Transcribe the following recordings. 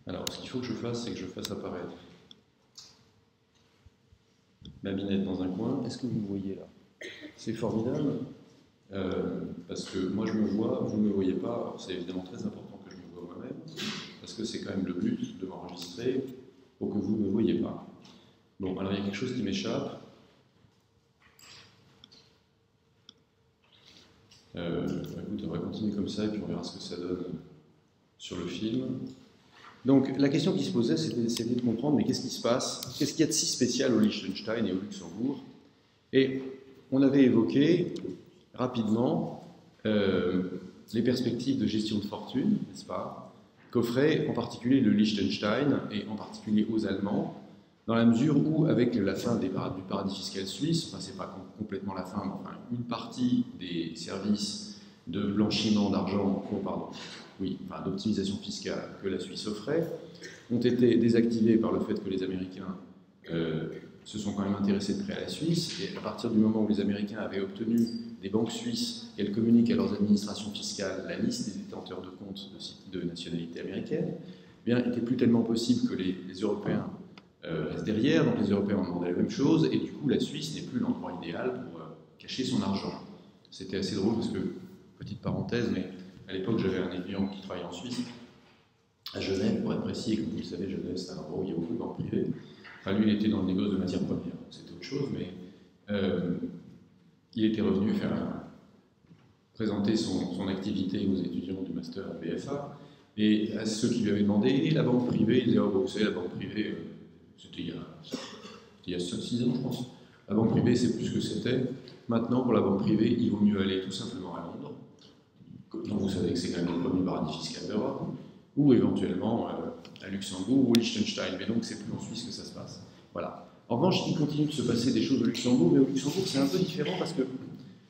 Alors, ce qu'il faut que je fasse, c'est que je fasse apparaître ma binette dans un coin. Est-ce que vous me voyez là? C'est formidable, parce que moi je me vois, vous ne me voyez pas. C'est évidemment très important que je me vois moi-même, parce que c'est quand même le but de m'enregistrer pour que vous ne me voyez pas. Bon, alors il y a quelque chose qui m'échappe. Écoute, on va continuer comme ça et puis on verra ce que ça donne sur le film. Donc la question qui se posait, c'était de comprendre, mais qu'est-ce qui se passe? Qu'est-ce qu'il y a de si spécial au Liechtenstein et au Luxembourg? Et on avait évoqué rapidement les perspectives de gestion de fortune, n'est-ce pas, qu'offrait en particulier le Liechtenstein et en particulier aux Allemands, dans la mesure où, avec la fin du paradis fiscal suisse, enfin c'est pas complètement la fin, mais enfin une partie des services de blanchiment d'argent, d'optimisation fiscale que la Suisse offrait, ont été désactivés par le fait que les Américains se sont quand même intéressés de près à la Suisse, et à partir du moment où les Américains avaient obtenu des banques suisses qu'elles communiquent à leurs administrations fiscales la liste des détenteurs de comptes de nationalité américaine, eh bien, il n'était plus tellement possible que les Européens restent derrière, donc les Européens ont demandé la même chose, et du coup la Suisse n'est plus l'endroit idéal pour cacher son argent. C'était assez drôle parce que, petite parenthèse, mais à l'époque j'avais un étudiant qui travaillait en Suisse, à Genève pour être précis, et comme vous le savez, Genève c'est un endroit où il y a beaucoup de banques privées. Enfin, lui, il était dans le négoce de matières premières, donc c'était autre chose, mais il était revenu présenter son activité aux étudiants du master BFA, et à ceux qui lui avaient demandé, et la banque privée, il disait, oh, vous savez, la banque privée, c'était il y a 5-6 ans, je pense. La banque privée, c'est plus ce que c'était. Maintenant, pour la banque privée, il vaut mieux aller tout simplement à Londres, dont vous savez que c'est quand même le premier paradis fiscal d'Europe, ou éventuellement à Luxembourg ou au Liechtenstein, mais donc c'est plus en Suisse que ça se passe. Voilà. En revanche, il continue de se passer des choses au Luxembourg, mais au Luxembourg c'est un peu différent parce que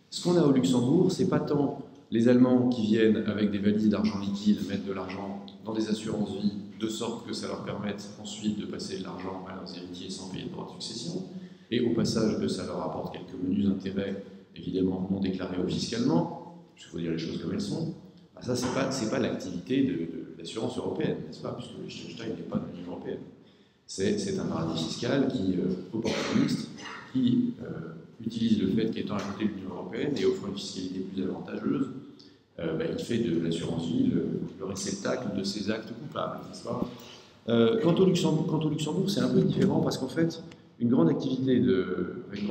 ce qu'on a au Luxembourg, c'est pas tant les Allemands qui viennent avec des valises d'argent liquide mettre de l'argent dans des assurances vie, de sorte que ça leur permette ensuite de passer de l'argent à leurs héritiers sans payer de droits de succession, et au passage que ça leur apporte quelques menus intérêts, évidemment non déclarés fiscalement, il faut dire les choses comme elles sont. Ben ça, c'est pas l'activité de l'assurance européenne, n'est-ce pas, puisque le Liechtenstein n'est pas de l'Union européenne. C'est un paradis fiscal opportuniste, qui utilise le fait qu'étant à côté de l'Union européenne et offrant une fiscalité plus avantageuse, il fait de l'assurance vie le réceptacle de ses actes coupables, n'est-ce pas? Quant au Luxembourg, c'est un peu différent parce qu'en fait, une grande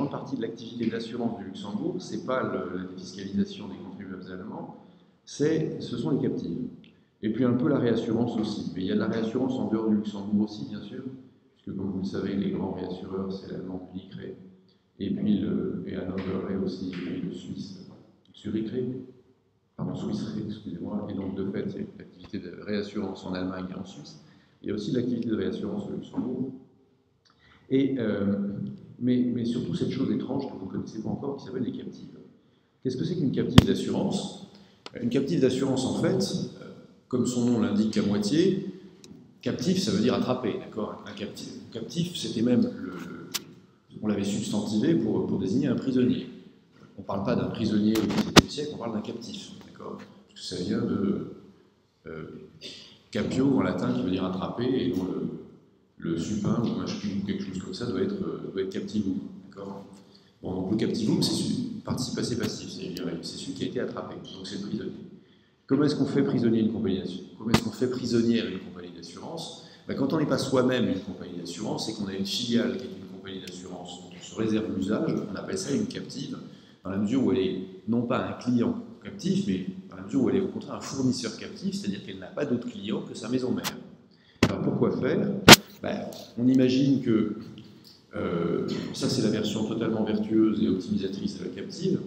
partie de l'activité de l'assurance du Luxembourg, c'est pas la défiscalisation des contribuables allemands, ce sont les captives. Et puis un peu la réassurance aussi. Mais il y a de la réassurance en dehors du Luxembourg aussi, bien sûr, puisque comme vous le savez, les grands réassureurs, c'est l'allemand Munich Re, et puis Hannover Re aussi, et puis le Suisse Zurich Re, Suisse Re, excusez-moi, et donc de fait, il y a l'activité de réassurance en Allemagne et en Suisse. Il y a aussi l'activité de réassurance au Luxembourg. Mais surtout cette chose étrange que vous ne connaissez pas encore, qui s'appelle les captives. Qu'est-ce que c'est qu'une captive d'assurance? Une captive d'assurance, en fait, comme son nom l'indique à moitié, captif, ça veut dire attraper, d'accord? Un captif, c'était même on l'avait substantivé pour désigner un prisonnier. On ne parle pas d'un prisonnier au XVIIe siècle, on parle d'un captif, d'accord? Parce que ça vient de capio en latin, qui veut dire attraper, et dont le supin ou quelque chose comme ça doit être captivum, d'accord? Bon, donc le captivum, c'est participe passé passif, c'est celui qui a été attrapé, donc c'est le prisonnier. Comment est-ce qu'on fait prisonnier une compagnie d'assurance? Comment est-ce qu'on fait prisonnière une compagnie d'assurance? Quand on n'est pas soi-même une compagnie d'assurance et qu'on a une filiale qui est une compagnie d'assurance dont on se réserve l'usage, on appelle ça une captive, dans la mesure où elle est non pas un client captif, mais dans la mesure où elle est au contraire un fournisseur captif, c'est-à-dire qu'elle n'a pas d'autre client que sa maison mère. Alors pourquoi faire? On imagine que ça c'est la version totalement vertueuse et optimisatrice de la captive.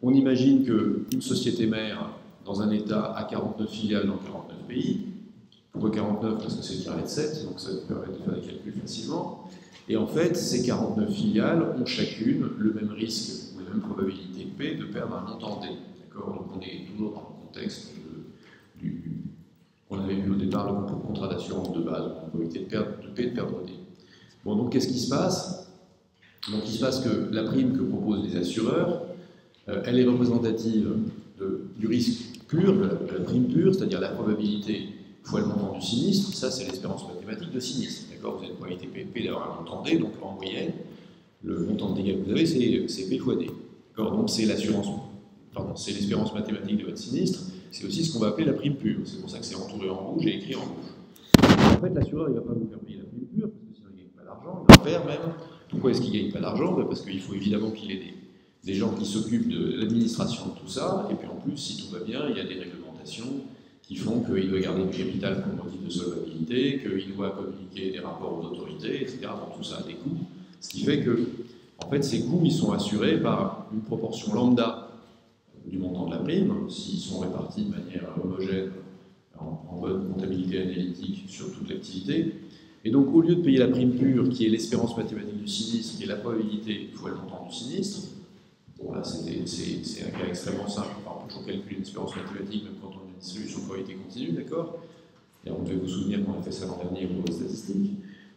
On imagine qu'une société mère dans un État a 49 filiales dans 49 pays. Pourquoi 49? Parce que c'est le carré de 7, donc ça permet de faire des calculs facilement. Et en fait, ces 49 filiales ont chacune le même risque ou la même probabilité P de perdre un montant D. D'accord? Donc on est toujours dans le contexte qu'on avait vu au départ, le contrat d'assurance de base, la probabilité de P de perdre D. Bon, donc qu'est-ce qui se passe? Donc il se passe que la prime que proposent les assureurs, elle est représentative du risque pur, de la prime pure, c'est-à-dire la probabilité fois le montant du sinistre, ça c'est l'espérance mathématique de sinistre. D'accord? Vous avez une probabilité P d'avoir un montant D, donc en moyenne, le montant de dégâts que vous avez, c'est P fois D. Donc c'est l'assurance, pardon, c'est l'espérance mathématique de votre sinistre, c'est aussi ce qu'on va appeler la prime pure. C'est pour ça que c'est entouré en rouge et écrit en rouge. En fait, l'assureur, il ne va pas vous faire payer la prime pure, parce que sinon il ne gagne pas d'argent, il va perdre même. Pourquoi est-ce qu'il ne gagne pas d'argent? Parce qu'il faut évidemment qu'il ait des gens qui s'occupent de l'administration de tout ça, et puis en plus, si tout va bien, il y a des réglementations qui font qu'il doit garder du capital pour motif de solvabilité, qu'il doit communiquer des rapports aux autorités, etc. Donc tout ça a des coûts. Ce qui fait que, en fait, ces coûts, ils sont assurés par une proportion lambda du montant de la prime, s'ils sont répartis de manière homogène, en bonne comptabilité analytique sur toute l'activité. Et donc, au lieu de payer la prime pure, qui est l'espérance mathématique du sinistre, qui est la probabilité fois le montant du sinistre, bon là, c'est un cas extrêmement simple. Enfin, on peut toujours calculer une espérance mathématique, même quand on a une distribution de probabilité continue, d'accord? Et on devait vous souvenir qu'on a fait ça l'an dernier au niveau statistique.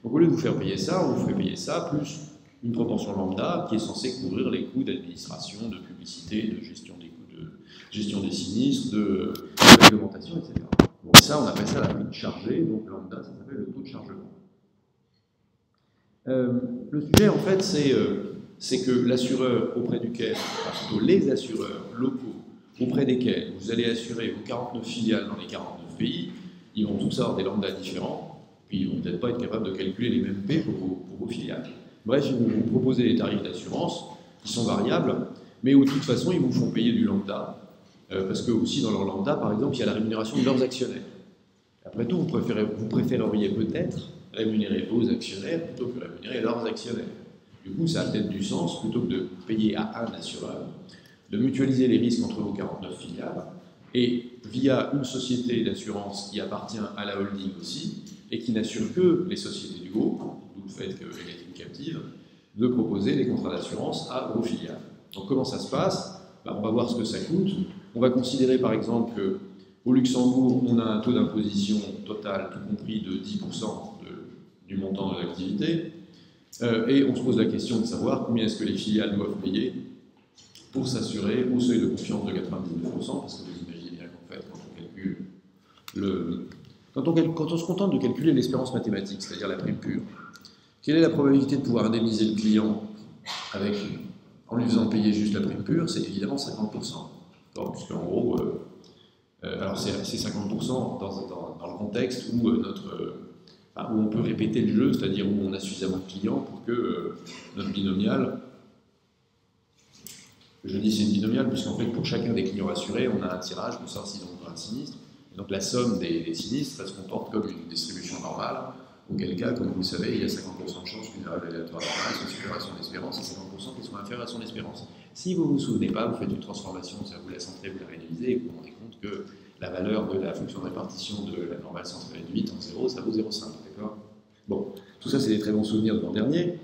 Donc, au lieu de vous faire payer ça, on vous fait payer ça, plus une proportion lambda qui est censée couvrir les coûts d'administration, de publicité, de gestion des coûts, de gestion des sinistres, de réglementation, etc. Bon, et ça, on appelle ça la prime chargée, donc lambda, ça s'appelle le taux de chargement. Le sujet, en fait, c'est que l'assureur auprès duquel, enfin plutôt les assureurs locaux auprès desquels vous allez assurer vos 49 filiales dans les 49 pays, ils vont tous avoir des lambdas différents, puis ils vont peut-être pas être capables de calculer les mêmes P pour vos filiales. Bref, ils vont vous proposer des tarifs d'assurance qui sont variables, mais où de toute façon, ils vous font payer du lambda, parce que aussi dans leur lambda, par exemple, il y a la rémunération de leurs actionnaires. Après tout, vous préféreriez peut-être rémunérer vos actionnaires plutôt que rémunérer leurs actionnaires. Du coup, ça a peut-être du sens, plutôt que de payer à un assureur, de mutualiser les risques entre vos 49 filiales, et via une société d'assurance qui appartient à la holding aussi, et qui n'assure que les sociétés du groupe, d'où le fait qu'elle est une captive, de proposer des contrats d'assurance à vos filiales. Donc comment ça se passe? On va voir ce que ça coûte. On va considérer par exemple qu'au Luxembourg, on a un taux d'imposition total, tout compris, de 10% du montant de l'activité, et on se pose la question de savoir combien est-ce que les filiales doivent payer pour s'assurer au seuil de confiance de 99%, parce que vous imaginez bien qu'en fait, quand on se contente de calculer l'espérance mathématique, c'est-à-dire la prime pure, quelle est la probabilité de pouvoir indemniser le client en lui faisant payer juste la prime pure? C'est évidemment 50%. Puisqu'en gros, alors c'est 50% dans le contexte où, où on peut répéter le jeu, c'est-à-dire où on a suffisamment de clients pour que notre binomial, je dis c'est une binomiale, puisqu'en fait pour chacun des clients assurés, on a un tirage pour savoir s'ils ont un sinistre. Donc la somme des sinistres, ça se comporte comme une distribution normale, auquel cas, comme vous le savez, il y a 50% de chances qu'une variable aléatoire normale soit supérieure à son espérance et 50% qui soit inférieure à son espérance. Si vous ne vous souvenez pas, vous faites une transformation, ça vous laisse entrer, vous la réalisez, et vous vous rendez compte que la valeur de la fonction de répartition de la normale centrée réduite en 0, ça vaut 0,5, d'accord? Bon, tout ça c'est des très bons souvenirs de l'an dernier,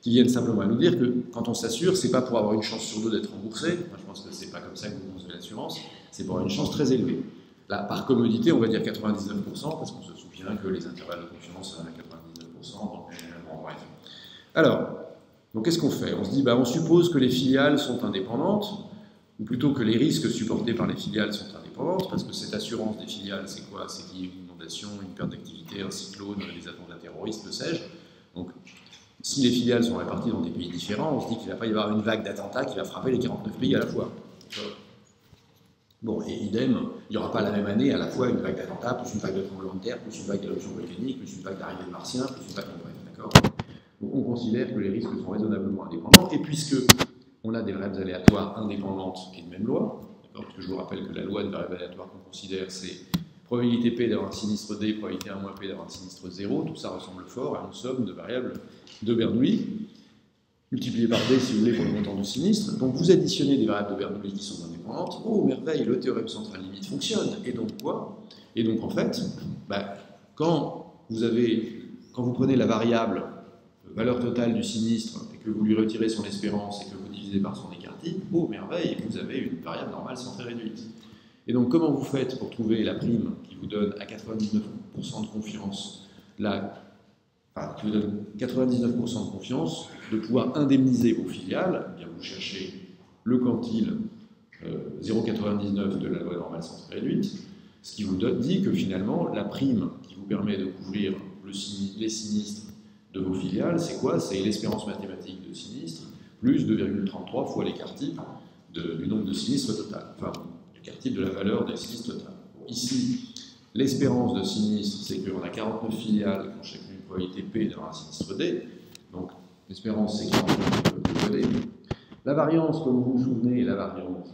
qui viennent simplement à nous dire que quand on s'assure, c'est pas pour avoir une chance sur deux d'être remboursé, moi je pense que c'est pas comme ça que vous pensez l'assurance, c'est pour avoir une chance très élevée. Là, par commodité, on va dire 99%, parce qu'on se souvient que les intervalles de confiance sont à 99%, donc bon, bref. Alors, donc qu'est-ce qu'on fait? On se dit, on suppose que les filiales sont indépendantes, ou plutôt que les risques supportés par les filiales sont indépendantes, parce que cette assurance des filiales, c'est quoi? C'est qu'il y ait une inondation, une perte d'activité, un cyclone, des attentats terroristes, le sais-je. Donc, si les filiales sont réparties dans des pays différents, on se dit qu'il ne va pas y avoir une vague d'attentats qui va frapper les 49 pays à la fois. Bon, et idem, il n'y aura pas la même année à la fois une vague d'attentats, plus une vague de tremblements de terre, plus une vague d'éruption volcanique, plus une vague d'arrivée de martiens, plus une vague de bref, d'accord? Donc on considère que les risques sont raisonnablement indépendants, et puisque on a des variables aléatoires indépendantes et de même loi, d'accord? Parce que je vous rappelle que la loi de variables aléatoires qu'on considère, c'est probabilité P d'avoir un sinistre D, probabilité 1 moins P d'avoir un sinistre 0, tout ça ressemble fort à une somme de variables de Bernoulli, multiplié par D si vous voulez pour le montant du sinistre. Donc vous additionnez des variables de Bernoulli qui sont indépendantes. Oh merveille, le théorème central limite fonctionne. Et donc quoi? Et donc en fait, quand vous prenez la variable valeur totale du sinistre et que vous lui retirez son espérance et que vous divisez par son écart type, oh merveille, vous avez une variable normale centrée réduite. Et donc comment vous faites pour trouver la prime qui vous donne à 99% de confiance qui vous donne 99% de confiance, de pouvoir indemniser vos filiales? Eh bien, vous cherchez le quantile 0,99 de la loi normale centrée réduite. Ce qui vous dit que finalement, la prime qui vous permet de couvrir les sinistres de vos filiales, c'est quoi? C'est l'espérance mathématique de sinistre plus 2,33 fois l'écart type du nombre de sinistres total, enfin, l'écart type de la valeur des sinistres total. Bon, ici, l'espérance de sinistre, c'est qu'on a 49 filiales qui ont chacune une probabilité P d'avoir un sinistre D. Donc, l'espérance, c'est 49 D. La variance, comme vous vous souvenez, la variance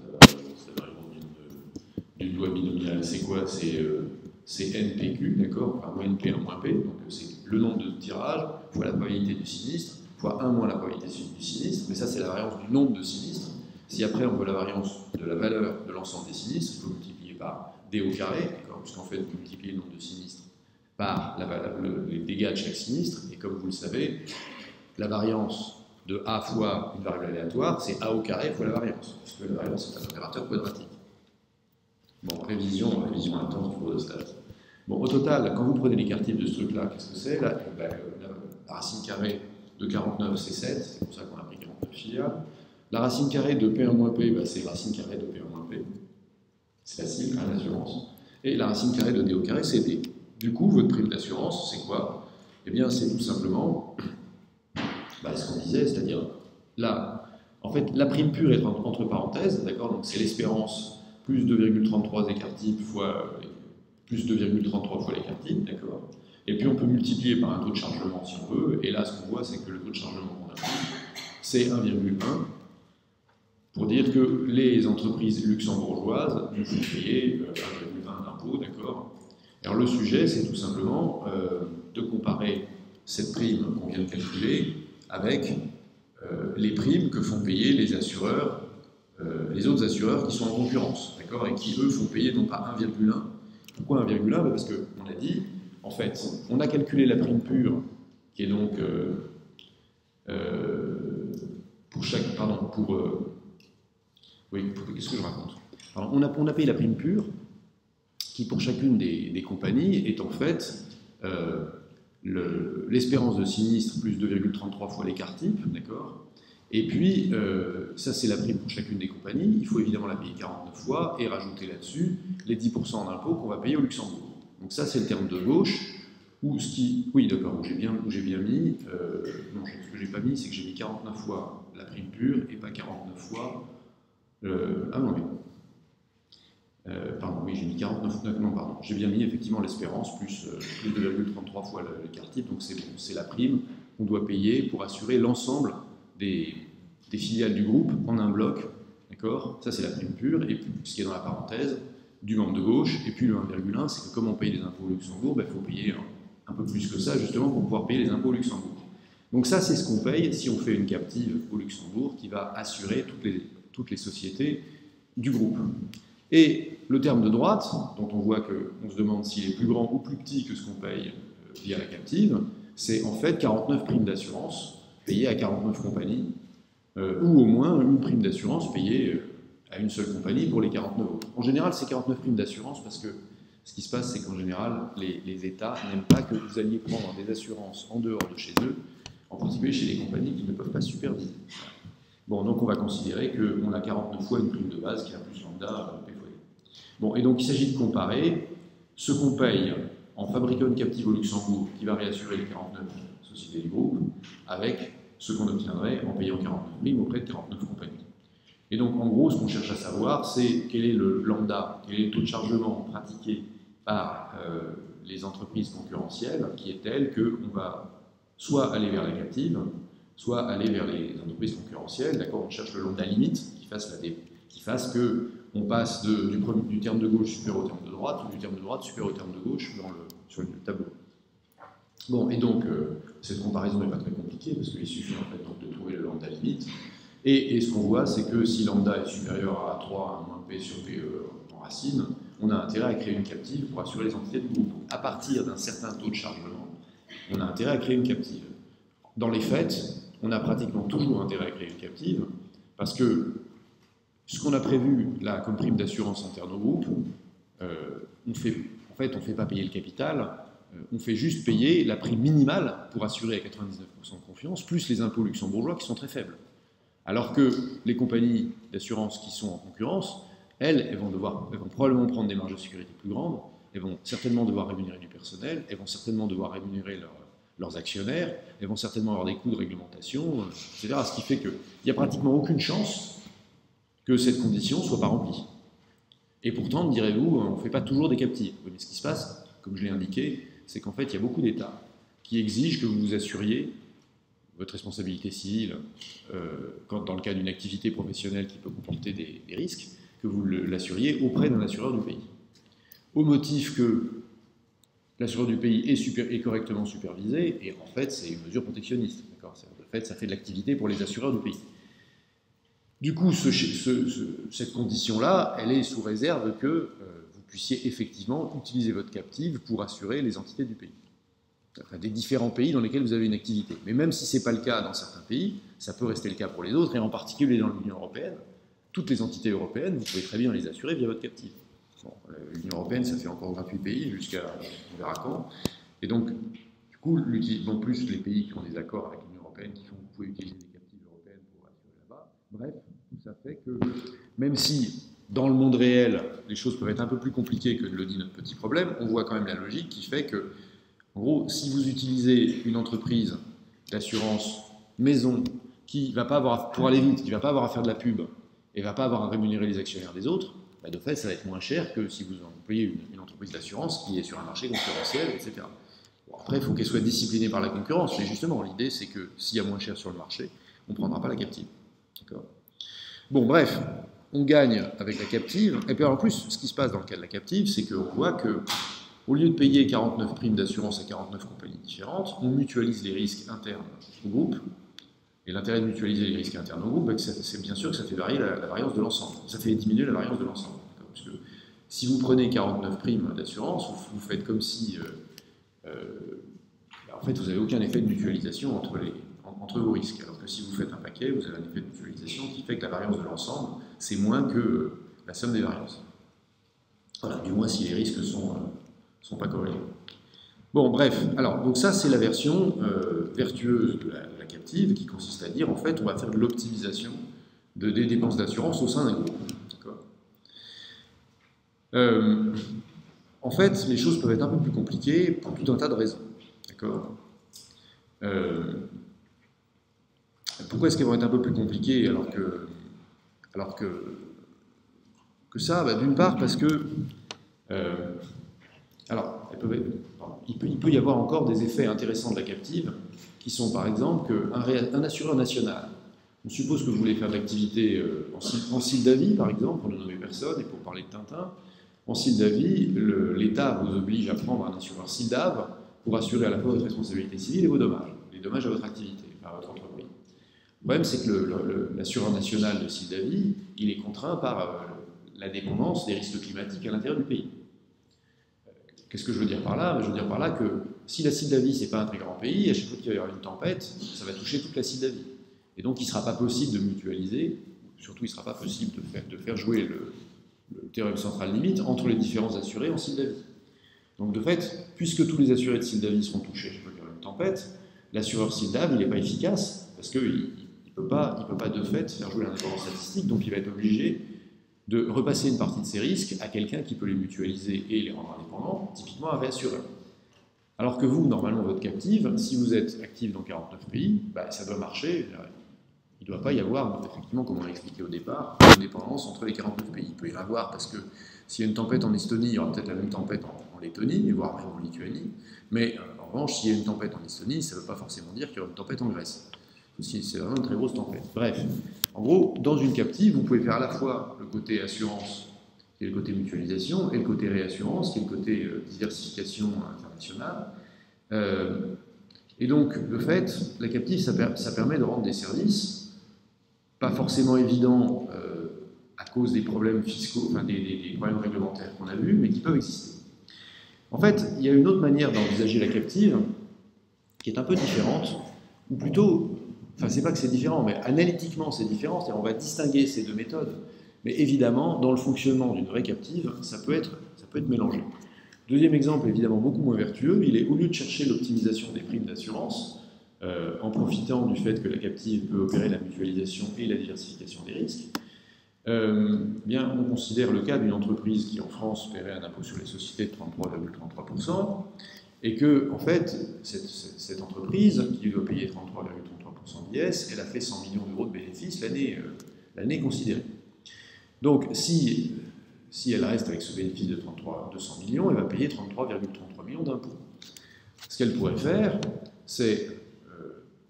d'une loi binomiale, c'est quoi? C'est NPQ, d'accord? Enfin, moins NP, 1 moins P. Donc, c'est le nombre de tirages fois la probabilité du sinistre, fois 1 moins la probabilité du sinistre. Mais ça, c'est la variance du nombre de sinistres. Si après, on veut la variance de la valeur de l'ensemble des sinistres, il faut multiplier par D au carré, d'accord? Puisqu'en fait, vous multipliez le nombre de sinistres par les dégâts de chaque sinistre. Et comme vous le savez, la variance de A fois une variable aléatoire, c'est A au carré fois la variance, parce que la variance est un opérateur quadratique. Bon, révision intense du cours de stats. Bon, au total, quand vous prenez l'écart type de ce truc-là, qu'est-ce que c'est? La racine carrée de 49, c'est 7, c'est pour ça qu'on a pris 49 filiales. La racine carrée de P1-P, c'est racine carrée de P1-P. C'est facile, hein, l'assurance. Et la racine carrée de D au carré, c'est D. Du coup, votre prime d'assurance, c'est quoi? Eh bien, c'est tout simplement ce qu'on disait, c'est-à-dire là, en fait, la prime pure est entre parenthèses, d'accord? Donc c'est l'espérance plus 2,33 écart type fois plus 2,33 fois l'écart type, d'accord? Et puis on peut multiplier par un taux de chargement si on veut, et là ce qu'on voit c'est que le taux de chargement qu'on a pris, c'est 1,1, pour dire que les entreprises luxembourgeoises nous font payer 1,1 d'impôt, d'accord? Alors le sujet c'est tout simplement de comparer cette prime qu'on vient de calculer avec les primes que font payer les assureurs, les autres assureurs qui sont en concurrence, d'accord, et qui eux font payer non pas 1,1. Pourquoi 1,1? Parce qu'on a dit, en fait, on a calculé la prime pure, qui est donc pour chaque, qu'est-ce que je raconte? Alors, on a payé la prime pure, qui pour chacune des compagnies est en fait l'espérance de sinistre plus 2,33 fois l'écart type, d'accord? Et puis, ça c'est la prime pour chacune des compagnies, il faut évidemment la payer 49 fois et rajouter là-dessus les 10% d'impôts qu'on va payer au Luxembourg. Donc ça c'est le terme de gauche, oui d'accord, où j'ai bien mis, non ce que j'ai pas mis c'est que j'ai mis 49 fois la prime pure et pas 49 fois, ah non oui, pardon, oui j'ai mis 49, non pardon, j'ai bien mis effectivement l'espérance plus 2,33 fois l'écart type, donc c'est bon, c'est la prime qu'on doit payer pour assurer l'ensemble des filiales du groupe en un bloc, d'accord? Ça c'est la prime pure, et puis ce qui est dans la parenthèse du membre de gauche, et puis le 1,1, c'est que comme on paye des impôts au Luxembourg, il faut payer un peu plus que ça justement pour pouvoir payer les impôts au Luxembourg. Donc ça c'est ce qu'on paye si on fait une captive au Luxembourg qui va assurer toutes les sociétés du groupe. Et le terme de droite, dont on voit qu'on se demande s'il est plus grand ou plus petit que ce qu'on paye via la captive, c'est en fait 49 primes d'assurance payées à 49 compagnies, ou au moins une prime d'assurance payée à une seule compagnie pour les 49 autres. En général, c'est 49 primes d'assurance parce que ce qui se passe, c'est qu'en général, les États n'aiment pas que vous alliez prendre des assurances en dehors de chez eux, en particulier chez des compagnies qui ne peuvent pas superviser. Bon, donc on va considérer qu'on a 49 fois une prime de base qui est plus lambda P fois D. Bon, et donc il s'agit de comparer ce qu'on paye en fabriquant une captive au Luxembourg qui va réassurer les 49 sociétés du groupe avec ce qu'on obtiendrait en payant 49 primes auprès de 49 compagnies. Et donc, en gros, ce qu'on cherche à savoir, c'est quel est le lambda, quel est le taux de chargement pratiqué par les entreprises concurrentielles, qui est tel qu'on va soit aller vers la captive, soit aller vers les entreprises concurrentielles. D'accord, on cherche le lambda limite qui fasse qu'on passe du terme de gauche supérieur au terme de droite, ou du terme de droite supérieur au terme de gauche sur le tableau. Bon, et donc, cette comparaison n'est pas très compliquée, parce qu'il suffit en fait donc, de trouver le lambda limite. Et ce qu'on voit, c'est que si lambda est supérieur à 3 à moins P sur P en racine, on a intérêt à créer une captive pour assurer les entités du groupe. À partir d'un certain taux de chargement, on a intérêt à créer une captive. Dans les faits, on a pratiquement toujours intérêt à créer une captive, parce que ce qu'on a prévu là comme prime d'assurance interne au groupe, on fait pas payer le capital, on fait juste payer la prime minimale pour assurer à 99% de confiance, plus les impôts luxembourgeois qui sont très faibles. Alors que les compagnies d'assurance qui sont en concurrence elles vont probablement prendre des marges de sécurité plus grandes, elles vont certainement devoir rémunérer du personnel, elles vont certainement devoir rémunérer leurs actionnaires, elles vont certainement avoir des coûts de réglementation, etc. Ce qui fait qu'il n'y a pratiquement aucune chance que cette condition ne soit pas remplie. Et pourtant, direz-vous, on ne fait pas toujours des captives. Oui, mais ce qui se passe, comme je l'ai indiqué, c'est qu'en fait, il y a beaucoup d'États qui exigent que vous vous assuriez votre responsabilité civile dans le cas d'une activité professionnelle qui peut comporter des risques, que vous l'assuriez auprès d'un assureur du pays. Au motif que l'assureur du pays est correctement supervisé, et en fait, c'est une mesure protectionniste. De fait, ça fait de l'activité pour les assureurs du pays. Du coup, cette condition-là, elle est sous réserve que vous puissiez effectivement utiliser votre captive pour assurer les entités du pays. Enfin, des différents pays dans lesquels vous avez une activité. Mais même si ce n'est pas le cas dans certains pays, ça peut rester le cas pour les autres, et en particulier dans l'Union européenne, toutes les entités européennes, vous pouvez très bien les assurer via votre captive. Bon, l'Union européenne, ça fait encore 28 pays, jusqu'à on verra quand. Et donc, du coup, non plus les pays qui ont des accords avec l'Union européenne qui font que vous pouvez utiliser des captives européennes pour assurer là-bas. Bref, tout ça fait que, même si dans le monde réel, les choses peuvent être un peu plus compliquées que le dit notre petit problème, on voit quand même la logique qui fait que, en gros, si vous utilisez une entreprise d'assurance maison qui va pas avoir, pour aller vite, qui ne va pas avoir à faire de la pub et ne va pas avoir à rémunérer les actionnaires des autres, bah de fait, ça va être moins cher que si vous employez une entreprise d'assurance qui est sur un marché concurrentiel, etc. Bon, après, il faut qu'elle soit disciplinée par la concurrence, mais justement, l'idée, c'est que s'il y a moins cher sur le marché, on ne prendra pas la captive. Bon, bref, on gagne avec la captive, et puis en plus, ce qui se passe dans le cas de la captive, c'est qu'on voit que au lieu de payer 49 primes d'assurance à 49 compagnies différentes, on mutualise les risques internes au groupe. Et l'intérêt de mutualiser les risques internes au groupe, c'est bien sûr que ça fait varier la variance de l'ensemble. Ça fait diminuer la variance de l'ensemble. Parce que si vous prenez 49 primes d'assurance, vous faites comme si... en fait, vous n'avez aucun effet de mutualisation entre vos risques. Alors que si vous faites un paquet, vous avez un effet de mutualisation qui fait que la variance de l'ensemble, c'est moins que la somme des variances. Voilà, du moins si les risques ne sont pas corrélés. Bon, bref, alors, donc ça, c'est la version vertueuse de la captive qui consiste à dire, en fait, on va faire de l'optimisation des dépenses d'assurance au sein d'un groupe. D'accord. En fait, les choses peuvent être un peu plus compliquées pour tout un tas de raisons. D'accord. Pourquoi est-ce qu'elles vont être un peu plus compliquées alors que ça d'une part, parce que alors, il peut y avoir encore des effets intéressants de la captive, qui sont par exemple qu'un assureur national, on suppose que vous voulez faire de l'activité en Sildavie, par exemple, pour ne nommer personne et pour parler de Tintin. En Sildavie, l'État vous oblige à prendre un assureur Sildave pour assurer à la fois votre responsabilité civile et vos dommages, les dommages à votre activité, à votre entreprise. Le problème, c'est que l'assureur national de Sildavie, il est contraint par la dépendance des risques climatiques à l'intérieur du pays. Qu'est-ce que je veux dire par là? Je veux dire par là que si la Sildavie, ce n'est pas un très grand pays, à chaque fois qu'il va y avoir une tempête, ça va toucher toute la Sildavie. Et donc, il ne sera pas possible de mutualiser, surtout, il ne sera pas possible de faire jouer le théorème central limite entre les différents assurés en Sildavie. Donc, de fait, puisque tous les assurés de Sildavie seront touchés à chaque fois qu'il y aura une tempête, l'assureur Sildave, il n'est pas efficace, parce qu'il ne peut pas, de fait, faire jouer l'indépendance statistique, donc il va être obligé de repasser une partie de ces risques à quelqu'un qui peut les mutualiser et les rendre indépendants, typiquement un réassureur. Alors que vous, normalement, votre captive, si vous êtes actif dans 49 pays, ça doit marcher. Il ne doit pas y avoir, effectivement, comme on l'a expliqué au départ, une dépendance entre les 49 pays. Il peut y en avoir parce que s'il y a une tempête en Estonie, il y aura peut-être la même tempête en Lettonie, voire même en Lituanie. Mais en revanche, s'il y a une tempête en Estonie, ça ne veut pas forcément dire qu'il y aura une tempête en Grèce. C'est vraiment une très grosse tempête. Bref, en gros, dans une captive, vous pouvez faire à la fois le côté assurance, qui est le côté mutualisation, et le côté réassurance, qui est le côté diversification internationale. Et donc, de fait, la captive, ça permet de rendre des services, pas forcément évidents à cause des problèmes fiscaux, enfin des problèmes réglementaires qu'on a vus, mais qui peuvent exister. En fait, il y a une autre manière d'envisager la captive, qui est un peu différente, ou plutôt... Enfin, c'est pas que c'est différent, mais analytiquement c'est différent, c'est-à-dire on va distinguer ces deux méthodes. Mais évidemment, dans le fonctionnement d'une vraie captive, ça peut être mélangé. Deuxième exemple, évidemment beaucoup moins vertueux, il est au lieu de chercher l'optimisation des primes d'assurance, en profitant du fait que la captive peut opérer la mutualisation et la diversification des risques, Bien, on considère le cas d'une entreprise qui en France paierait un impôt sur les sociétés de 33,33%, et que, en fait, cette entreprise, qui doit payer 33,33% d'IS, elle a fait 100 millions d'euros de bénéfices l'année considérée. Donc, si elle reste avec ce bénéfice de 200 millions, elle va payer 33,33 millions d'impôts. Ce qu'elle pourrait faire, c'est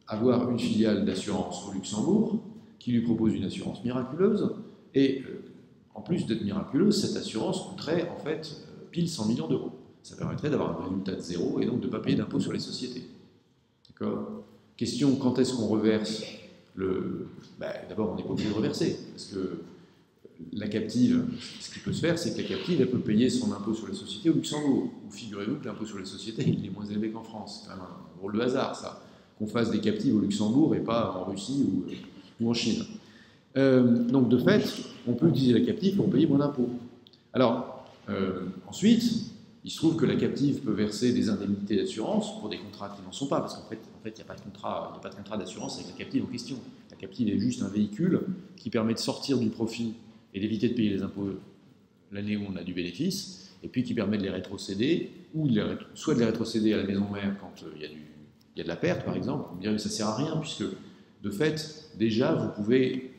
avoir une filiale d'assurance au Luxembourg qui lui propose une assurance miraculeuse, et en plus d'être miraculeuse, cette assurance coûterait en fait pile 100 millions d'euros. Ça permettrait d'avoir un résultat de zéro et donc de ne pas payer d'impôt sur les sociétés. D'accord ? Question, quand est-ce qu'on reverse le... D'abord, on n'est pas obligé de reverser, parce que la captive, ce qui peut se faire, c'est que la captive, elle peut payer son impôt sur les sociétés au Luxembourg. Ou figurez-vous que l'impôt sur les sociétés, il est moins élevé qu'en France. C'est quand même un drôle de hasard, ça. Qu'on fasse des captives au Luxembourg et pas en Russie ou en Chine. Donc, de fait, on peut utiliser la captive pour payer moins d'impôts. Alors, ensuite, il se trouve que la captive peut verser des indemnités d'assurance pour des contrats qui n'en sont pas, parce qu'en fait, il n'y a pas de contrat d'assurance avec la captive en question. La captive est juste un véhicule qui permet de sortir du profit et d'éviter de payer les impôts l'année où on a du bénéfice, et puis qui permet de les rétrocéder, ou soit de les rétrocéder à la maison mère quand il y a de la perte, par exemple. On dirait que ça ne sert à rien, puisque, de fait, déjà, vous pouvez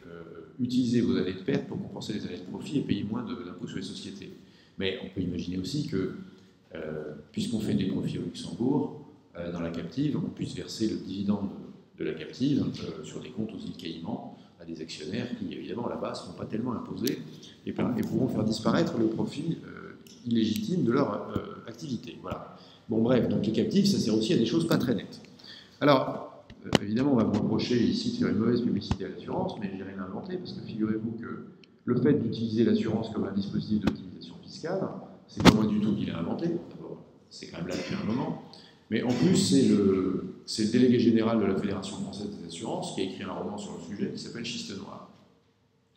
utiliser vos années de perte pour compenser les années de profit et payer moins d'impôts sur les sociétés. Mais on peut imaginer aussi que, puisqu'on fait des profits au Luxembourg, dans la captive, on puisse verser le dividende de la captive sur des comptes aux îles Caïmans à des actionnaires qui, évidemment, là-bas, ne seront pas tellement imposés et pourront faire disparaître le profit illégitime de leur activité. Voilà. Bon, bref, donc les captives, ça sert aussi à des choses pas très nettes. Alors, évidemment, on va me reprocher ici de faire une mauvaise publicité à l'assurance, mais j'ai rien inventé, parce que figurez-vous que le fait d'utiliser l'assurance comme un dispositif d'optimisation fiscale, c'est pas moi du tout qui l'ai inventé, d'abord, c'est quand même là depuis un moment, mais en plus, c'est le délégué général de la Fédération française des assurances qui a écrit un roman sur le sujet qui s'appelle Schiste Noir.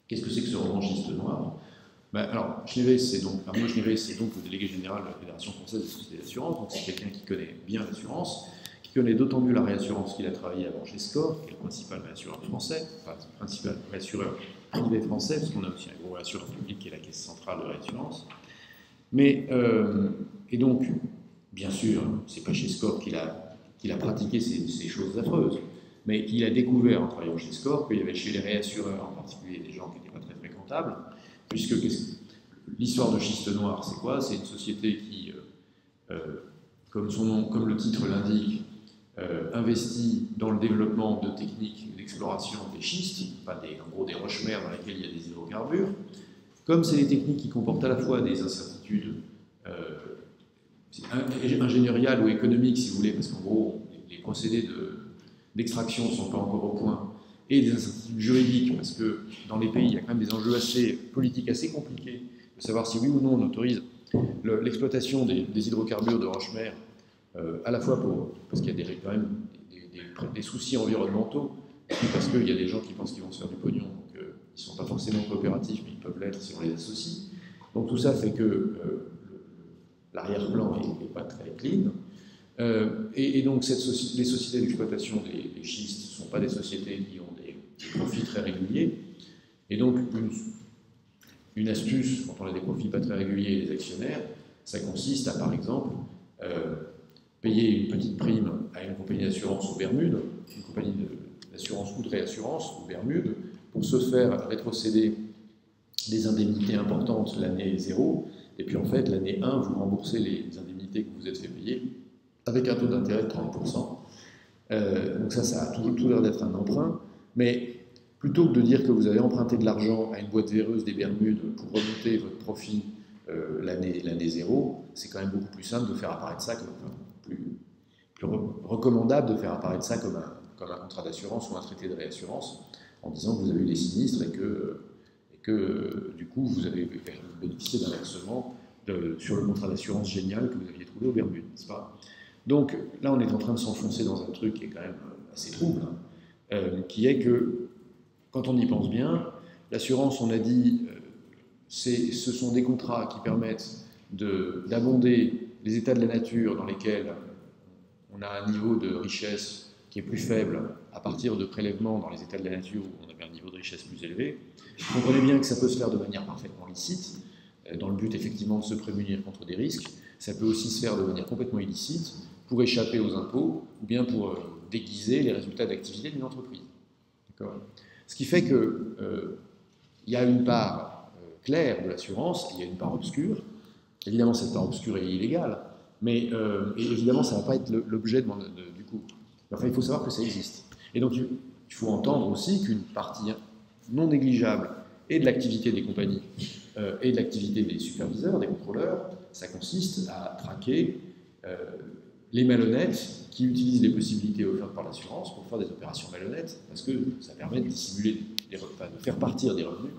Qu'est-ce que c'est que ce roman Schiste Noir ? Alors, Schneeweiss, c'est donc le délégué général de la Fédération française des sociétés d'assurance, donc c'est quelqu'un qui connaît bien l'assurance, qui connaît d'autant mieux la réassurance qu'il a travaillé avant chez SCOR, qui est le principal réassureur français, enfin le principal réassureur privé français, parce qu'on a aussi un gros réassureur public qui est la Caisse centrale de réassurance. Mais, et donc, bien sûr, c'est pas chez SCOR qu'il a pratiqué ces choses affreuses, mais il a découvert en travaillant chez SCOR qu'il y avait chez les réassureurs en particulier des gens qui n'étaient pas très fréquentables, puisque l'histoire de Schiste Noir, c'est quoi ? C'est une société qui, comme le titre l'indique, investit dans le développement de techniques d'exploration des schistes, en gros des roches-mères dans lesquelles il y a des hydrocarbures. Comme c'est des techniques qui comportent à la fois des incertitudes ingénieriales ou économiques, si vous voulez, parce qu'en gros, les procédés d'extraction ne sont pas encore au point, et des incertitudes juridiques, parce que dans les pays, il y a quand même des enjeux politiques assez compliqués, de savoir si oui ou non on autorise l'exploitation des hydrocarbures de roche-mère, à la fois parce qu'il y a quand même des soucis environnementaux, et puis parce qu'il y a des gens qui pensent qu'ils vont se faire du pognon, donc ils ne sont pas forcément coopératifs, mais ils peuvent l'être si on les associe. Donc tout ça fait que l'arrière-plan n'est pas très clean. Et donc les sociétés d'exploitation des schistes ne sont pas des sociétés qui ont des profits très réguliers. Et donc une astuce, quand on a des profits pas très réguliers et des actionnaires, ça consiste à, par exemple, payer une petite prime à une compagnie d'assurance aux Bermudes, une compagnie d'assurance ou de réassurance aux Bermudes, pour se faire rétrocéder des indemnités importantes l'année 0, et puis en fait, l'année 1, vous remboursez les indemnités que vous êtes fait payer avec un taux d'intérêt de 30%. Donc ça a tout l'air d'être un emprunt, mais plutôt que de dire que vous avez emprunté de l'argent à une boîte véreuse des Bermudes pour remonter votre profit l'année 0, c'est quand même beaucoup plus simple de faire apparaître ça comme plus recommandable de faire apparaître ça comme un contrat d'assurance ou un traité de réassurance, en disant que vous avez eu des sinistres et que du coup vous avez bénéficié d'un versement sur le contrat d'assurance génial que vous aviez trouvé aux Bermudes, n'est-ce pas ? Donc là on est en train de s'enfoncer dans un truc qui est quand même assez trouble, qui est que quand on y pense bien, l'assurance, on a dit, ce sont des contrats qui permettent d'abonder les états de la nature dans lesquels on a un niveau de richesse qui est plus faible à partir de prélèvements dans les états de la nature où on avait un niveau de richesse plus élevé, vous comprenez bien que ça peut se faire de manière parfaitement licite, dans le but effectivement de se prémunir contre des risques. Ça peut aussi se faire de manière complètement illicite pour échapper aux impôts ou bien pour déguiser les résultats d'activité d'une entreprise. Ce qui fait qu'il y a une part claire de l'assurance, il y a une part obscure. Évidemment, cette part obscure est illégale, mais et évidemment, ça ne va pas être l'objet du coup. Enfin, il faut savoir que ça existe. Et donc, il faut entendre aussi qu'une partie non négligeable et de l'activité des compagnies et de l'activité des superviseurs, des contrôleurs, ça consiste à traquer les malhonnêtes qui utilisent les possibilités offertes par l'assurance pour faire des opérations malhonnêtes, parce que ça permet de dissimuler, de faire partir des revenus,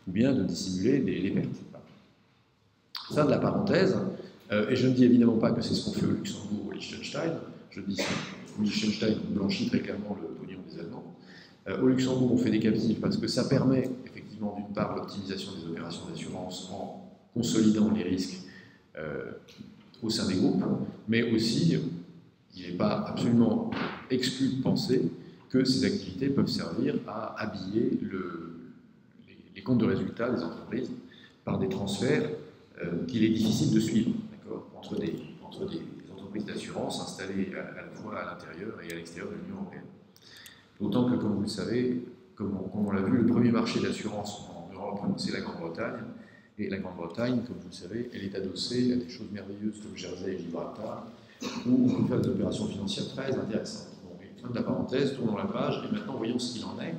ou bien de dissimuler les pertes. Fin de la parenthèse, et je ne dis évidemment pas que c'est ce qu'on fait au Luxembourg ou au Liechtenstein, je dis au Liechtenstein blanchit très clairement le pognon des Allemands. Au Luxembourg, on fait des captives parce que ça permet effectivement d'une part l'optimisation des opérations d'assurance en consolidant les risques au sein des groupes, mais aussi il n'est pas absolument exclu de penser que ces activités peuvent servir à habiller les comptes de résultats des entreprises par des transferts qu'il est difficile de suivre entre des entreprises d'assurance installées à la fois à l'intérieur et à l'extérieur de l'Union européenne. D'autant que, comme vous le savez, comme on l'a vu, le premier marché d'assurance en Europe, c'est la Grande-Bretagne. Et la Grande-Bretagne, comme vous le savez, elle est adossée à des choses merveilleuses comme Jersey et Gibraltar, où on peut faire des opérations financières très intéressantes. Bon, fin de la parenthèse, tournons la page, et maintenant voyons ce qu'il en est,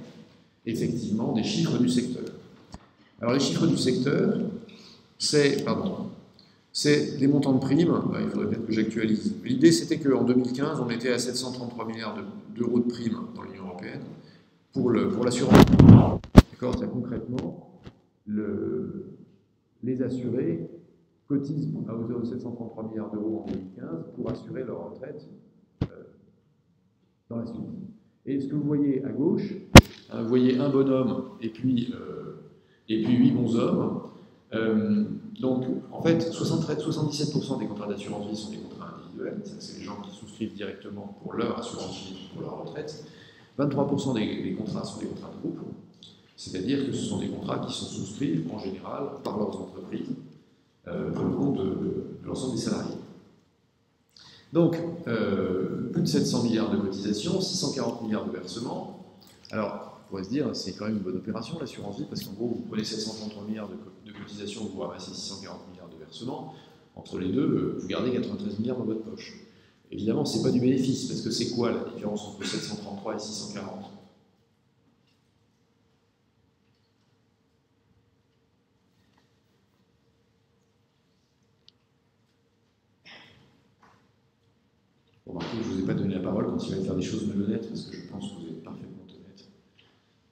effectivement, des chiffres du secteur. Alors les chiffres du secteur, c'est des montants de primes, il faudrait peut-être que j'actualise. L'idée c'était qu'en 2015, on était à 733 milliards d'euros de primes dans l'Union européenne pour l'assurance. D'accord, c'est concrètement, les assurés cotisent à hauteur de 733 milliards d'euros en 2015 pour assurer leur retraite dans la suite. Et ce que vous voyez à gauche, vous voyez un bonhomme et puis 8 bons hommes. Donc, en fait, 77% des contrats d'assurance vie sont des contrats individuels, c'est les gens qui souscrivent directement pour leur assurance vie, pour leur retraite. 23% des contrats sont des contrats de groupe, c'est-à-dire que ce sont des contrats qui sont souscrits en général par leurs entreprises pour le compte de l'ensemble des salariés. Donc, plus de 700 milliards de cotisations, 640 milliards de versements. Alors, on pourrait se dire, c'est quand même une bonne opération l'assurance vie, parce qu'en gros, vous prenez 733 milliards de cotisations, vous ramassez 640 milliards de versements. Entre les deux, vous gardez 93 milliards dans votre poche. Évidemment, ce n'est pas du bénéfice, parce que c'est quoi la différence entre 733 et 640 ? Remarquez que je ne vous ai pas donné la parole quand il va faire des choses malhonnêtes, parce que je pense que vous êtes parfaitement honnête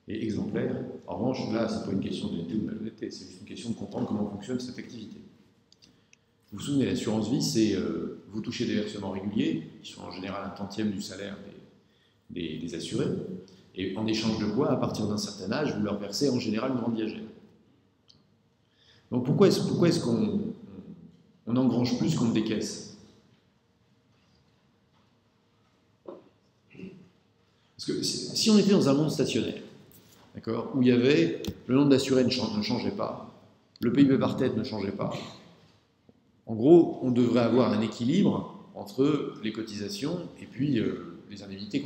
et exemplaire. En revanche, là, ce n'est pas une question d'honnêteté ou de malhonnêteté, c'est juste une question de comprendre comment fonctionne cette activité. Vous vous souvenez, l'assurance vie, c'est vous touchez des versements réguliers, qui sont en général un tantième du salaire des assurés, et en échange de quoi, à partir d'un certain âge, vous leur versez en général une rente viagère. Donc pourquoi est-ce qu'on engrange plus qu'on ne décaisse ? Parce que si on était dans un monde stationnaire, d'accord, où il y avait le nombre d'assurés ne changeait pas, le PIB par tête ne changeait pas, en gros, on devrait avoir un équilibre entre les cotisations et puis les indemnités,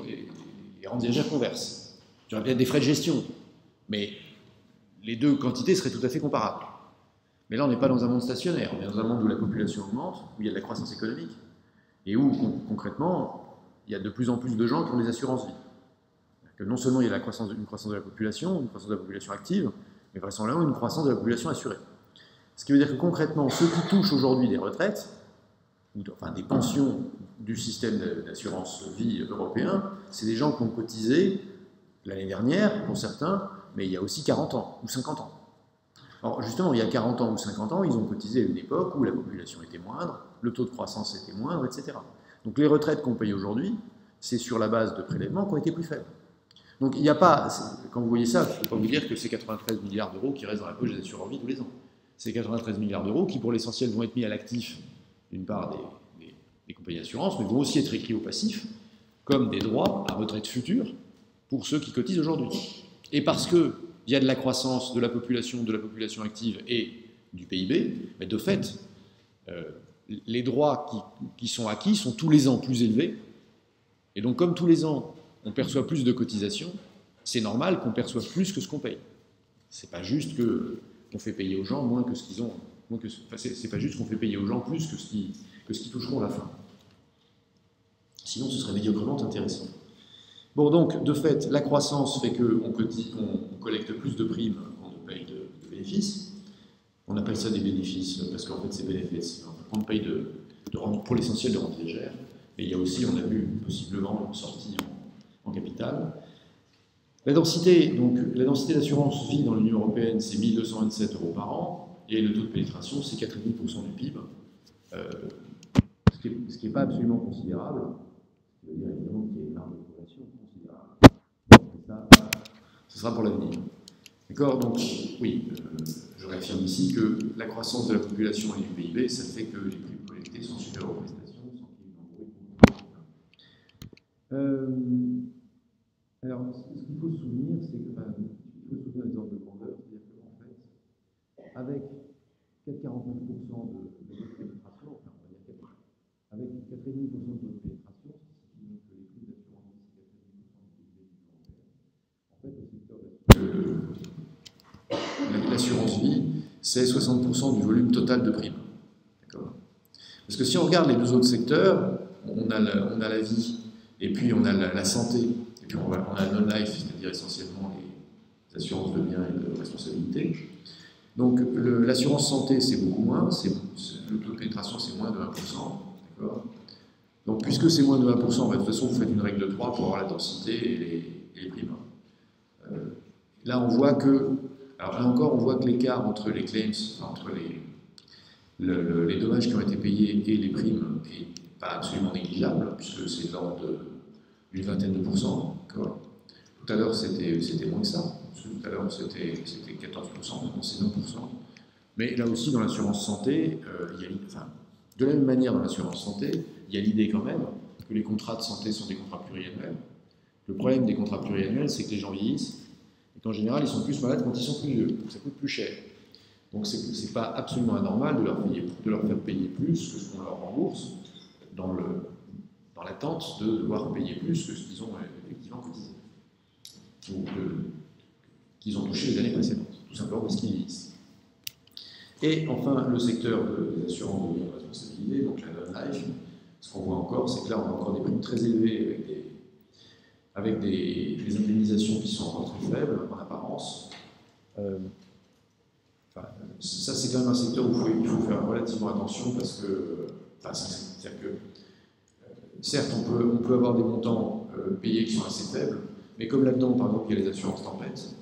les rentes viagères qu'on verse. Il y aurait peut-être des frais de gestion, mais les deux quantités seraient tout à fait comparables. Mais là, on n'est pas dans un monde stationnaire, on est dans un monde où la population augmente, où il y a de la croissance économique, et où, concrètement, il y a de plus en plus de gens qui ont des assurances vie. Que non seulement il y a une croissance de la population, une croissance de la population active, mais vraisemblablement une croissance de la population assurée. Ce qui veut dire que concrètement, ceux qui touchent aujourd'hui des retraites, enfin des pensions du système d'assurance vie européen, c'est des gens qui ont cotisé l'année dernière, pour certains, mais il y a aussi 40 ans ou 50 ans. Alors justement, il y a 40 ans ou 50 ans, ils ont cotisé à une époque où la population était moindre, le taux de croissance était moindre, etc. Donc les retraites qu'on paye aujourd'hui, c'est sur la base de prélèvements qui ont été plus faibles. Donc il n'y a pas, quand vous voyez ça, il ne faut pas vous dire que c'est 93 milliards d'euros qui restent dans la poche des assureurs vie tous les ans. C'est 93 milliards d'euros qui, pour l'essentiel, vont être mis à l'actif, d'une part, des compagnies d'assurance, mais vont aussi être écrits au passif comme des droits à retraite future pour ceux qui cotisent aujourd'hui. Et parce qu'il y a de la croissance de la population active et du PIB, mais de fait, les droits qui sont acquis sont tous les ans plus élevés. Et donc, comme tous les ans, on perçoit plus de cotisations, c'est normal qu'on perçoive plus que ce qu'on paye. C'est pas juste qu'on fait payer aux gens moins que ce qu'ils ont. C'est pas juste qu'on fait payer aux gens plus que ce qu'ils toucheront à la fin. Sinon, ce serait médiocrement intéressant. Bon, donc, de fait, la croissance fait qu'on collecte plus de primes qu'on ne paye de bénéfices. On appelle ça des bénéfices, parce qu'en fait, c'est bénéfices. On paye pour l'essentiel de rente légère. Mais il y a aussi, on a vu, possiblement une sortie en capital. La densité d'assurance vie dans l'Union européenne, c'est 1 227 € par an, et le taux de pénétration, c'est 4,5% du PIB, ce qui n'est pas absolument considérable. Ça veut dire évidemment qu'il y a une marge de progression considérable. Ça, ce sera pour l'avenir. D'accord? Donc, oui, je réaffirme ici que la croissance de la population et du PIB, ça fait que les prix collectés sont supérieurs aux prestations, sans qu'il y ait une alors, ce qu'il faut se souvenir, c'est que, il faut se souvenir des ordres de grandeur, c'est-à-dire qu'en fait, avec 4,49% de votre pénétration, enfin, on va dire avec 4,5% de votre pénétration, ce qui signifie que les prix d'assurance vie, c'est 4,5% du PIB de l'Union européenne. En fait, le secteur l'assurance vie, c'est 60% du volume total de primes. D'accord? Parce que si on regarde les deux autres secteurs, on a la vie, et puis on a la santé. On a non-life, c'est-à-dire essentiellement les assurances de biens et de responsabilité. Donc l'assurance santé, c'est beaucoup moins, le taux de pénétration, c'est moins de 1%. Donc puisque c'est moins de 1%, de toute façon, vous faites une règle de 3 pour avoir la densité et les primes. Là, on voit que, alors là encore, on voit que l'écart entre les claims, entre les dommages qui ont été payés et les primes n'est pas absolument négligeable, puisque c'est de l'ordre d'une vingtaine de pourcents. Tout à l'heure, c'était moins que ça. Tout à l'heure, c'était 14%, maintenant c'est 9%. Mais là aussi, dans l'assurance santé, de la même manière, dans l'assurance santé, il y a l'idée quand même que les contrats de santé sont des contrats pluriannuels. Le problème des contrats pluriannuels, c'est que les gens vieillissent et qu'en général, ils sont plus malades quand ils sont plus vieux. Donc ça coûte plus cher. Donc c'est pas absolument anormal de leur faire payer plus que ce qu'on leur rembourse dans l'attente de devoir payer plus que ce qu'ils ont effectivement cotisé, ou qu'ils ont touché les années précédentes, tout simplement parce qu'ils vieillissent. Et enfin, le secteur des assurances de vie et de responsabilité, donc la non-life, ce qu'on voit encore, c'est que là, on a encore des primes très élevées avec des indemnisations qui sont encore très faibles en apparence. Ça, c'est quand même un secteur où il faut faire relativement attention parce que, c'est-à-dire que certes, on peut avoir des montants payés qui sont assez faibles, mais comme là-dedans, par exemple, il y a les assurances tempêtes,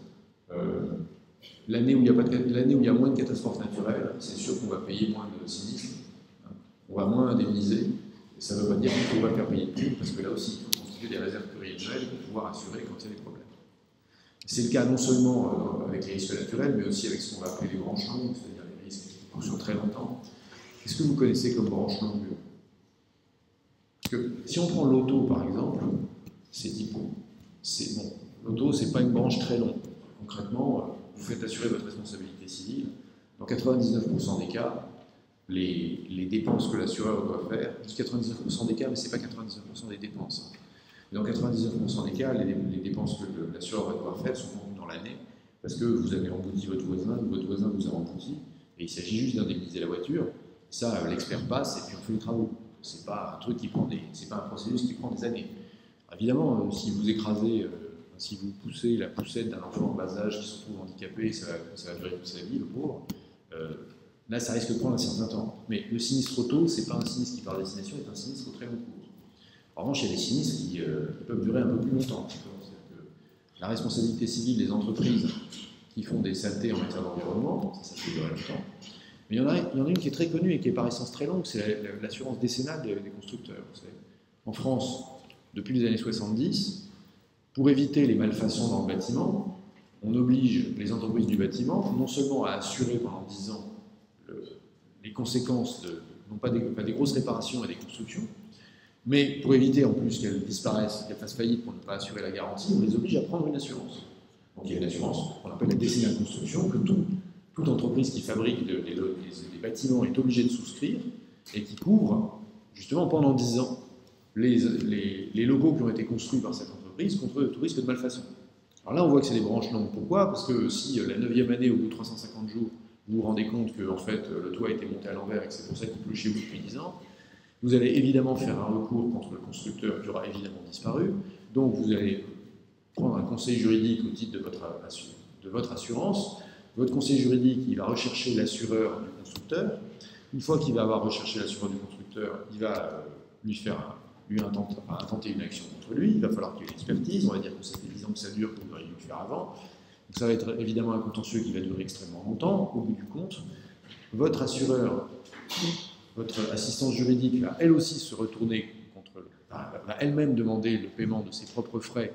l'année où il y a moins de catastrophes naturelles, c'est sûr qu'on va payer moins de sinistres, hein, on va moins indemniser, et ça ne veut pas dire qu'il ne faut pas faire payer plus, parce que là aussi, il faut constituer des réserves pluriannuelles pour pouvoir assurer quand il y a des problèmes. C'est le cas non seulement avec les risques naturels, mais aussi avec ce qu'on va appeler les branches longues, c'est-à-dire les risques qui courent sur très longtemps. Qu'est-ce que vous connaissez comme branche longue? Que, si on prend l'auto par exemple, c'est bon, l'auto c'est pas une branche très longue. Concrètement, vous faites assurer votre responsabilité civile. Dans 99% des cas, les dépenses que l'assureur doit faire, juste 99% des cas, mais c'est pas 99% des dépenses. Et dans 99% des cas, les dépenses que l'assureur va devoir faire sont contenues dans l'année, parce que vous avez embouti votre voisin vous a embouti, et il s'agit juste d'indemniser la voiture. Ça, l'expert passe et puis on fait les travaux. C'est pas un truc c'est pas un processus qui prend des années. Évidemment, si vous écrasez, si vous poussez la poussette d'un enfant en bas âge qui se trouve handicapé, ça va durer toute sa vie, le pauvre. Là, ça risque de prendre un certain temps. Mais le sinistre auto, c'est pas un sinistre qui par destination, c'est un sinistre au très long cours. En revanche, il y a des sinistres qui peuvent durer un peu plus longtemps. La responsabilité civile des entreprises qui font des saletés en matière d'environnement, ça peut durer longtemps. Mais il y en a une qui est très connue et qui est par essence très longue, c'est l'assurance décennale des constructeurs. Vous savez. En France, depuis les années 70, pour éviter les malfaçons dans le bâtiment, on oblige les entreprises du bâtiment non seulement à assurer pendant 10 ans les conséquences non pas des grosses réparations et des constructions, Mais pour éviter en plus qu'elles disparaissent, qu'elles fassent faillite pour ne pas assurer la garantie, on les oblige à prendre une assurance. Donc il y a une assurance qu'on appelle la décennale construction, que toute entreprise qui fabrique des bâtiments est obligée de souscrire et qui couvre justement pendant 10 ans les locaux qui ont été construits par cette entreprise contre tout risque de malfaçon. Alors là, on voit que c'est des branches longues. Pourquoi? Parce que si la 9e année, au bout de 350 jours, vous vous rendez compte que en fait, le toit a été monté à l'envers et que c'est pour ça qu'il pleut chez vous depuis 10 ans, vous allez évidemment faire un recours contre le constructeur qui aura évidemment disparu. Donc vous allez prendre un conseil juridique au titre de votre assurance. Votre conseil juridique, il va rechercher l'assureur du constructeur. Une fois qu'il va avoir recherché l'assureur du constructeur, il va lui intenter une action contre lui. Il va falloir qu'il y ait une expertise. On va dire que ça fait 10 ans que ça dure, que vous auriez dû le faire avant. Donc ça va être évidemment un contentieux qui va durer extrêmement longtemps. Au bout du compte, votre assureur, votre assistance juridique va elle aussi se retourner va elle-même demander le paiement de ses propres frais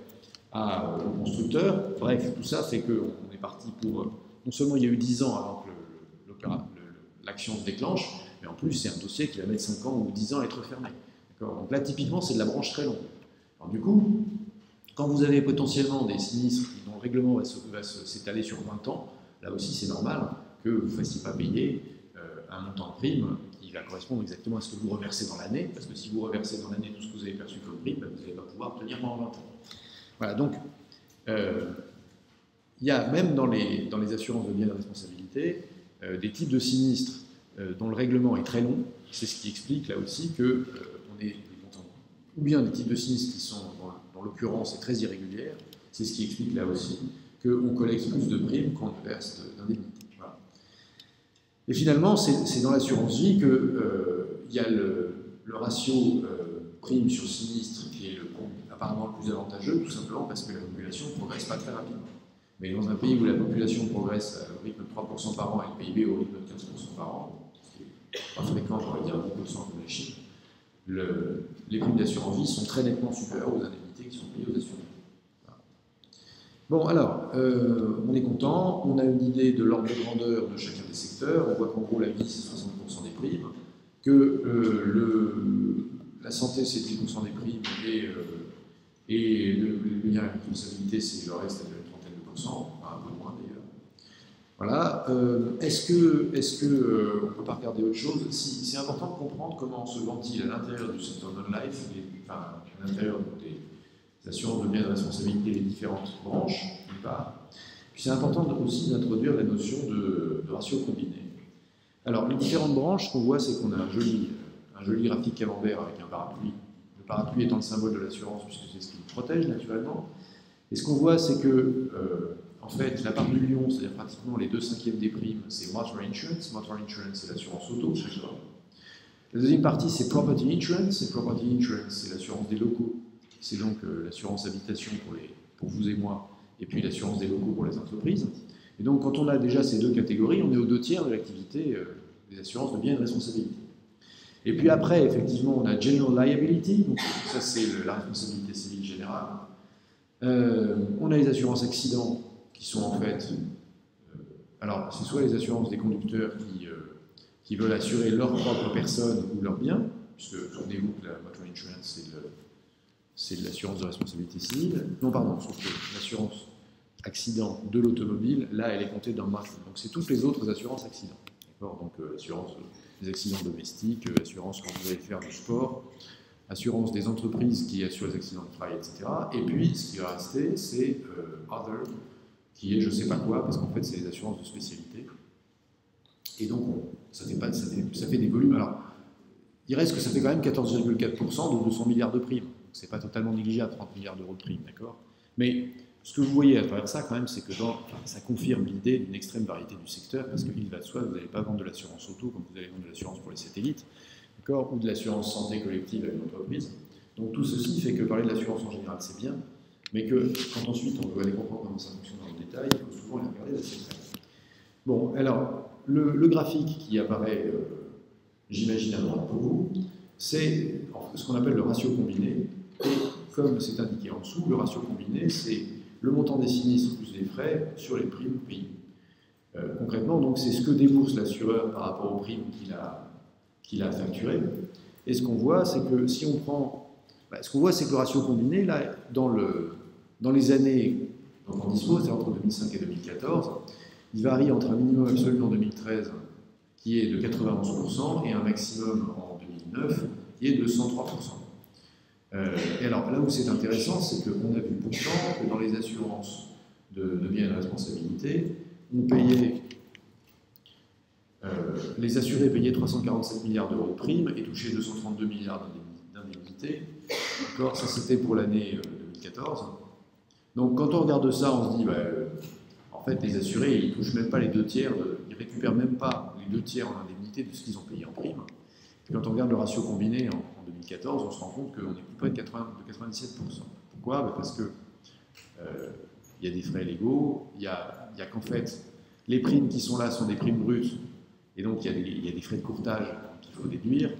au constructeur. Bref, tout ça fait qu'on est parti pour... Non seulement il y a eu 10 ans avant que l'action se déclenche, mais en plus c'est un dossier qui va mettre 5 ans ou 10 ans à être fermé. Donc là, typiquement, c'est de la branche très longue. Alors, du coup, quand vous avez potentiellement des sinistres dont le règlement va s'étaler sur 20 ans, là aussi c'est normal que vous ne fassiez pas payer un montant de prime qui va correspondre exactement à ce que vous reversez dans l'année, parce que si vous reversez dans l'année tout ce que vous avez perçu comme prime, vous n'allez pas pouvoir tenir pendant 20 ans. Voilà, donc il y a même dans les assurances de biens de responsabilité des types de sinistres dont le règlement est très long. C'est ce qui explique là aussi que on est des montants, ou bien des types de sinistres qui sont dans l'occurrence très irrégulières. C'est ce qui explique là aussi qu'on collecte plus de primes qu'on ne verse d'indemnités. Voilà. Et finalement, c'est dans l'assurance vie qu'il y a le ratio prime sur sinistre qui est apparemment le plus avantageux, tout simplement parce que la population ne progresse pas très rapidement. Mais dans un pays où la population progresse au rythme de 3% par an et le PIB au rythme de 15% par an, ce qui est pas fréquent, on va dire 10% comme la Chine, les primes d'assurance vie sont très nettement supérieures aux indemnités qui sont payées aux assureurs. Voilà. Bon, alors, on est content, on a une idée de l'ordre de grandeur de chacun des secteurs, on voit qu'en gros la vie c'est 60% des primes, que la santé c'est 10% des primes et le lien avec la responsabilité c'est le reste, c'est une trentaine de pourcents, un peu moins d'ailleurs. Voilà. Est-ce que on ne peut pas regarder autre chose? Si, c'est important de comprendre comment se ventile à l'intérieur du secteur non-life, enfin à l'intérieur des assurances de biens de responsabilité les différentes branches, d'une part. Puis c'est important aussi d'introduire la notion de ratio combiné. Alors les différentes branches, ce qu'on voit, c'est qu'on a un joli graphique camembert avec un parapluie. Le parapluie étant le symbole de l'assurance, puisque c'est ce qui nous protège naturellement. Et ce qu'on voit, c'est que en fait, la part du lion, c'est-à-dire pratiquement les 2/5 des primes, c'est motor insurance. Motor insurance, c'est l'assurance auto. La deuxième partie, c'est property insurance. Et property insurance, c'est l'assurance des locaux. C'est donc l'assurance habitation pour vous et moi, et puis l'assurance des locaux pour les entreprises. Et donc, quand on a déjà ces deux catégories, on est aux 2/3 de l'activité des assurances de biens et de responsabilité. Et puis après, effectivement, on a general liability. Donc ça, c'est la responsabilité civile générale. On a les assurances accidents qui sont en fait, alors c'est soit les assurances des conducteurs qui veulent assurer leur propre personne ou leurs biens, puisque souvenez-vous que la motor insurance c'est de l'assurance de responsabilité civile. Non, pardon, sauf que l'assurance accident de l'automobile, là elle est comptée dans le marché. Donc c'est toutes les autres assurances accidents. D'accord. Donc assurance des accidents domestiques, assurance quand vous allez faire du sport, assurance des entreprises qui assurent les accidents de travail, etc. Et puis, ce qui va rester, c'est Other, qui est je ne sais pas quoi, parce qu'en fait, c'est les assurances de spécialité. Et donc, ça fait des volumes. Alors, il reste que ça fait quand même 14,4% de 200 milliards de primes. Ce n'est pas totalement négligeable, 30 milliards d'euros de primes, d'accord? Mais ce que vous voyez à travers ça, quand même, c'est que ça confirme l'idée d'une extrême variété du secteur, parce qu'il va de soi, vous n'allez pas vendre de l'assurance auto comme vous allez vendre de l'assurance pour les satellites, ou de l'assurance santé collective à une entreprise. Donc tout ceci fait que parler de l'assurance en général c'est bien, mais que quand ensuite on veut aller comprendre comment ça fonctionne dans le détail, il faut souvent les regarder d'assez près. Bon, alors, le graphique qui apparaît, j'imagine à droite pour vous, c'est ce qu'on appelle le ratio combiné, et comme c'est indiqué en dessous, le ratio combiné c'est le montant des sinistres plus les frais sur les primes payées. Concrètement, donc c'est ce que débourse l'assureur par rapport aux primes qu'il a facturé. Et ce qu'on voit, c'est que si on prend Ce qu'on voit, c'est que le ratio combiné, là, dans les années dont on dispose, c'est entre 2005 et 2014, il varie entre un minimum absolu en 2013, qui est de 91%, et un maximum en 2009, qui est de 103%. Et alors, là où c'est intéressant, c'est qu'on a vu pourtant que dans les assurances de biens et de responsabilité, on payait, les assurés payaient 347 milliards d'euros de primes et touchaient 232 milliards d'indemnités. Ça, c'était pour l'année 2014. Donc, quand on regarde ça, on se dit, en fait, les assurés, ils ne touchent même pas les 2 tiers, ils ne récupèrent même pas les 2 tiers en indemnité de ce qu'ils ont payé en prime. Et quand on regarde le ratio combiné en 2014, on se rend compte qu'on est plus près de 97%. Pourquoi? Parce que il y a des frais légaux, il y a qu'en fait, les primes qui sont là sont des primes brutes, et donc il y a des frais de courtage qu'il faut déduire,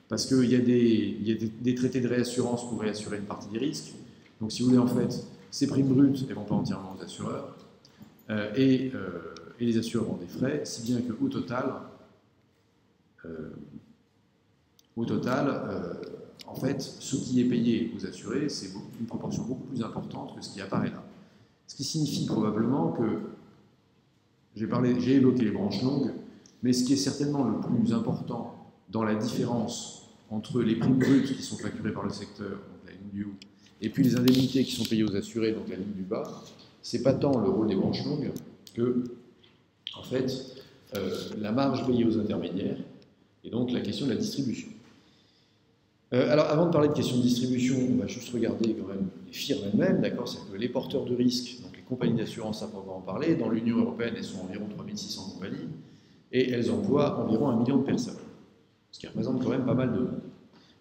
parce qu'il y a des traités de réassurance pour réassurer une partie des risques. Donc si vous voulez, en fait, ces primes brutes, elles ne vont pas entièrement aux assureurs, et les assureurs ont des frais, si bien qu'au total, en fait, ce qui est payé aux assurés, c'est une proportion beaucoup plus importante que ce qui apparaît là. Ce qui signifie probablement que, j'ai évoqué les branches longues, mais ce qui est certainement le plus important dans la différence entre les primes brutes qui sont facturées par le secteur, donc la ligne du haut, et puis les indemnités qui sont payées aux assurés, donc la ligne du bas, c'est pas tant le rôle des branches longues que, en fait, la marge payée aux intermédiaires, et donc la question de la distribution. Alors, avant de parler de question de distribution, on va juste regarder quand même les firmes elles-mêmes, d'accord? C'est que les porteurs de risques, donc les compagnies d'assurance à proprement parler, dans l'Union européenne, elles sont environ 3600 compagnies, et elles emploient environ 1 million de personnes, ce qui représente quand même pas mal de monde.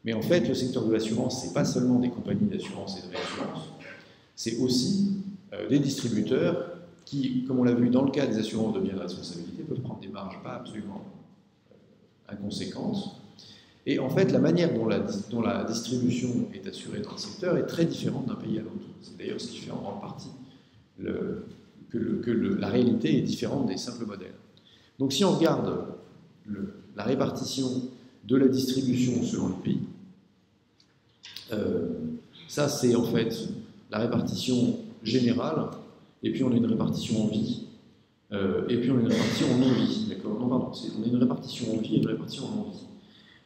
Mais en fait, le secteur de l'assurance, c'est pas seulement des compagnies d'assurance et de réassurance, c'est aussi des distributeurs qui, comme on l'a vu dans le cas des assurances de biens de responsabilité, peuvent prendre des marges pas absolument inconséquentes. Et en fait, la manière dont la distribution est assurée dans le secteur est très différente d'un pays à l'autre. C'est d'ailleurs ce qui fait en grande partie que la réalité est différente des simples modèles. Donc si on regarde la répartition de la distribution selon les pays, ça c'est en fait la répartition générale, et puis on a une répartition en vie, et puis on a une répartition en non-vie. D'accord? Non, pardon, on a une répartition en vie et une répartition en non-vie.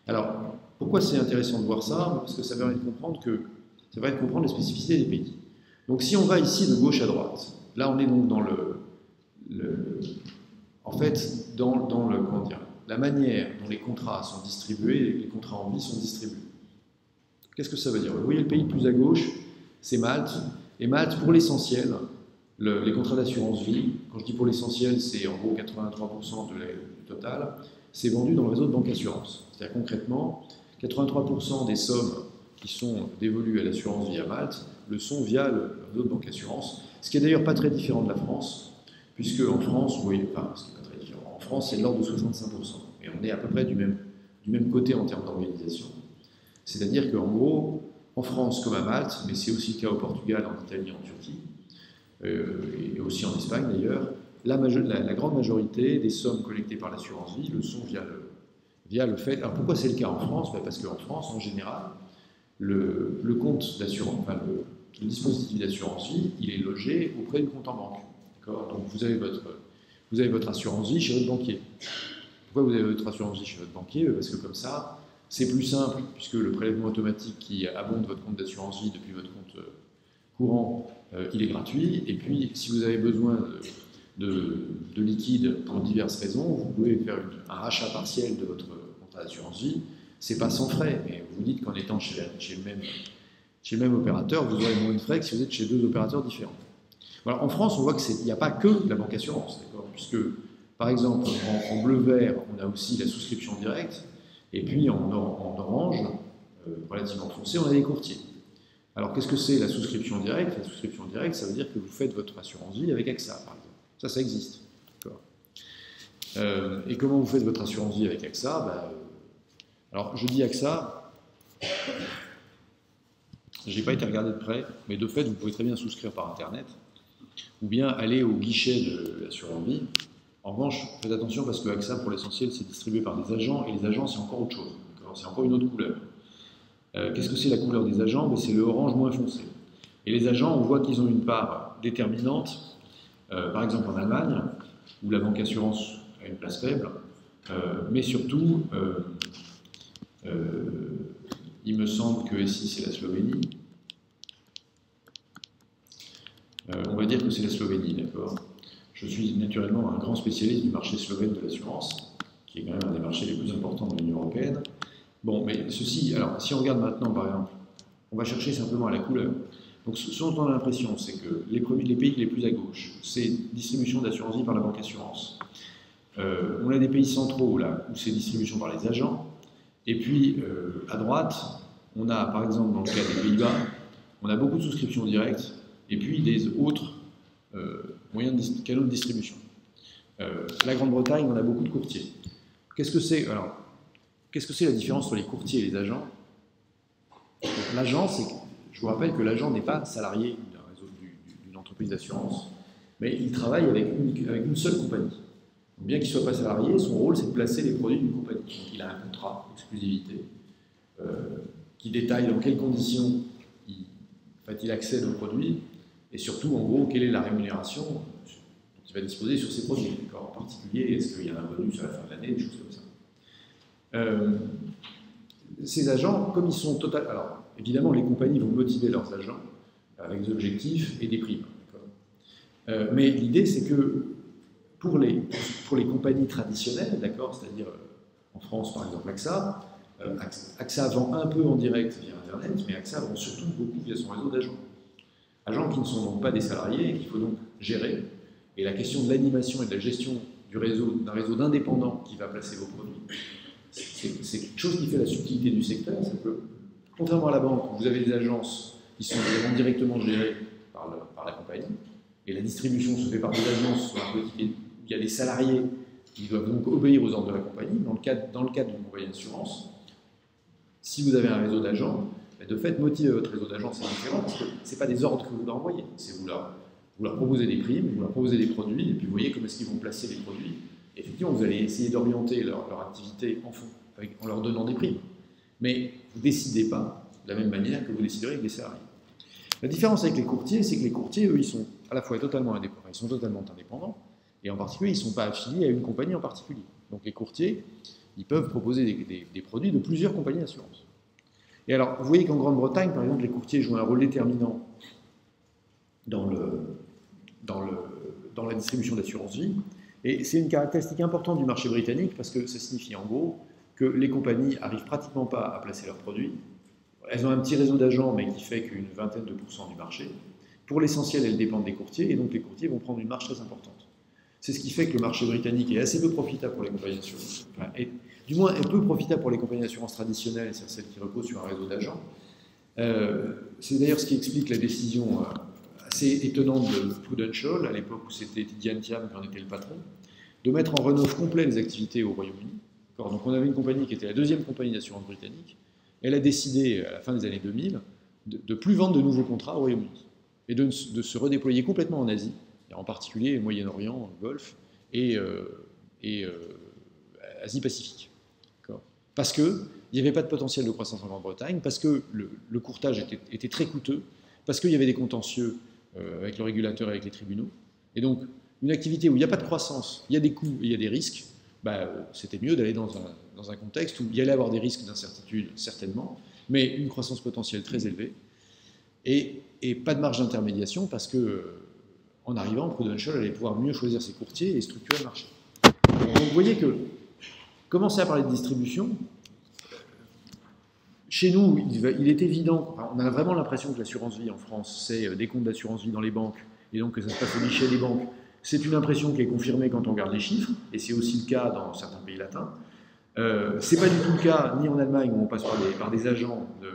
Alors, pourquoi c'est intéressant de voir ça? Parce que ça permet de comprendre les spécificités des pays. Donc si on va ici de gauche à droite, là on est donc dans comment dire, la manière dont les contrats sont distribués, les contrats en vie sont distribués. Qu'est-ce que ça veut dire? Vous voyez le pays le plus à gauche, c'est Malte, et Malte, pour l'essentiel, les contrats d'assurance vie, quand je dis pour l'essentiel, c'est en gros 83% du total, c'est vendu dans le réseau de banque assurance. C'est-à-dire concrètement, 83% des sommes qui sont dévolues à l'assurance vie à Malte le sont via le réseau de banque assurance, ce qui est d'ailleurs pas très différent de la France, puisque en France, ce qui n'est pas très différent, en France c'est de l'ordre de 65%, et on est à peu près du même côté en termes d'organisation. C'est-à-dire qu'en gros, en France comme à Malte, mais c'est aussi le cas au Portugal, en Italie, en Turquie, et aussi en Espagne d'ailleurs, la grande majorité des sommes collectées par l'assurance vie le sont via le fait. Alors pourquoi c'est le cas en France? Parce qu'en France, en général, le compte d'assurance, le dispositif d'assurance vie, il est logé auprès du compte en banque. Donc vous avez votre assurance vie chez votre banquier. Pourquoi vous avez votre assurance vie chez votre banquier? Parce que comme ça, c'est plus simple, puisque le prélèvement automatique qui abonde votre compte d'assurance vie depuis votre compte courant, il est gratuit. Et puis, si vous avez besoin de liquide pour diverses raisons, vous pouvez faire un rachat partiel de votre contrat d'assurance vie. C'est pas sans frais, mais vous dites qu'en étant chez le même opérateur, vous aurez moins de frais que si vous êtes chez 2 opérateurs différents. Voilà, en France, on voit qu'il n'y a pas que la banque assurance, puisque, par exemple, en bleu-vert, on a aussi la souscription directe, et puis en orange, relativement foncé, on a des courtiers. Alors, qu'est-ce que c'est la souscription directe? La souscription directe, ça veut dire que vous faites votre assurance vie avec AXA, par exemple. Ça existe. Et comment vous faites votre assurance vie avec AXA? Alors, je dis AXA, je n'ai pas été regardé de près, mais de fait, vous pouvez très bien souscrire par Internet, ou bien aller au guichet de l'assurance vie. En revanche, faites attention parce que AXA, pour l'essentiel, c'est distribué par des agents, et les agents, c'est encore autre chose. C'est encore une autre couleur. Qu'est-ce que c'est la couleur des agents? C'est le orange moins foncé. Et les agents, on voit qu'ils ont une part déterminante, par exemple en Allemagne, où la banque assurance a une place faible, mais surtout, il me semble que ici c'est la Slovénie. On va dire que c'est la Slovénie, d'accord. Je suis naturellement un grand spécialiste du marché slovène de l'assurance, qui est quand même un des marchés les plus importants de l'Union européenne. Bon, mais ceci, alors si on regarde maintenant par exemple, on va chercher simplement à la couleur. Donc ce dont on a l'impression, c'est que les pays les plus à gauche, c'est distribution d'assurance vie par la banque assurance. On a des pays centraux là, où c'est distribution par les agents. Et puis à droite, on a par exemple dans le cas des Pays-Bas, on a beaucoup de souscriptions directes, et puis des autres canaux de distribution. La Grande-Bretagne, on a beaucoup de courtiers. Qu'est-ce que c'est la différence entre les courtiers et les agents? L'agent, je vous rappelle que l'agent n'est pas salarié d'une entreprise d'assurance, mais il travaille avec une seule compagnie. Donc, bien qu'il ne soit pas salarié, son rôle c'est de placer les produits d'une compagnie. Donc, il a un contrat d'exclusivité qui détaille dans quelles conditions il accède aux produits et surtout, en gros, quelle est la rémunération dont il va disposer sur ces produits. En particulier, est-ce qu'il y a un bonus à la fin de l'année, des choses comme ça. Ces agents, comme ils sont totalement... Alors, évidemment, les compagnies vont motiver leurs agents avec des objectifs et des primes. Mais l'idée, c'est que pour les compagnies traditionnelles, d'accord, c'est-à-dire en France, par exemple, AXA vend un peu en direct via Internet, mais AXA vend surtout beaucoup via son réseau d'agents. Agents qui ne sont donc pas des salariés et qu'il faut donc gérer. Et la question de l'animation et de la gestion d'un réseau d'indépendants qui va placer vos produits, c'est quelque chose qui fait la subtilité du secteur. C'est que, contrairement à la banque, vous avez des agences qui sont vraiment directement gérées par la compagnie, et la distribution se fait par des agences où il y a des salariés qui doivent donc obéir aux ordres de la compagnie. Dans le cadre d'une compagnie d'assurance, si vous avez un réseau d'agents, de fait, motiver votre réseau d'agents, c'est différent, parce que ce n'est pas des ordres que vous leur envoyez, c'est vous leur proposez des primes, vous leur proposez des produits, et puis vous voyez comment est-ce qu'ils vont placer les produits. Et effectivement, vous allez essayer d'orienter leur activité en leur donnant des primes. Mais vous ne décidez pas de la même manière que vous déciderez avec les salariés. La différence avec les courtiers, c'est que les courtiers, eux, ils sont à la fois totalement indépendants, et en particulier, ils ne sont pas affiliés à une compagnie en particulier. Donc les courtiers, ils peuvent proposer des produits de plusieurs compagnies d'assurance. Et alors, vous voyez qu'en Grande-Bretagne, par exemple, les courtiers jouent un rôle déterminant dans la distribution d'assurance vie. Et c'est une caractéristique importante du marché britannique parce que ça signifie en gros que les compagnies n'arrivent pratiquement pas à placer leurs produits. Elles ont un petit réseau d'agents, mais qui fait qu'une vingtaine de pourcents du marché. Pour l'essentiel, elles dépendent des courtiers, et donc les courtiers vont prendre une marge très importante. C'est ce qui fait que le marché britannique est assez peu profitable pour les compagnies d'assurance. Du moins, est peu profitable pour les compagnies d'assurance traditionnelles, c'est-à-dire celles qui reposent sur un réseau d'agents. C'est d'ailleurs ce qui explique la décision assez étonnante de Prudential, à l'époque où c'était Diane Thiam qui en était le patron, de mettre en renove complet les activités au Royaume-Uni. Donc on avait une compagnie qui était la deuxième compagnie d'assurance britannique. Elle a décidé, à la fin des années 2000, de ne plus vendre de nouveaux contrats au Royaume-Uni et de se redéployer complètement en Asie, et en particulier Moyen-Orient, Golfe et Asie-Pacifique. Parce qu'il n'y avait pas de potentiel de croissance en Grande-Bretagne, parce que le courtage était très coûteux, parce qu'il y avait des contentieux avec le régulateur et avec les tribunaux. Et donc, une activité où il n'y a pas de croissance, il y a des coûts et il y a des risques, c'était mieux d'aller dans un contexte où il y allait avoir des risques d'incertitude, certainement, mais une croissance potentielle très élevée, et pas de marge d'intermédiation, parce que en arrivant, Prudential allait pouvoir mieux choisir ses courtiers et structurer le marché. Donc vous voyez que, commencer à parler de distribution, chez nous, il est évident, on a vraiment l'impression que l'assurance vie en France, c'est des comptes d'assurance vie dans les banques, et donc que ça se passe au guichet des banques. C'est une impression qui est confirmée quand on regarde les chiffres, et c'est aussi le cas dans certains pays latins. C'est pas du tout le cas ni en Allemagne où on passe par des agents de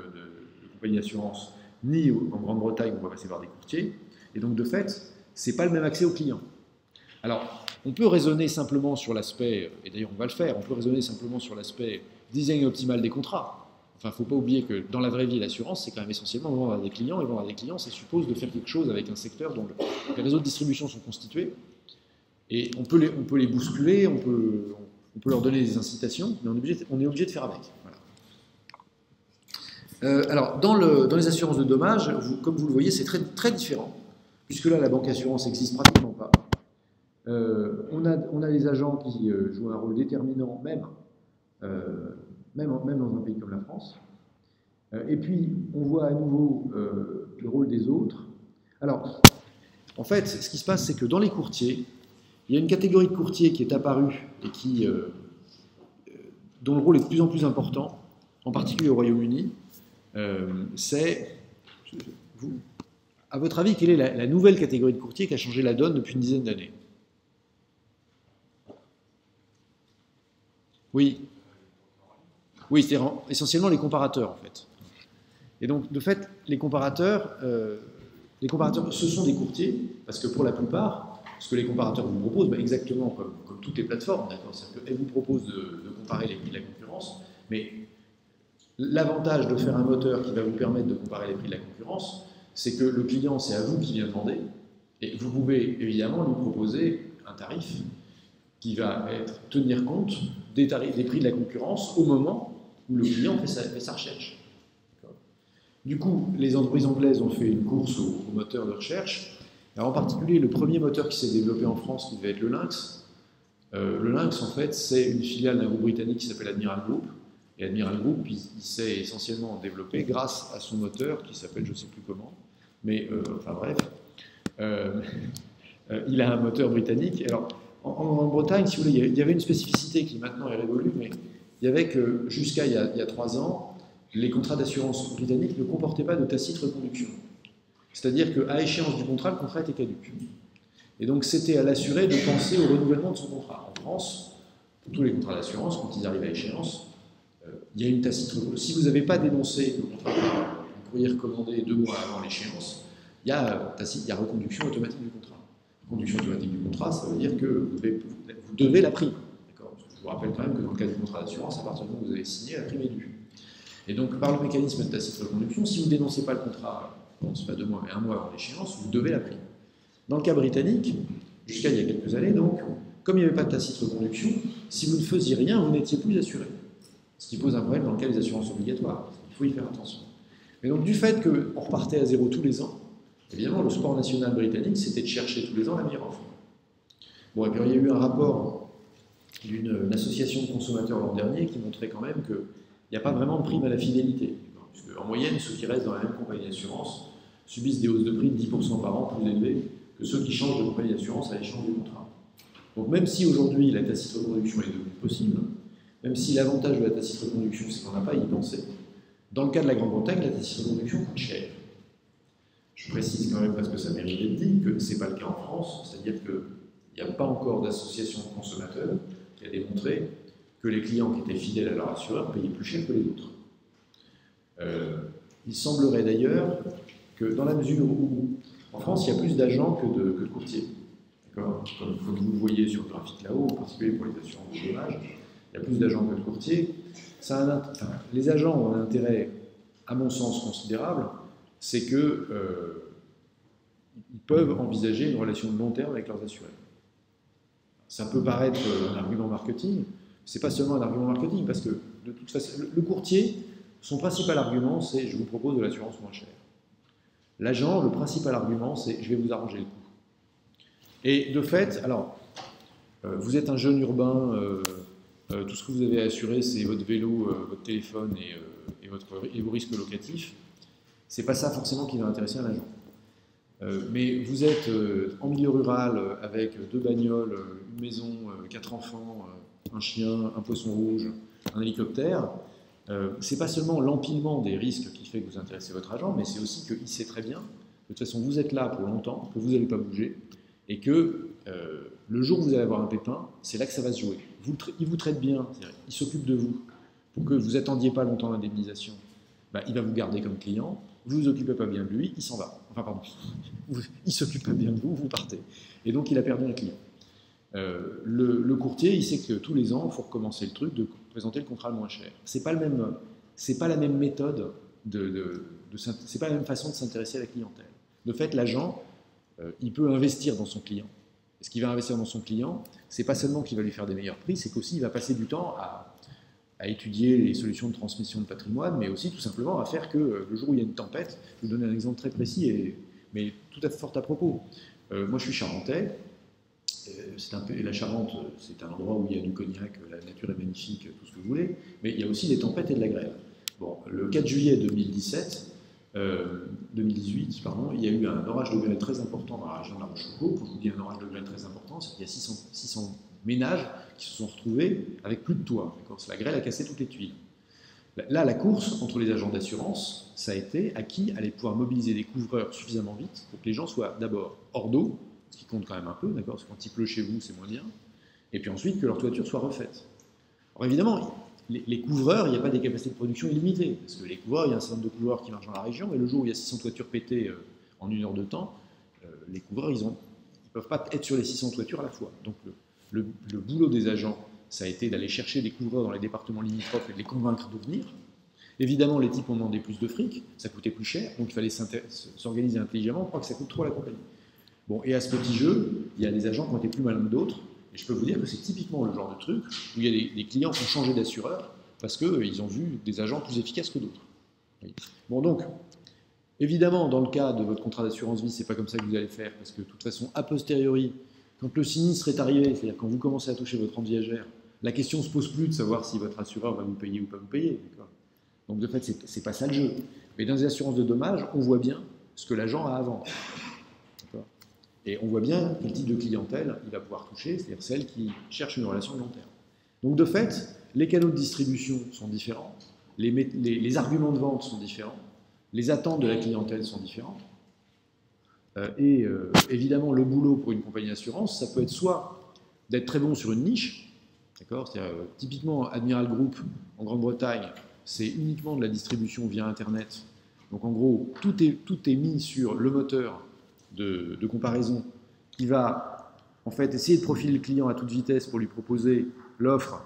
compagnies d'assurance, ni en Grande-Bretagne où on va passer par des courtiers. Et donc de fait, c'est pas le même accès aux clients. Alors, on peut raisonner simplement sur l'aspect, et d'ailleurs on va le faire, on peut raisonner simplement sur l'aspect design optimal des contrats. Enfin, il ne faut pas oublier que dans la vraie vie, l'assurance, c'est quand même essentiellement vendre à des clients, et vendre à des clients, ça suppose de faire quelque chose avec un secteur dont les réseaux de distribution sont constitués, et on peut les bousculer, on peut leur donner des incitations, mais on est obligé de faire avec. Alors, dans les assurances de dommages, comme vous le voyez, c'est très, très différent, puisque là, la banque assurance n'existe pratiquement pas. On a les agents qui jouent un rôle déterminant, même dans un pays comme la France. Et puis, on voit à nouveau le rôle des autres. Alors, en fait, ce qui se passe, c'est que dans les courtiers, il y a une catégorie de courtiers qui est apparue et dont le rôle est de plus en plus important, en particulier au Royaume-Uni. À votre avis, quelle est la nouvelle catégorie de courtiers qui a changé la donne depuis une dizaine d'années? Oui. Oui, c'est essentiellement les comparateurs, en fait. Et donc, de fait, les comparateurs, ce sont des courtiers, parce que pour la plupart, ce que les comparateurs vous proposent, exactement comme toutes les plateformes, c'est-à-dire qu'elles vous proposent de comparer les prix de la concurrence, mais l'avantage de faire un moteur qui va vous permettre de comparer les prix de la concurrence, c'est que le client, c'est à vous qui vient demander, et vous pouvez évidemment lui proposer un tarif qui va tenir compte des prix de la concurrence au moment où le client fait sa recherche. Du coup, les entreprises anglaises ont fait une course au moteur de recherche. Alors, en particulier, le premier moteur qui s'est développé en France, qui devait être le Lynx. Le Lynx, en fait, c'est une filiale d'un groupe britannique qui s'appelle Admiral Group. Et Admiral Group, il s'est essentiellement développé grâce à son moteur qui s'appelle je ne sais plus comment. Mais, enfin bref, il a un moteur britannique. Alors, en Bretagne, si vous voulez, il y avait une spécificité qui maintenant est révolue, mais il y avait que jusqu'à il y a 3 ans, les contrats d'assurance britanniques ne comportaient pas de tacite reconduction. C'est-à-dire qu'à échéance du contrat, le contrat était caduc. Et donc c'était à l'assuré de penser au renouvellement de son contrat. En France, pour tous les contrats d'assurance, quand ils arrivent à échéance, il y a une tacite reconduction. Si vous n'avez pas dénoncé le contrat en courrier recommandé 2 mois avant l'échéance, il y a reconduction automatique du contrat. Reconduction automatique du contrat, ça veut dire que vous devez la prime. Je vous rappelle quand même que dans le cas du contrat d'assurance, à partir du moment où vous avez signé, la prime est due. Et donc, par le mécanisme de tacite reconduction, si vous ne dénoncez pas le contrat, bon, c'est pas 2 mois, mais 1 mois avant l'échéance, vous devez la prime. Dans le cas britannique, jusqu'à il y a quelques années, donc, comme il n'y avait pas de tacite reconduction, si vous ne faisiez rien, vous n'étiez plus assuré. Ce qui pose un problème dans le cas des assurances obligatoires. Il faut y faire attention. Mais donc, du fait qu'on repartait à zéro tous les ans, évidemment, le sport national britannique, c'était de chercher tous les ans la meilleure offre. Bon, et puis il y a eu un rapport d'une association de consommateurs l'an dernier qui montrait quand même que il n'y a pas vraiment de prime à la fidélité. Puisque, en moyenne, ceux qui restent dans la même compagnie d'assurance subissent des hausses de prix de 10% par an plus élevées que ceux qui changent de compagnie d'assurance à l'échange du contrat. Donc même si aujourd'hui la tacite reconduction est devenue possible, même si l'avantage de la tacite reconduction c'est qu'on n'a pas à y penser, dans le cas de la Grande-Bretagne, la tacite reconduction coûte cher. Je précise quand même, parce que ça mérite d'être dit, que ce n'est pas le cas en France, c'est-à-dire qu'il n'y a pas encore d'association de consommateurs qui a démontré que les clients qui étaient fidèles à leur assureur payaient plus cher que les autres. Il semblerait d'ailleurs que dans la mesure où, en France, il y a plus d'agents que de courtiers, comme vous le voyez sur le graphique là-haut, en particulier pour les assurances de dommages, il y a plus d'agents que de courtiers. Les agents ont un intérêt, à mon sens, considérable, c'est qu'ils peuvent envisager une relation de long terme avec leurs assurés. Ça peut paraître un argument marketing, c'est pas seulement un argument marketing, parce que de toute façon, le courtier, son principal argument, c'est je vous propose de l'assurance moins chère. L'agent, le principal argument, c'est je vais vous arranger le coup. Et de fait, alors, vous êtes un jeune urbain, tout ce que vous avez assuré, c'est votre vélo, votre téléphone et vos risques locatifs. C'est pas ça forcément qui va intéresser un agent. Mais vous êtes en milieu rural avec 2 bagnoles, une maison, 4 enfants, un chien, un poisson rouge, un hélicoptère. C'est pas seulement l'empilement des risques qui fait que vous intéressez votre agent, mais c'est aussi qu'il sait très bien que de toute façon vous êtes là pour longtemps, que vous n'allez pas bouger, et que le jour où vous allez avoir un pépin, c'est là que ça va se jouer. Il vous traite bien, il s'occupe de vous pour que vous attendiez pas longtemps l'indemnisation. Il va vous garder comme client. Vous vous occupez pas bien de lui, il s'en va. Enfin, pardon, il s'occupe pas bien de vous, vous partez. Et donc, il a perdu un client. Le courtier, il sait que tous les ans, il faut recommencer le truc de présenter le contrat le moins cher. C'est pas la même méthode, c'est pas la même façon de s'intéresser à la clientèle. De fait, l'agent, il peut investir dans son client. Et ce qu'il va investir dans son client, c'est pas seulement qu'il va lui faire des meilleurs prix, c'est qu'aussi il va passer du temps à étudier les solutions de transmission de patrimoine, mais aussi tout simplement à faire que le jour où il y a une tempête, je vais vous donner un exemple très précis, mais tout à fait fort à propos. Moi je suis charentais, la Charente c'est un endroit où il y a du cognac, la nature est magnifique, tout ce que vous voulez, mais il y a aussi des tempêtes et de la grêle. Bon, le 4 juillet 2018, pardon, il y a eu un orage de grêle très important dans la région de la Rochefoucauld. Quand je vous dis un orage de grêle très important, c'est qu'il y a 600 ménages qui se sont retrouvés avec plus de toit. La grêle a cassé toutes les tuiles. Là, la course entre les agents d'assurance, ça a été à qui allait pouvoir mobiliser des couvreurs suffisamment vite pour que les gens soient d'abord hors d'eau, ce qui compte quand même un peu, d'accord, parce que quand il pleut chez vous, c'est moins bien, et puis ensuite que leur toiture soit refaite. Alors évidemment, les couvreurs, il n'y a pas des capacités de production illimitées, parce que les couvreurs, il y a un certain nombre de couvreurs qui marchent dans la région, et le jour où il y a 600 toitures pétées en 1 heure de temps, les couvreurs, ils ne peuvent pas être sur les 600 toitures à la fois. Donc le boulot des agents, ça a été d'aller chercher des couvreurs dans les départements limitrophes et de les convaincre de venir. Évidemment, les types ont demandé plus de fric, ça coûtait plus cher, donc il fallait s'organiser intelligemment, on croit que ça coûte trop à la compagnie. Bon, et à ce petit jeu, il y a des agents qui ont été plus malins que d'autres, et je peux vous dire que c'est typiquement le genre de truc où il y a des clients qui ont changé d'assureur parce qu'ils ont vu des agents plus efficaces que d'autres. Bon, donc, évidemment, dans le cas de votre contrat d'assurance vie, c'est pas comme ça que vous allez faire, parce que de toute façon, a posteriori, quand le sinistre est arrivé, c'est-à-dire quand vous commencez à toucher votre rente viagère, la question ne se pose plus de savoir si votre assureur va vous payer ou pas vous payer. Donc de fait, c'est pas ça le jeu. Mais dans les assurances de dommages, on voit bien ce que l'agent a à vendre. Et on voit bien quel type de clientèle il va pouvoir toucher, c'est-à-dire celle qui cherche une relation de long terme. Donc de fait, les canaux de distribution sont différents, les arguments de vente sont différents, les attentes de la clientèle sont différentes. Évidemment, le boulot pour une compagnie d'assurance, ça peut être soit d'être très bon sur une niche, d'accord, c'est-à-dire typiquement Admiral Group en Grande-Bretagne, c'est uniquement de la distribution via Internet. Donc en gros, tout est mis sur le moteur de comparaison qui va en fait essayer de profiler le client à toute vitesse pour lui proposer l'offre,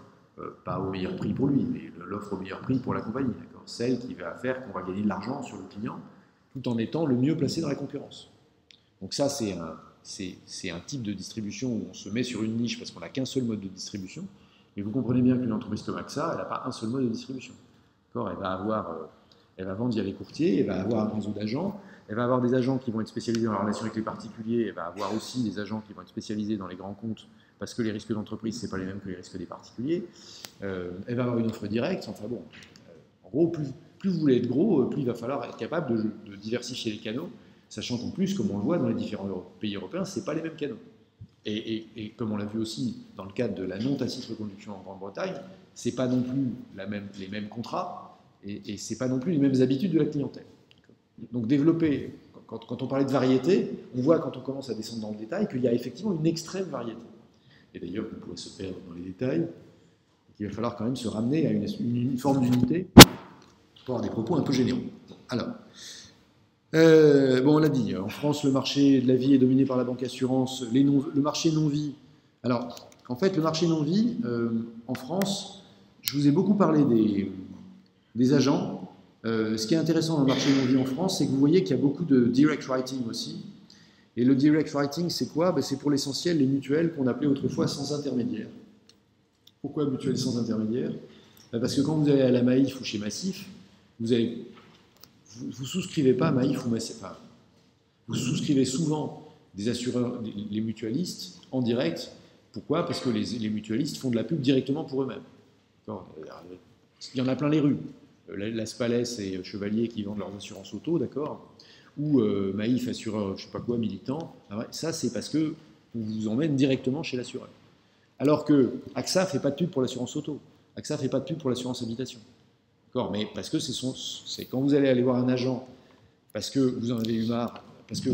pas au meilleur prix pour lui, mais l'offre au meilleur prix pour la compagnie, d'accord, celle qui va faire qu'on va gagner de l'argent sur le client, tout en étant le mieux placé dans la concurrence. Donc ça, c'est un type de distribution où on se met sur une niche parce qu'on n'a qu'un seul mode de distribution, mais vous comprenez bien qu'une entreprise comme AXA, elle n'a pas un seul mode de distribution. Elle va vendre via les courtiers, elle va avoir un réseau d'agents, elle va avoir des agents qui vont être spécialisés dans la relation avec les particuliers, elle va avoir aussi des agents qui vont être spécialisés dans les grands comptes, parce que les risques d'entreprise, ce n'est pas les mêmes que les risques des particuliers. Elle va avoir une offre directe, enfin bon, en gros, plus vous voulez être gros, plus il va falloir être capable de diversifier les canaux, sachant qu'en plus, comme on le voit dans les différents pays européens, ce n'est pas les mêmes canaux. Et comme on l'a vu aussi dans le cadre de la non-tacite reconduction en Grande-Bretagne, ce n'est pas non plus les mêmes contrats, et ce n'est pas non plus les mêmes habitudes de la clientèle. Donc développer, quand on parlait de variété, on voit quand on commence à descendre dans le détail qu'il y a effectivement une extrême variété. Et d'ailleurs, vous pourrez se perdre dans les détails, il va falloir quand même se ramener à une forme d'unité pour avoir des propos un peu généraux. Alors, bon, on l'a dit, en France, le marché de la vie est dominé par la banque assurance, le marché non-vie. Alors, en fait, le marché non-vie, en France, je vous ai beaucoup parlé des agents. Ce qui est intéressant dans le marché non-vie en France, c'est que vous voyez qu'il y a beaucoup de direct writing aussi. Et le direct writing, c'est quoi? C'est pour l'essentiel les mutuelles qu'on appelait autrefois sans intermédiaire. Pourquoi mutuelles sans intermédiaire? Parce que quand vous allez à la Maïf ou chez Massif, vous souscrivez pas à Maïf ou Massif. Enfin, vous souscrivez souvent des assureurs, les mutualistes, en direct. Pourquoi? Parce que les mutualistes font de la pub directement pour eux-mêmes. Il y en a plein les rues. Las Palais et Chevalier qui vendent leurs assurances auto, d'accord, ou Maïf, assureur, je ne sais pas quoi, militant. Ça, c'est parce qu'on vous emmène directement chez l'assureur. Alors que AXA ne fait pas de pub pour l'assurance auto. AXA ne fait pas de pub pour l'assurance habitation. D'accord, mais parce que c'est quand vous allez voir un agent, parce que vous en avez eu marre, parce que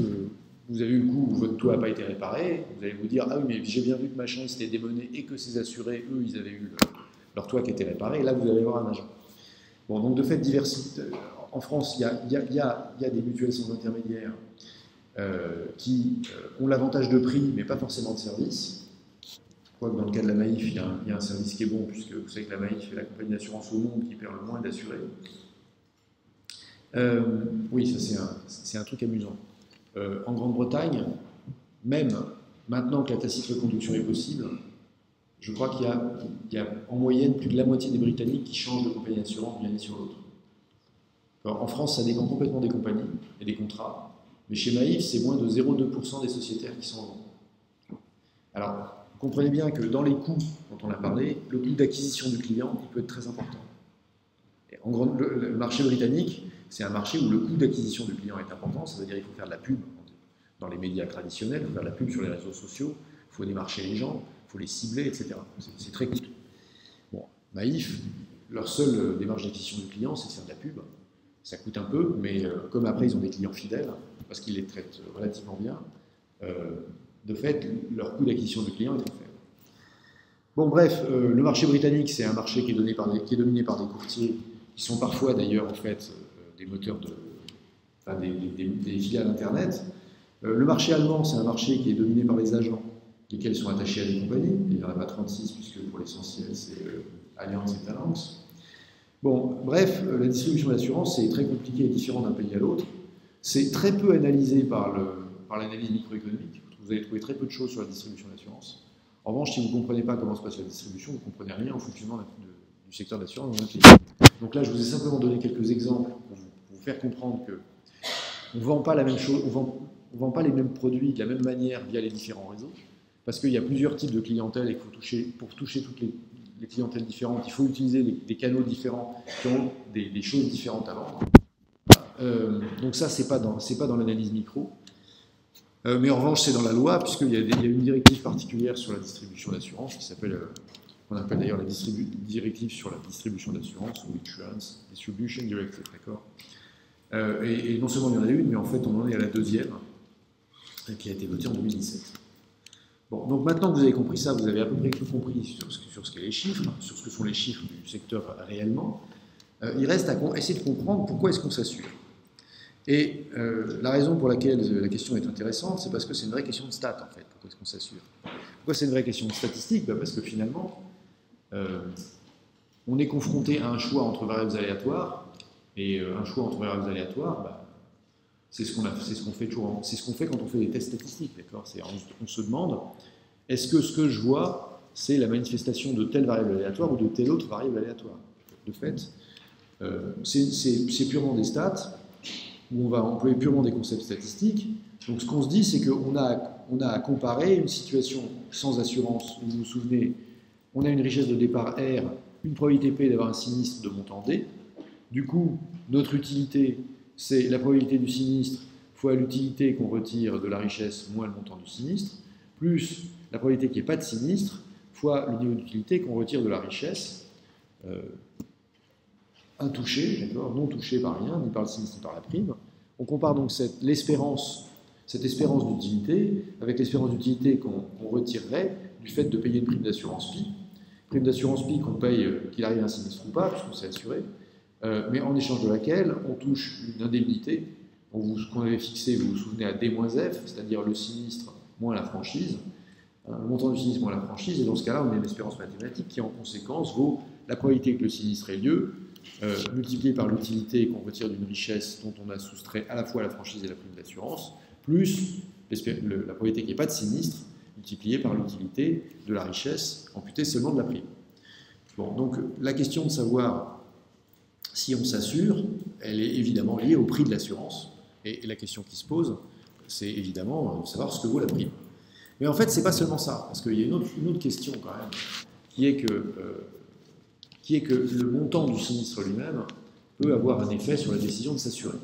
vous avez eu le coup où votre toit n'a pas été réparé, vous allez vous dire « Ah oui, mais j'ai bien vu que machin s'était démené et que ces assurés, eux, ils avaient eu leur toit qui était réparé. » Et là, vous allez voir un agent. Bon, donc de fait, en France, il y a des mutuelles sans intermédiaire qui ont l'avantage de prix, mais pas forcément de service. Je crois que dans le cas de la Maïf, il y a un service qui est bon, puisque vous savez que la Maïf est la compagnie d'assurance au monde qui perd le moins d'assurés. Oui, ça c'est un truc amusant. En Grande-Bretagne, même maintenant que la tacite reconduction est possible, je crois qu'il y a en moyenne plus de la moitié des Britanniques qui changent de compagnie d'assurance d'une année sur l'autre. En France, ça dépend complètement des compagnies et des contrats, mais chez Maïf, c'est moins de 0,2% des sociétaires qui s'en vont. Alors, vous comprenez bien que dans les coûts dont on a parlé, le coût d'acquisition du client, il peut être très important. Et en gros, le marché britannique, c'est un marché où le coût d'acquisition du client est important, ça veut dire qu'il faut faire de la pub dans les médias traditionnels, il faut faire de la pub sur les réseaux sociaux, il faut démarcher les gens, il faut les cibler, etc. C'est très coûteux. Bon, Maïf, leur seule démarche d'acquisition du client, c'est de faire de la pub. Ça coûte un peu, mais comme après ils ont des clients fidèles, parce qu'ils les traitent relativement bien, de fait, leur coût d'acquisition du client est très faible. Bon, bref, le marché britannique, c'est un marché qui est dominé par des courtiers, qui sont parfois d'ailleurs en fait des moteurs des filiales Internet. Le marché allemand, c'est un marché qui est dominé par les agents, lesquels sont attachés à des compagnies. Il n'y en a pas 36, puisque pour l'essentiel, c'est Allianz et Talanx. Bon, bref, la distribution d'assurance, c'est très compliqué et différent d'un pays à l'autre. C'est très peu analysé par l'analyse microéconomique. Vous allez trouver très peu de choses sur la distribution d'assurance. En revanche, si vous ne comprenez pas comment se passe la distribution, vous ne comprenez rien au fonctionnement du secteur d'assurance dans un pays. Donc là, je vous ai simplement donné quelques exemples pour vous faire comprendre qu'on ne vend pas la même chose, on vend pas les mêmes produits de la même manière via les différents réseaux, parce qu'il y a plusieurs types de clientèle et pour toucher toutes les clientèles différentes, il faut utiliser des canaux différents qui ont des choses différentes à vendre. Donc ça, c'est pas dans l'analyse micro. Mais en revanche, c'est dans la loi, puisqu'il y a une directive particulière sur la distribution d'assurance qui s'appelle, on appelle d'ailleurs la directive sur la distribution d'assurance, ou Insurance Distribution Directive, d'accord. Et non seulement il y en a une, mais en fait on en est à la deuxième, qui a été votée en 2017. Bon, donc maintenant que vous avez compris ça, vous avez à peu près tout compris sur ce qu'est les chiffres, sur ce que sont les chiffres du secteur réellement. Il reste à essayer de comprendre pourquoi est-ce qu'on s'assure. Et la raison pour laquelle la question est intéressante, c'est parce que c'est une vraie question de stats, en fait. Pourquoi est-ce qu'on s'assure? Pourquoi c'est une vraie question de statistique? Parce que finalement, on est confronté à un choix entre variables aléatoires, et un choix entre variables aléatoires, c'est ce qu'on fait toujours, c'est ce qu'on fait quand on fait des tests statistiques, d'accord? On se demande, est-ce que ce que je vois, c'est la manifestation de telle variable aléatoire ou de telle autre variable aléatoire? De fait, c'est purement des stats, où on va employer purement des concepts statistiques. Donc ce qu'on se dit, c'est qu'on a à comparer une situation sans assurance, où vous vous souvenez, on a une richesse de départ R, une probabilité P d'avoir un sinistre de montant D. Du coup, notre utilité, c'est la probabilité du sinistre fois l'utilité qu'on retire de la richesse moins le montant du sinistre, plus la probabilité qu'il n'y ait pas de sinistre fois le niveau d'utilité qu'on retire de la richesse intouchée, non touchée par rien, ni par le sinistre ni par la prime. On compare donc cette espérance d'utilité avec l'espérance d'utilité qu'on retirerait du fait de payer une prime d'assurance PI. Prime d'assurance PI qu'on paye qu'il arrive un sinistre ou pas, puisqu'on s'est assuré, mais en échange de laquelle on touche une indemnité qu'on avait fixée, vous vous souvenez, à D-F, c'est-à-dire le sinistre moins la franchise, le montant du sinistre moins la franchise, et dans ce cas-là, on a une espérance mathématique qui, en conséquence, vaut la probabilité que le sinistre ait lieu, multipliée par l'utilité qu'on retire d'une richesse dont on a soustrait à la fois la franchise et la prime d'assurance, plus la probabilité qu'il n'y ait pas de sinistre, multipliée par l'utilité de la richesse amputée seulement de la prime. Bon, donc la question de savoir si on s'assure, elle est évidemment liée au prix de l'assurance, et la question qui se pose, c'est évidemment de savoir ce que vaut la prime. Mais en fait, c'est pas seulement ça, parce qu'il y a une autre question quand même, qui est que le montant du sinistre lui-même peut avoir un effet sur la décision de s'assurer.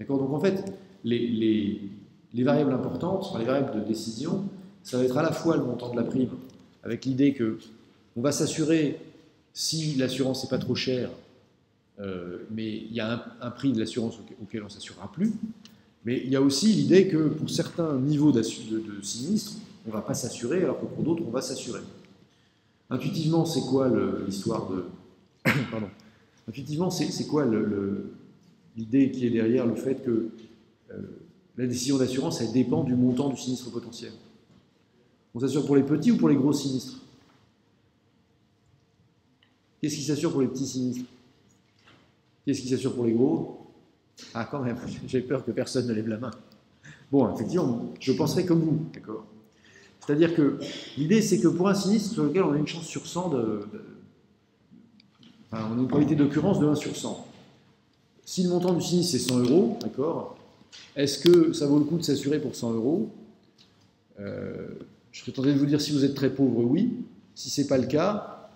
D'accord? Donc en fait, les variables importantes, les variables de décision, ça va être à la fois le montant de la prime, avec l'idée qu'on va s'assurer si l'assurance n'est pas trop chère, mais il y a un prix de l'assurance auquel on ne s'assurera plus. Mais il y a aussi l'idée que pour certains niveaux de sinistre, on ne va pas s'assurer, alors que pour d'autres, on va s'assurer. Intuitivement, c'est quoi l'histoire de... Pardon. Intuitivement, c'est quoi l'idée qui est derrière le fait que la décision d'assurance, elle dépend du montant du sinistre potentiel? On s'assure pour les petits ou pour les gros sinistres? Qu'est-ce qui s'assure pour les petits sinistres? Qu'est-ce qui s'assure pour les gros? Ah, quand même, j'ai peur que personne ne lève la main. Bon, effectivement, je penserai comme vous, d'accord? C'est-à-dire que l'idée, c'est que pour un sinistre sur lequel on a une chance sur 100 enfin, on a une probabilité d'occurrence de 1 sur 100. Si le montant du sinistre c'est 100 euros, d'accord, est-ce que ça vaut le coup de s'assurer pour 100 euros? Je serais tenté de vous dire, si vous êtes très pauvre, oui. Si ce n'est pas le cas,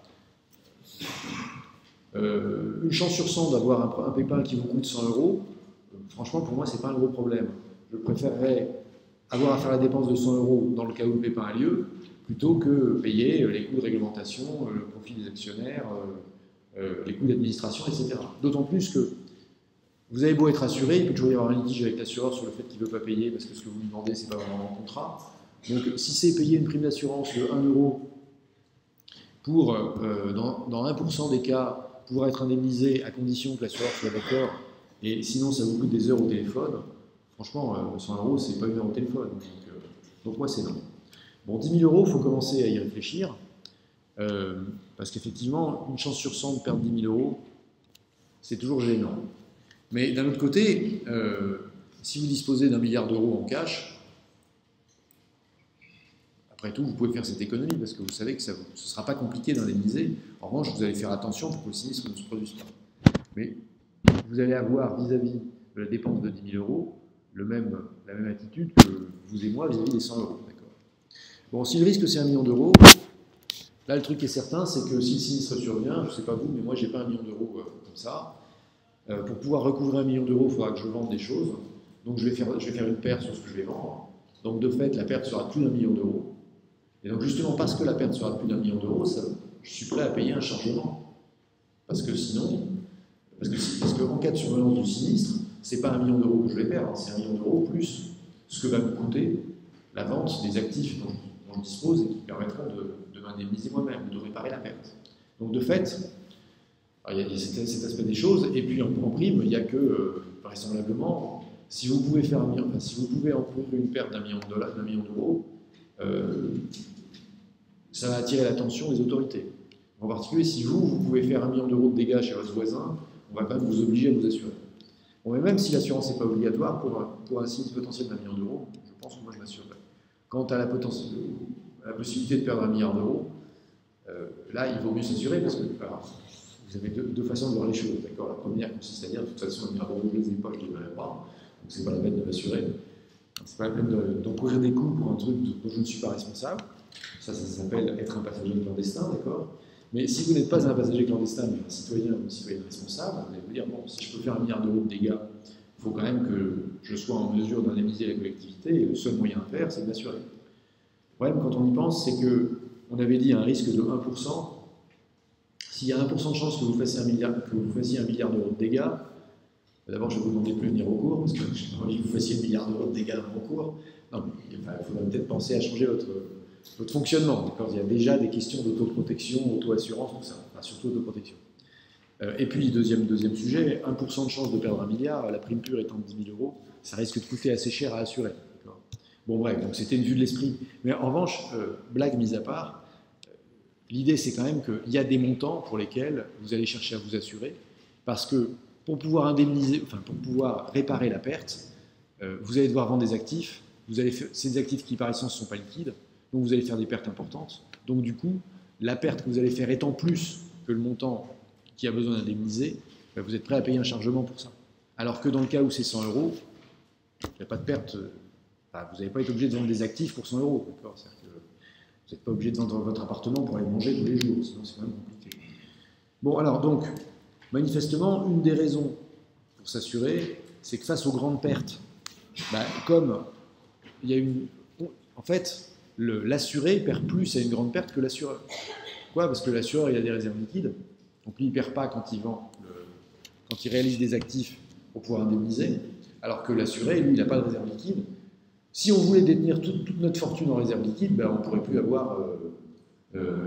une chance sur 100 d'avoir un pépin qui vous coûte 100 euros, franchement, pour moi, ce n'est pas un gros problème. Je préférerais avoir à faire la dépense de 100 euros dans le cas où le pépin a lieu, plutôt que payer les coûts de réglementation, le profit des actionnaires, les coûts d'administration, etc. D'autant plus que vous avez beau être assuré, il peut toujours y avoir un litige avec l'assureur sur le fait qu'il ne veut pas payer parce que ce que vous lui demandez, ce n'est pas vraiment un contrat. Donc, si c'est payer une prime d'assurance de 1 euro pour, dans 1% des cas, pouvoir être indemnisé à condition que l'assureur soit d'accord, et sinon ça vous coûte des heures au téléphone, franchement, 100 euros, c'est pas une heure au téléphone. Donc moi, c'est non. Bon, 10 000 euros, il faut commencer à y réfléchir, parce qu'effectivement, une chance sur 100 de perdre 10 000 euros, c'est toujours gênant. Mais d'un autre côté, si vous disposez d'1 milliard d'euros en cash, après tout, vous pouvez faire cette économie parce que vous savez que ce ne sera pas compliqué d'indemniser. En revanche, vous allez faire attention pour que le sinistre ne se produise pas. Mais vous allez avoir vis-à-vis de la dépense de 10 000 euros la même attitude que vous et moi vis-à-vis des 100 euros. Bon, si le risque c'est 1 million d'euros, là le truc qui est certain, c'est que si le sinistre survient, je ne sais pas vous, mais moi j'ai pas 1 million d'euros comme ça. Pour pouvoir recouvrir 1 million d'euros, il faudra que je vende des choses. Donc je vais faire une perte sur ce que je vais vendre. Donc de fait, la perte sera de plus d'1 million d'euros. Et donc justement, parce que la perte sera de plus d'1 million d'euros, je suis prêt à payer un chargement. Parce que sinon, parce qu'en cas de survenance du sinistre, c'est pas 1 million d'euros que je vais perdre, c'est 1 million d'euros plus ce que va me coûter la vente des actifs dont je dispose et qui permettront de m'indemniser moi-même, de réparer la perte. Donc de fait, il y a cet aspect des choses, et puis en prime, il n'y a que, vraisemblablement, si vous pouvez encourir une perte d'1 million d'euros, ça va attirer l'attention des autorités. En particulier, si vous pouvez faire 1 million d'euros de dégâts chez votre voisin, on va quand même vous obliger à vous assurer. Bon, mais même si l'assurance n'est pas obligatoire, pour un sinistre potentiel d'1 million d'euros, je pense que moi je m'assurerai. Quant à la possibilité de perdre 1 milliard d'euros, là il vaut mieux s'assurer parce que vous avez deux façons de voir les choses. La première consiste à dire de toute façon 1 milliard d'euros, je ne les ai pas, je ne les verrai pas, donc c'est pas la peine de m'assurer. C'est pas la peine d'encourir des coûts pour un truc dont je ne suis pas responsable. Ça s'appelle être un passager clandestin, d'accord? Mais si vous n'êtes pas un passager clandestin, mais un citoyen ou une citoyenne responsable, vous allez vous dire, bon, si je peux faire 1 milliard d'euros de dégâts, il faut quand même que je sois en mesure d'indemniser la collectivité, et le seul moyen à faire, c'est de m'assurer. Le problème, quand on y pense, c'est qu'on avait dit un risque de 1%. S'il y a 1% de chance que vous fassiez 1 milliard d'euros de dégâts, d'abord, je vais vous demander de prévenir au cours, parce que je n'ai pas envie que vous fassiez 1 milliard d'euros de dégâts en cours. Non, il faudrait peut-être penser à changer votre fonctionnement. Il y a déjà des questions d'autoprotection, auto-assurance, tout ça, enfin, surtout autoprotection. Et puis, deuxième sujet, 1% de chance de perdre 1 milliard, la prime pure étant de 10 000 euros, ça risque de coûter assez cher à assurer. Bon, bref, donc c'était une vue de l'esprit. Mais en revanche, blague mise à part, l'idée c'est quand même qu'il y a des montants pour lesquels vous allez chercher à vous assurer, parce que pour pouvoir indemniser, enfin pour pouvoir réparer la perte, vous allez devoir vendre des actifs. C'est des actifs qui par essence ne sont pas liquides, donc vous allez faire des pertes importantes. Donc du coup, la perte que vous allez faire étant plus que le montant qui a besoin d'indemniser, vous êtes prêt à payer un chargement pour ça. Alors que dans le cas où c'est 100 euros, il n'y a pas de perte. Vous n'allez pas être obligé de vendre des actifs pour 100 euros. C'est-à-dire que vous n'êtes pas obligé de vendre votre appartement pour aller manger tous les jours, sinon c'est quand même compliqué. Bon, alors donc, manifestement, une des raisons pour s'assurer, c'est que face aux grandes pertes, comme il y a en fait, l'assuré perd plus à une grande perte que l'assureur. Pourquoi? Parce que l'assureur, il a des réserves liquides, donc lui, il ne perd pas quand il vend, quand il réalise des actifs pour pouvoir indemniser, alors que l'assuré, lui, il n'a pas de réserve liquide. Si on voulait détenir toute notre fortune en réserve liquide, on ne pourrait plus avoir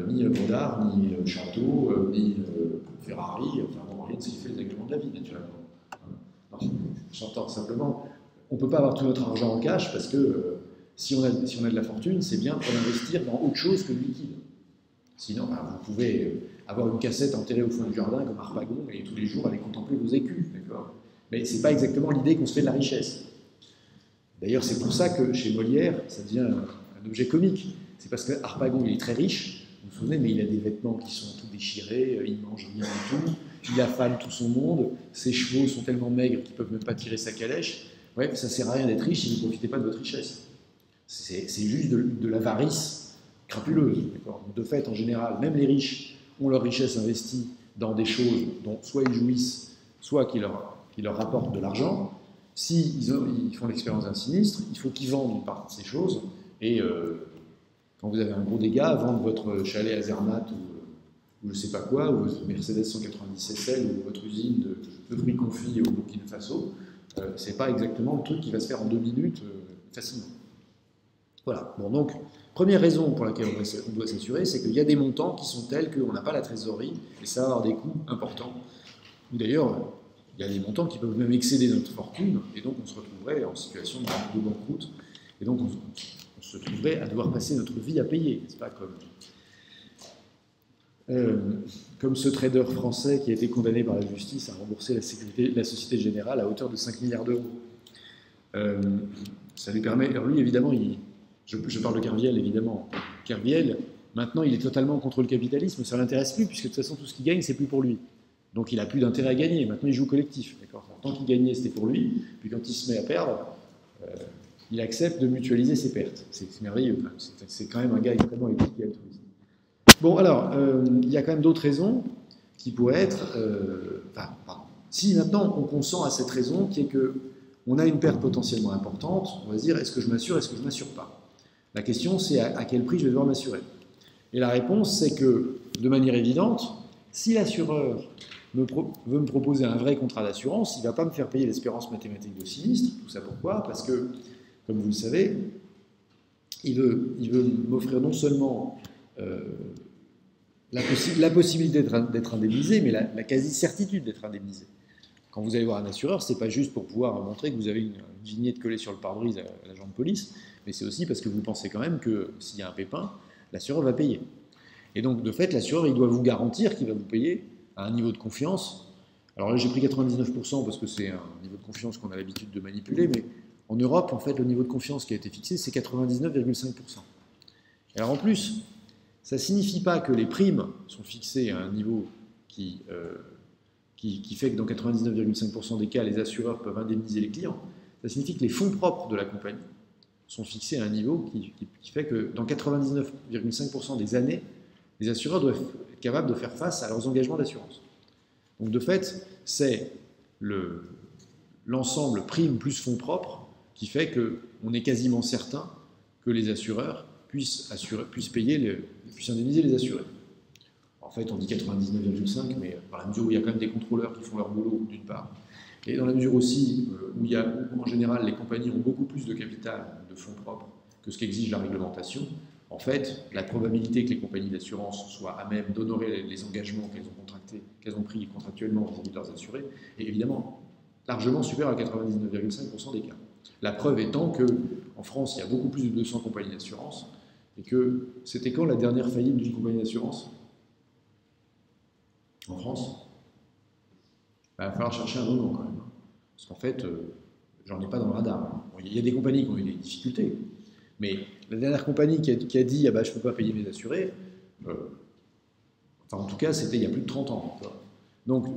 ni Godard, ni Château, ni Ferrari, enfin bon, rien de ce qui fait les agréments de la vie, naturellement. J'entends simplement, on ne peut pas avoir tout notre argent en cash parce que si on a de la fortune, c'est bien pour l'investir dans autre chose que le liquide. Sinon, vous pouvez avoir une cassette enterrée au fond du jardin comme Harpagon et tous les jours aller contempler vos écus, d'accord? Mais ce n'est pas exactement l'idée qu'on se fait de la richesse. D'ailleurs, c'est pour ça que chez Molière, ça devient un objet comique. c'est parce que Harpagon, il est très riche, vous vous souvenez, mais il a des vêtements qui sont tout déchirés, il mange rien du tout, il affame tout son monde, ses chevaux sont tellement maigres qu'ils ne peuvent même pas tirer sa calèche. Bref, ça ne sert à rien d'être riche si vous ne profitez pas de votre richesse. C'est juste de l'avarice crapuleuse. De fait, en général, même les riches ont leur richesse investie dans des choses dont soit ils jouissent, soit qui leur rapportent de l'argent. S'ils font l'expérience d'un sinistre, il faut qu'ils vendent une partie de ces choses. Et quand vous avez un gros dégât, vendre votre chalet à Zermatt ou je ne sais pas quoi, ou votre Mercedes 190 SL ou votre usine de fruits confits au Burkina Faso, c'est pas exactement le truc qui va se faire en 2 minutes facilement. Voilà. Bon, donc, première raison pour laquelle on doit s'assurer, c'est qu'il y a des montants qui sont tels qu'on n'a pas la trésorerie, et ça va avoir des coûts importants. Ou d'ailleurs, il y a des montants qui peuvent même excéder notre fortune, et donc on se retrouverait en situation de banqueroute, et donc on se trouverait à devoir passer notre vie à payer, n'est-ce pas, comme ce trader français qui a été condamné par la justice à rembourser la Société Générale à hauteur de 5 milliards d'euros. Ça lui permet... Alors lui, évidemment, je parle de Kerviel, évidemment. Kerviel, maintenant, il est totalement contre le capitalisme, ça ne l'intéresse plus, puisque de toute façon, tout ce qu'il gagne, c'est plus pour lui. Donc il n'a plus d'intérêt à gagner. Maintenant, il joue collectif. Tant qu'il gagnait, c'était pour lui. Puis quand il se met à perdre, il accepte de mutualiser ses pertes. C'est merveilleux. C'est quand même un gars extrêmement éthique et altruiste. Bon, alors, il y a quand même d'autres raisons qui pourraient être... si maintenant on consent à cette raison, qui est qu'on a une perte potentiellement importante, on va se dire, est-ce que je m'assure, est-ce que je ne m'assure pas? La question, c'est à quel prix je vais devoir m'assurer. Et la réponse, c'est que, de manière évidente, si l'assureur veut me proposer un vrai contrat d'assurance, il ne va pas me faire payer l'espérance mathématique de sinistre. Tout ça pourquoi? Parce que, comme vous le savez, il veut m'offrir non seulement la possibilité d'être indemnisé, mais la quasi-certitude d'être indemnisé. Quand vous allez voir un assureur, ce n'est pas juste pour pouvoir montrer que vous avez une vignette collée sur le pare-brise à l'agent de police, mais c'est aussi parce que vous pensez quand même que s'il y a un pépin, l'assureur va payer. Et donc, de fait, l'assureur, il doit vous garantir qu'il va vous payer à un niveau de confiance. Alors là, j'ai pris 99% parce que c'est un niveau de confiance qu'on a l'habitude de manipuler, mais en Europe, en fait, le niveau de confiance qui a été fixé, c'est 99,5%. Alors en plus, ça ne signifie pas que les primes sont fixées à un niveau qui fait que dans 99,5% des cas, les assureurs peuvent indemniser les clients. Ça signifie que les fonds propres de la compagnie sont fixés à un niveau qui fait que dans 99,5% des années, les assureurs doivent être capables de faire face à leurs engagements d'assurance. Donc de fait, c'est l'ensemble prime plus fonds propres qui fait qu'on est quasiment certain que les assureurs puissent indemniser les assurés. En fait, on dit 99,5, mais par la mesure où il y a quand même des contrôleurs qui font leur boulot, d'une part, et dans la mesure aussi où en général, les compagnies ont beaucoup plus de capital, de fonds propres, que ce qu'exige la réglementation, en fait, la probabilité que les compagnies d'assurance soient à même d'honorer les engagements qu'elles ont pris contractuellement vis-à-vis de leurs assurés est évidemment largement supérieure à 99,5% des cas. La preuve étant qu'en France, il y a beaucoup plus de 200 compagnies d'assurance, et que c'était quand la dernière faillite d'une compagnie d'assurance en France? Il va falloir chercher un moment quand même. Parce qu'en fait, j'en ai pas dans le radar. Bon, il y a des compagnies qui ont eu des difficultés, mais la dernière compagnie qui a dit ah bah, je ne peux pas payer mes assurés, en tout cas, c'était il y a plus de 30 ans. Donc,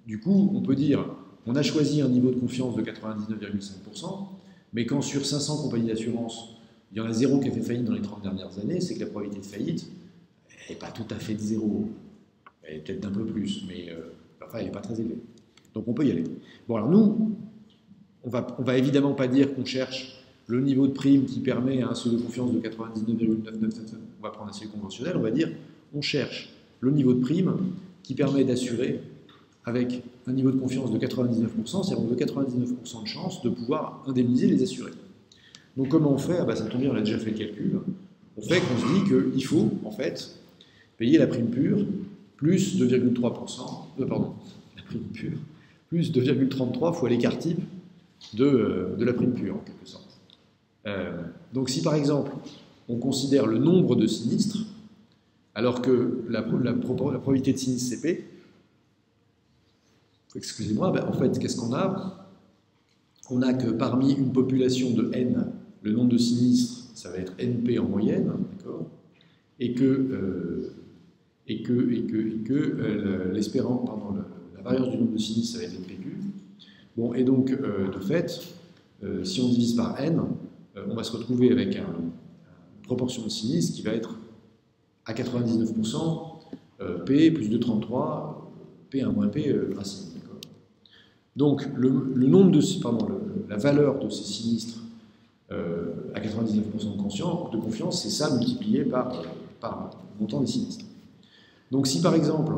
du coup, on peut dire on a choisi un niveau de confiance de 99,5%, mais quand sur 500 compagnies d'assurance, il y en a 0 qui a fait faillite dans les 30 dernières années, c'est que la probabilité de faillite n'est pas tout à fait de 0. Elle est peut-être d'un peu plus, mais elle n'est pas très élevée. Donc on peut y aller. Bon, alors nous, on va évidemment pas dire qu'on cherche le niveau de prime qui permet à un seuil de confiance de 99,997, on va prendre un seuil conventionnel, on va dire on cherche le niveau de prime qui permet d'assurer avec un niveau de confiance de 99%, c'est-à-dire on veut 99% de chance de pouvoir indemniser les assurés. Donc comment on fait? Ça tombe bien, on a déjà fait le calcul. On fait qu'on se dit qu'il faut, en fait, payer la prime pure plus 2,3%, la prime pure, plus 2,33 fois l'écart type de la prime pure, en quelque sorte. Donc si par exemple, on considère le nombre de sinistres, alors que la probabilité de sinistre CP, excusez-moi, en fait, qu'est-ce qu'on a? On a que parmi une population de N, le nombre de sinistres, ça va être NP en moyenne, d'accord, et que l'espérance, pardon, la variance du nombre de sinistres, ça va être NPQ. Bon, et donc, de fait, si on divise par N, on va se retrouver avec une proportion de sinistres qui va être à 99%, P plus 2,33, P1 moins P racine. Donc, la valeur de ces sinistres à 99% de confiance, c'est ça multiplié par le montant des sinistres. Donc, si par exemple,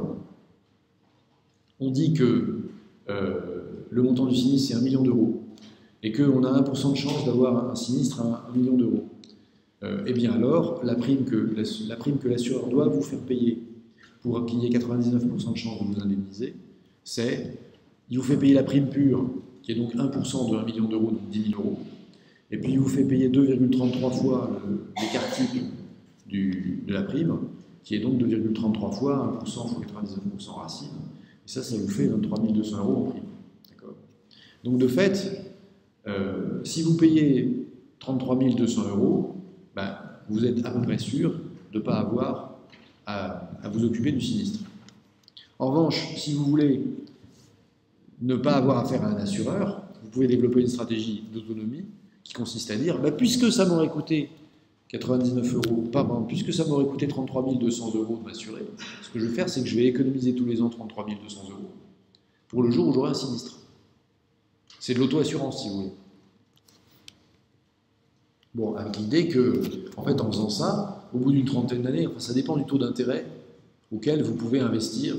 on dit que le montant du sinistre c'est 1 million d'euros et qu'on a 1% de chance d'avoir un sinistre à 1 million d'euros, eh bien alors, la prime que l'assureur doit vous faire payer pour qu'il y ait 99% de chance de vous indemniser, c'est, il vous fait payer la prime pure, qui est donc 1% de 1 million d'euros, donc 10 000 euros, et puis il vous fait payer 2,33 fois l'écart type de la prime, qui est donc 2,33 fois 1% fois 99% racine, et ça vous fait 23 200 euros en prime. Donc de fait, si vous payez 33 200 euros, ben, vous êtes à peu près sûr de ne pas avoir à vous occuper du sinistre. En revanche, si vous voulez ne pas avoir affaire à un assureur, vous pouvez développer une stratégie d'autonomie qui consiste à dire, ben, puisque ça m'aurait coûté 99 euros, pardon, puisque ça m'aurait coûté 33 200 euros de m'assurer, ce que je vais faire, c'est que je vais économiser tous les ans 33 200 euros pour le jour où j'aurai un sinistre. C'est de l'auto-assurance, si vous voulez. Bon, avec l'idée que, en fait, en faisant ça, au bout d'une trentaine d'années, enfin, ça dépend du taux d'intérêt auquel vous pouvez investir,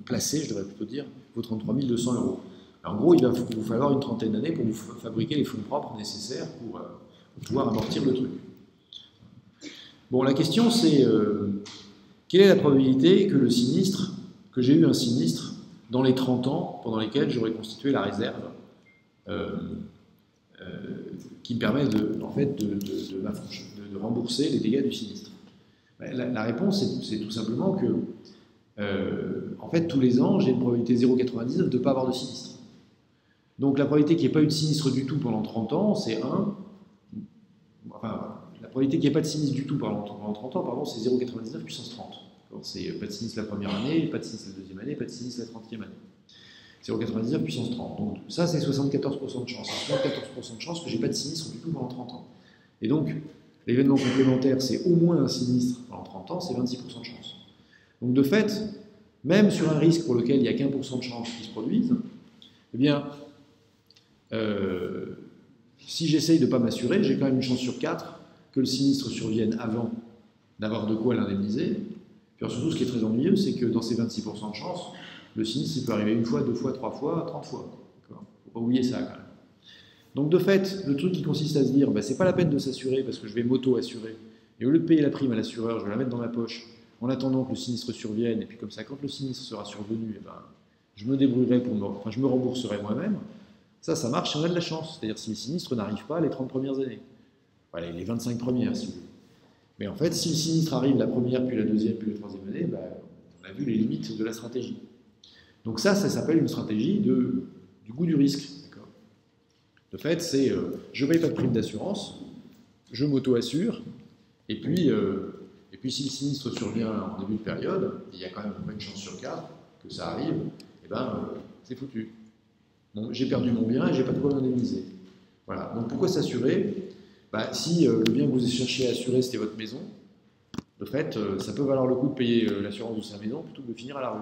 placer, je devrais plutôt dire, vos 33 200 euros. Alors, en gros, il va vous falloir une trentaine d'années pour vous fabriquer les fonds propres nécessaires pour pouvoir amortir le truc. Bon, la question, c'est quelle est la probabilité que j'ai eu un sinistre dans les 30 ans pendant lesquels j'aurais constitué la réserve qui me permet de rembourser les dégâts du sinistre. La réponse, c'est tout simplement que, en fait, tous les ans, j'ai une probabilité 0,99 de ne pas avoir de sinistre. Donc la probabilité qu'il n'y ait pas eu de sinistre du tout pendant 30 ans, c'est 1. Enfin, la probabilité qu'il n'y ait pas de sinistre du tout pendant 30 ans, pardon, c'est 0,99 puissance 30. C'est pas de sinistre la première année, pas de sinistre la deuxième année, pas de sinistre la 30e année. 0,99 puissance 30. Donc ça, c'est 74% de chance. C'est 74% de chance que j'ai pas de sinistre du tout pendant 30 ans. Et donc, l'événement complémentaire, c'est au moins un sinistre pendant 30 ans, c'est 26% de chance. Donc de fait, même sur un risque pour lequel il n'y a qu'1% de chance qui se produise, eh bien, si j'essaye de ne pas m'assurer, j'ai quand même une chance sur 4 que le sinistre survienne avant d'avoir de quoi l'indemniser. Puis surtout, ce qui est très ennuyeux, c'est que dans ces 26% de chance, le sinistre, il peut arriver 1 fois, 2 fois, 3 fois, 30 fois. Il ne faut pas oublier ça, quand même. Donc, de fait, le truc qui consiste à se dire, c'est pas la peine de s'assurer parce que je vais m'auto-assurer. Et au lieu de payer la prime à l'assureur, je vais la mettre dans ma poche en attendant que le sinistre survienne. Et puis, comme ça, quand le sinistre sera survenu, je me débrouillerai je me rembourserai moi-même. Ça marche si on a de la chance. C'est-à-dire si le sinistre n'arrive pas les 30 premières années. Voilà, les 25 premières, si vous voulez. Mais en fait, si le sinistre arrive la première, puis la deuxième, puis la troisième année, on a vu les limites de la stratégie. Donc ça s'appelle une stratégie du goût du risque. De fait, c'est je ne paye pas de prime d'assurance, je m'auto-assure, et puis si le sinistre survient en début de période, il y a quand même une chance sur 4 que ça arrive, et c'est foutu. Bon, j'ai perdu mon bien et je n'ai pas de quoi l'indemniser. Voilà. Donc pourquoi s'assurer ? Si le bien que vous cherchiez à assurer, c'était votre maison, de fait, ça peut valoir le coup de payer l'assurance de sa maison plutôt que de finir à la rue.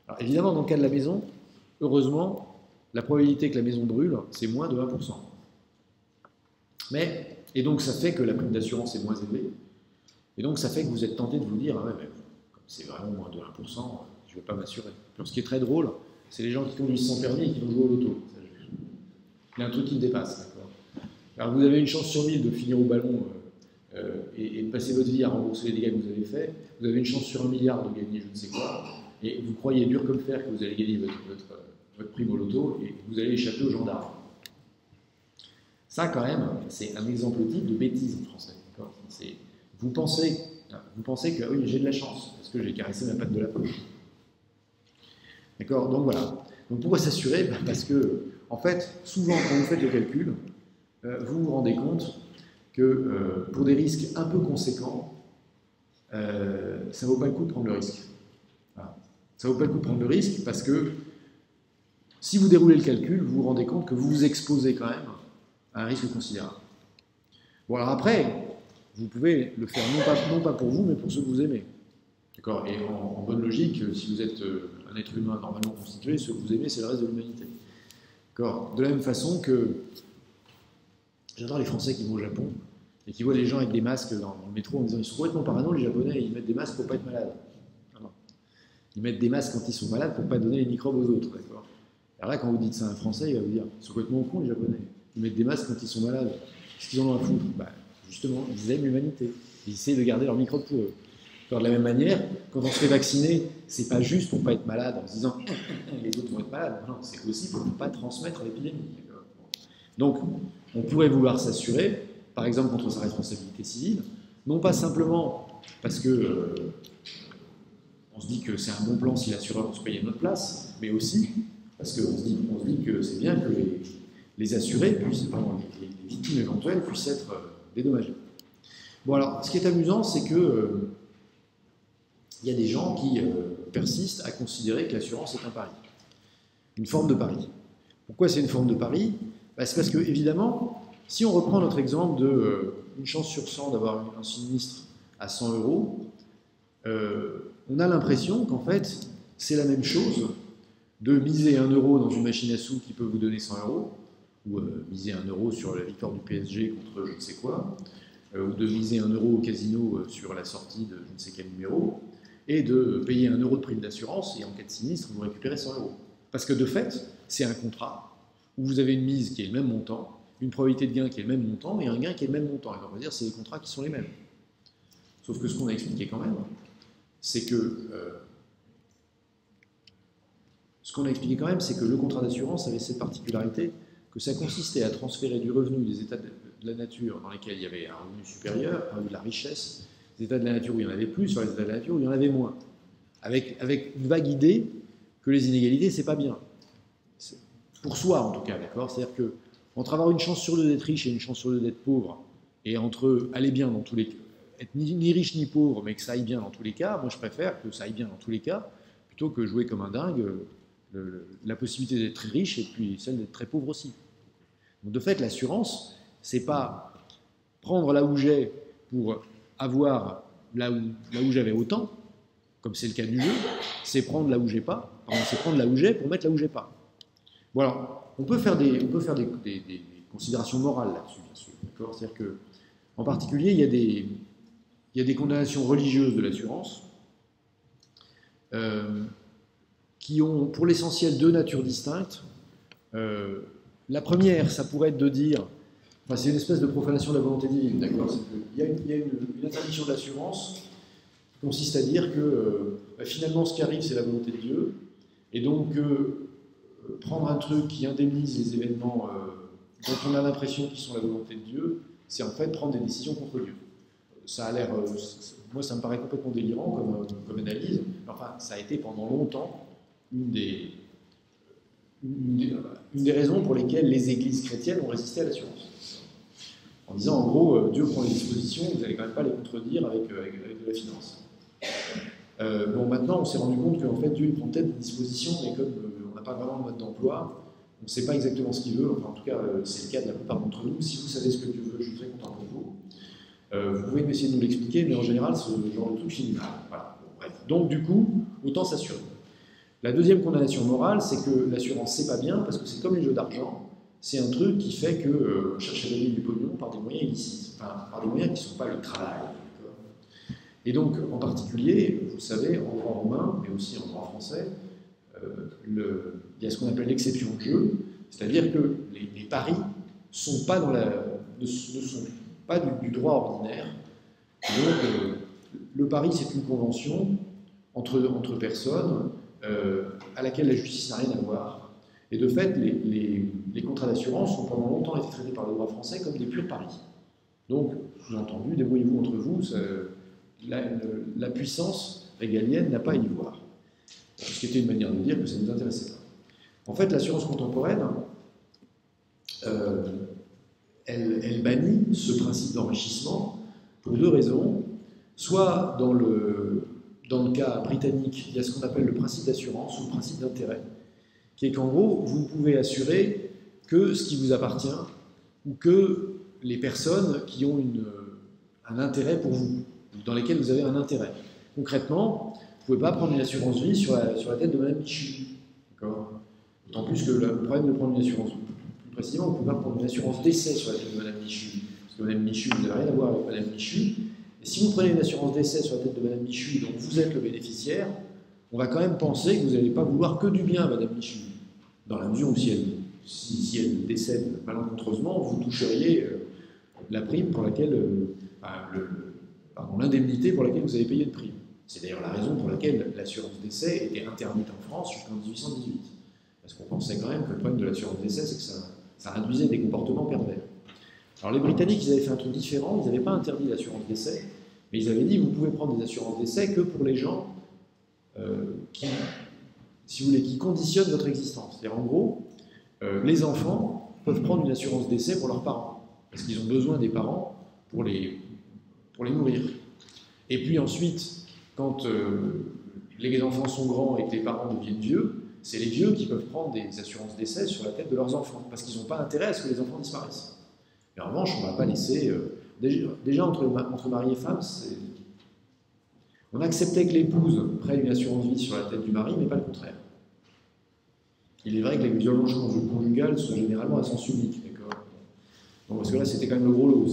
Alors évidemment, dans le cas de la maison, heureusement, la probabilité que la maison brûle, c'est moins de 1%. Et donc ça fait que la prime d'assurance est moins élevée, et donc ça fait que vous êtes tenté de vous dire, comme c'est vraiment moins de 1%, je ne vais pas m'assurer. Ce qui est très drôle, c'est les gens qui conduisent sans permis et qui vont jouer au loto. Il y a un truc qui me dépasse. Alors vous avez une chance sur 1000 de finir au ballon et de passer votre vie à rembourser les dégâts que vous avez faits. Vous avez une chance sur 1 milliard de gagner je ne sais quoi. Et vous croyez dur comme fer que vous allez gagner votre prime au loto et vous allez échapper aux gendarmes. Ça, quand même, c'est un exemple type de bêtise en français. Vous pensez que oui, j'ai de la chance parce que j'ai caressé ma patte de la poche. D'accord ? Donc voilà. Donc pourquoi s'assurer ? Parce que, en fait, souvent, quand vous faites le calcul, vous vous rendez compte que pour des risques un peu conséquents, ça ne vaut pas le coup de prendre le risque. Voilà. Ça ne vaut pas le coup de prendre le risque parce que si vous déroulez le calcul, vous vous rendez compte que vous vous exposez quand même à un risque considérable. Bon, alors après, vous pouvez le faire non pas pour vous, mais pour ceux que vous aimez. D'accord? Et en bonne logique, si vous êtes un être humain normalement constitué, ceux que vous aimez, c'est le reste de l'humanité. D'accord? De la même façon que j'adore les Français qui vont au Japon et qui voient les gens avec des masques dans le métro en disant ils sont complètement parano, les Japonais, ils mettent des masques pour ne pas être malades. Non. Ils mettent des masques quand ils sont malades pour ne pas donner les microbes aux autres. D'accord? Alors là, quand vous dites ça à un Français, il va vous dire ils sont complètement cons, les Japonais. Ils mettent des masques quand ils sont malades. Qu'est-ce qu'ils en ont à foutre? Bah, justement, ils aiment l'humanité. Ils essaient de garder leurs microbes pour eux. Alors, de la même manière, quand on se fait vacciner, c'est pas juste pour ne pas être malade en se disant les autres vont être malades. Non, c'est aussi pour ne pas transmettre l'épidémie. Donc, on pourrait vouloir s'assurer, par exemple, contre sa responsabilité civile, non pas simplement parce que on se dit que c'est un bon plan si l'assureur se paye à notre place, mais aussi parce qu'on se dit que c'est bien que les assurés puissent, les victimes éventuelles puissent être dédommagées. Bon alors, ce qui est amusant, c'est que il y a des gens qui persistent à considérer que l'assurance est un pari, une forme de pari. Pourquoi c'est une forme de pari? C'est parce que, évidemment, si on reprend notre exemple de une chance sur 100 d'avoir un sinistre à 100 euros, on a l'impression qu'en fait, c'est la même chose de miser 1 euro dans une machine à sous qui peut vous donner 100 euros, ou miser 1 euro sur la victoire du PSG contre je ne sais quoi, ou de miser 1 euro au casino sur la sortie de je ne sais quel numéro, et de payer 1 euro de prime d'assurance, et en cas de sinistre, vous récupérez 100 euros. Parce que de fait, c'est un contrat où vous avez une mise qui est le même montant, une probabilité de gain qui est le même montant, et un gain qui est le même montant. Et on va dire c'est des contrats qui sont les mêmes. Sauf que ce qu'on a expliqué quand même, c'est que le contrat d'assurance avait cette particularité que ça consistait à transférer du revenu des états de la nature dans lesquels il y avait un revenu supérieur, de la richesse, des états de la nature où il y en avait plus, sur les états de la nature où il y en avait moins. Avec une vague idée que les inégalités, c'est pas bien. Pour soi, en tout cas, d'accord? C'est-à-dire que entre avoir une chance sur deux d'être riche et une chance sur deux d'être pauvre, et entre aller bien dans tous les cas, être ni riche ni pauvre, mais que ça aille bien dans tous les cas, moi je préfère que ça aille bien dans tous les cas, plutôt que jouer comme un dingue la possibilité d'être très riche et puis celle d'être très pauvre aussi. Donc de fait, l'assurance, c'est pas prendre là où j'ai pour avoir là où j'avais autant, comme c'est le cas du jeu, c'est prendre là où j'ai pas, c'est prendre là où j'ai pour mettre là où j'ai pas. Bon alors, on peut faire des considérations morales là-dessus, bien sûr. D'accord ? C'est-à-dire que, en particulier, il y a des condamnations religieuses de l'assurance qui ont, pour l'essentiel, deux natures distinctes. La première, ça pourrait être de dire, c'est une espèce de profanation de la volonté divine, d'accord ? Il y a une interdiction de l'assurance qui consiste à dire que finalement, ce qui arrive, c'est la volonté de Dieu, et donc prendre un truc qui indemnise les événements dont on a l'impression qu'ils sont la volonté de Dieu, c'est en fait prendre des décisions contre Dieu. Ça a l'air, moi ça me paraît complètement délirant comme analyse, enfin ça a été pendant longtemps une des raisons pour lesquelles les églises chrétiennes ont résisté à l'assurance. En disant en gros, Dieu prend les dispositions, vous n'allez quand même pas les contredire avec de la finance. Bon, maintenant on s'est rendu compte qu'en fait Dieu il prend peut-être des dispositions, mais comme on n'a pas vraiment le mode d'emploi, on ne sait pas exactement ce qu'il veut, enfin en tout cas c'est le cas de la plupart d'entre nous. Si vous savez ce que Dieu veut, je suis très content pour vous. Vous pouvez essayer de nous l'expliquer, mais en général ce genre de truc finit mal. Voilà. Bon, bref. Donc du coup, autant s'assurer. La deuxième condamnation morale, c'est que l'assurance c'est pas bien, parce que c'est comme les jeux d'argent, c'est un truc qui fait que on cherche à gagner du pognon par des moyens illicites, enfin par des moyens qui ne sont pas le travail. Et donc en particulier, vous savez, en droit romain, mais aussi en droit français, il y a ce qu'on appelle l'exception de jeu, c'est-à-dire que les paris ne sont pas du droit ordinaire. Donc, le pari, c'est une convention entre personnes à laquelle la justice n'a rien à voir. Et de fait, les contrats d'assurance ont pendant longtemps été traités par le droit français comme des purs paris. Donc, sous-entendu, débrouillez-vous entre vous, la puissance régalienne n'a pas à y voir. Ce qui était une manière de dire que ça ne nous intéressait pas. En fait, l'assurance contemporaine, elle bannit ce principe d'enrichissement pour deux raisons. Soit dans le cas britannique, il y a ce qu'on appelle le principe d'assurance ou le principe d'intérêt, qui est qu'en gros, vous ne pouvez assurer que ce qui vous appartient ou que les personnes qui ont un intérêt pour vous, dans lesquelles vous avez un intérêt. Concrètement, vous ne pouvez pas prendre une assurance vie sur la tête de Madame Michu. D'autant plus que le problème de prendre une assurance, plus précisément, vous ne pouvez pas prendre une assurance décès sur la tête de Madame Michu. Parce que Madame Michu, vous n'avez rien à voir avec Madame Michu. Et si vous prenez une assurance décès sur la tête de Madame Michu, dont vous êtes le bénéficiaire, on va quand même penser que vous n'allez pas vouloir que du bien à Madame Michu. Dans la mesure où si elle décède malencontreusement, vous toucheriez la prime pour laquelle, l'indemnité pour laquelle vous avez payé une prime. C'est d'ailleurs la raison pour laquelle l'assurance décès était interdite en France jusqu'en 1818. Parce qu'on pensait quand même que le problème de l'assurance décès, c'est que ça réduisait des comportements pervers. Alors les Britanniques, ils avaient fait un truc différent, ils n'avaient pas interdit l'assurance décès, mais ils avaient dit, vous pouvez prendre des assurances décès que pour les gens qui, si vous voulez, qui conditionnent votre existence. C'est-à-dire en gros, les enfants peuvent prendre une assurance décès pour leurs parents, parce qu'ils ont besoin des parents pour les nourrir. Et puis ensuite, quand les enfants sont grands et que les parents deviennent vieux, c'est les vieux qui peuvent prendre des assurances décès sur la tête de leurs enfants, parce qu'ils n'ont pas intérêt à ce que les enfants disparaissent. Mais en revanche, on ne va pas laisser... déjà, entre mari et femme, on acceptait que l'épouse prenne une assurance vie sur la tête du mari, mais pas le contraire. Il est vrai que les violences conjugales sont généralement à sens unique, d'accord. Bon, parce que là, c'était quand même le gros lot.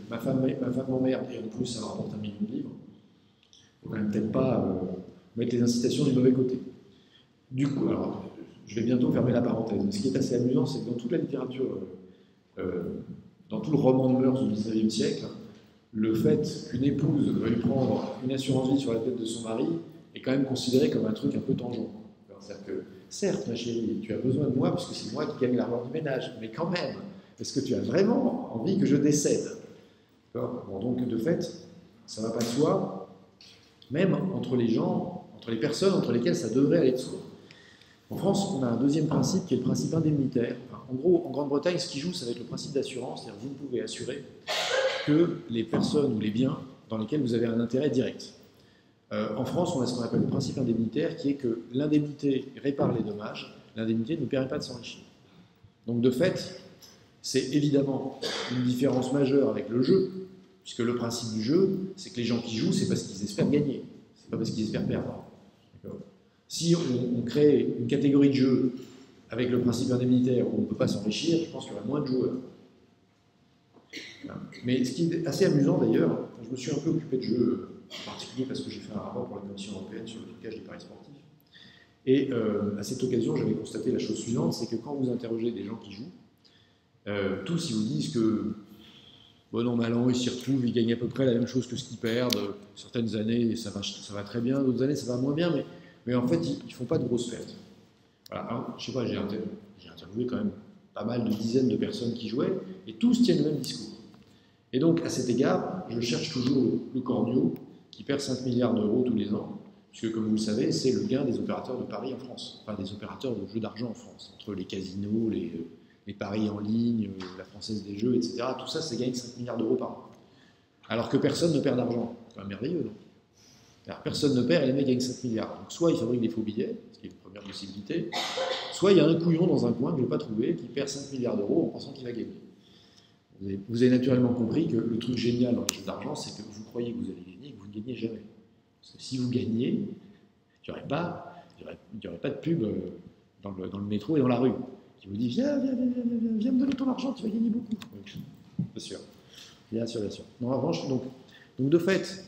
Ma femme m'emmerde, et en plus, ça me rapporte 1 million de livres. Il ne faut quand même peut-être pas mettre les incitations du mauvais côté. Du coup, alors, je vais bientôt fermer la parenthèse. Mais ce qui est assez amusant, c'est que dans toute la littérature, dans tout le roman de mœurs du XIXe siècle, le fait qu'une épouse veuille prendre une assurance vie sur la tête de son mari est quand même considéré comme un truc un peu tangent. C'est-à-dire que, certes, ma chérie, tu as besoin de moi parce que c'est moi qui gagne l'argent du ménage, mais quand même, est-ce que tu as vraiment envie que je décède? Bon, donc, de fait, ça ne va pas de soi, même entre les gens, entre les personnes entre lesquelles ça devrait aller de soi. En France, on a un deuxième principe qui est le principe indemnitaire. Enfin, en gros, en Grande-Bretagne, ce qui joue, ça va être le principe d'assurance, c'est-à-dire que vous ne pouvez assurer que les personnes ou les biens dans lesquels vous avez un intérêt direct. En France, on a ce qu'on appelle le principe indemnitaire, qui est que l'indemnité répare les dommages, l'indemnité ne permet pas de s'enrichir. Donc de fait, c'est évidemment une différence majeure avec le jeu, puisque le principe du jeu, c'est que les gens qui jouent, c'est parce qu'ils espèrent gagner, c'est pas parce qu'ils espèrent perdre. Si on crée une catégorie de jeu avec le principe indemnitaire où on ne peut pas s'enrichir, je pense qu'il y aura moins de joueurs. Mais ce qui est assez amusant d'ailleurs, je me suis un peu occupé de jeux, en particulier parce que j'ai fait un rapport pour la Commission européenne sur le trucage des paris sportifs. Et à cette occasion, j'avais constaté la chose suivante, c'est que quand vous interrogez des gens qui jouent, tous ils vous disent que bon an, mal an, ils s'y retrouvent, ils gagnent à peu près la même chose que ce qu'ils perdent. Certaines années, ça va très bien, d'autres années, ça va moins bien, mais en fait, ils ne font pas de grosses pertes. Voilà. Alors, je sais pas, j'ai interviewé quand même pas mal de dizaines de personnes qui jouaient, et tous tiennent le même discours. Et donc, à cet égard, je cherche toujours le corneau qui perd 5 milliards d'euros tous les ans, puisque, comme vous le savez, c'est le gain des opérateurs de paris en France, enfin des opérateurs de jeux d'argent en France, entre les casinos, les paris en ligne, la Française des Jeux, etc. Tout ça, ça gagne 5 milliards d'euros par an. Alors que personne ne perd d'argent. C'est pas merveilleux, non? Alors, personne ne perd et les mecs gagnent 5 milliards. Donc, soit ils fabriquent des faux billets, ce qui est une première possibilité, soit il y a un couillon dans un coin que je n'ai pas trouvé qui perd 5 milliards d'euros en pensant qu'il va gagner. Vous avez naturellement compris que le truc génial dans les jeux d'argent, c'est que vous croyez que vous allez gagner et que vous ne gagnez jamais. Parce que si vous gagnez, il n'y aurait pas de pub dans le métro et dans la rue qui vous dit viens me donner ton argent, tu vas gagner beaucoup. Bien sûr. Bien sûr. Non, en revanche, donc de fait,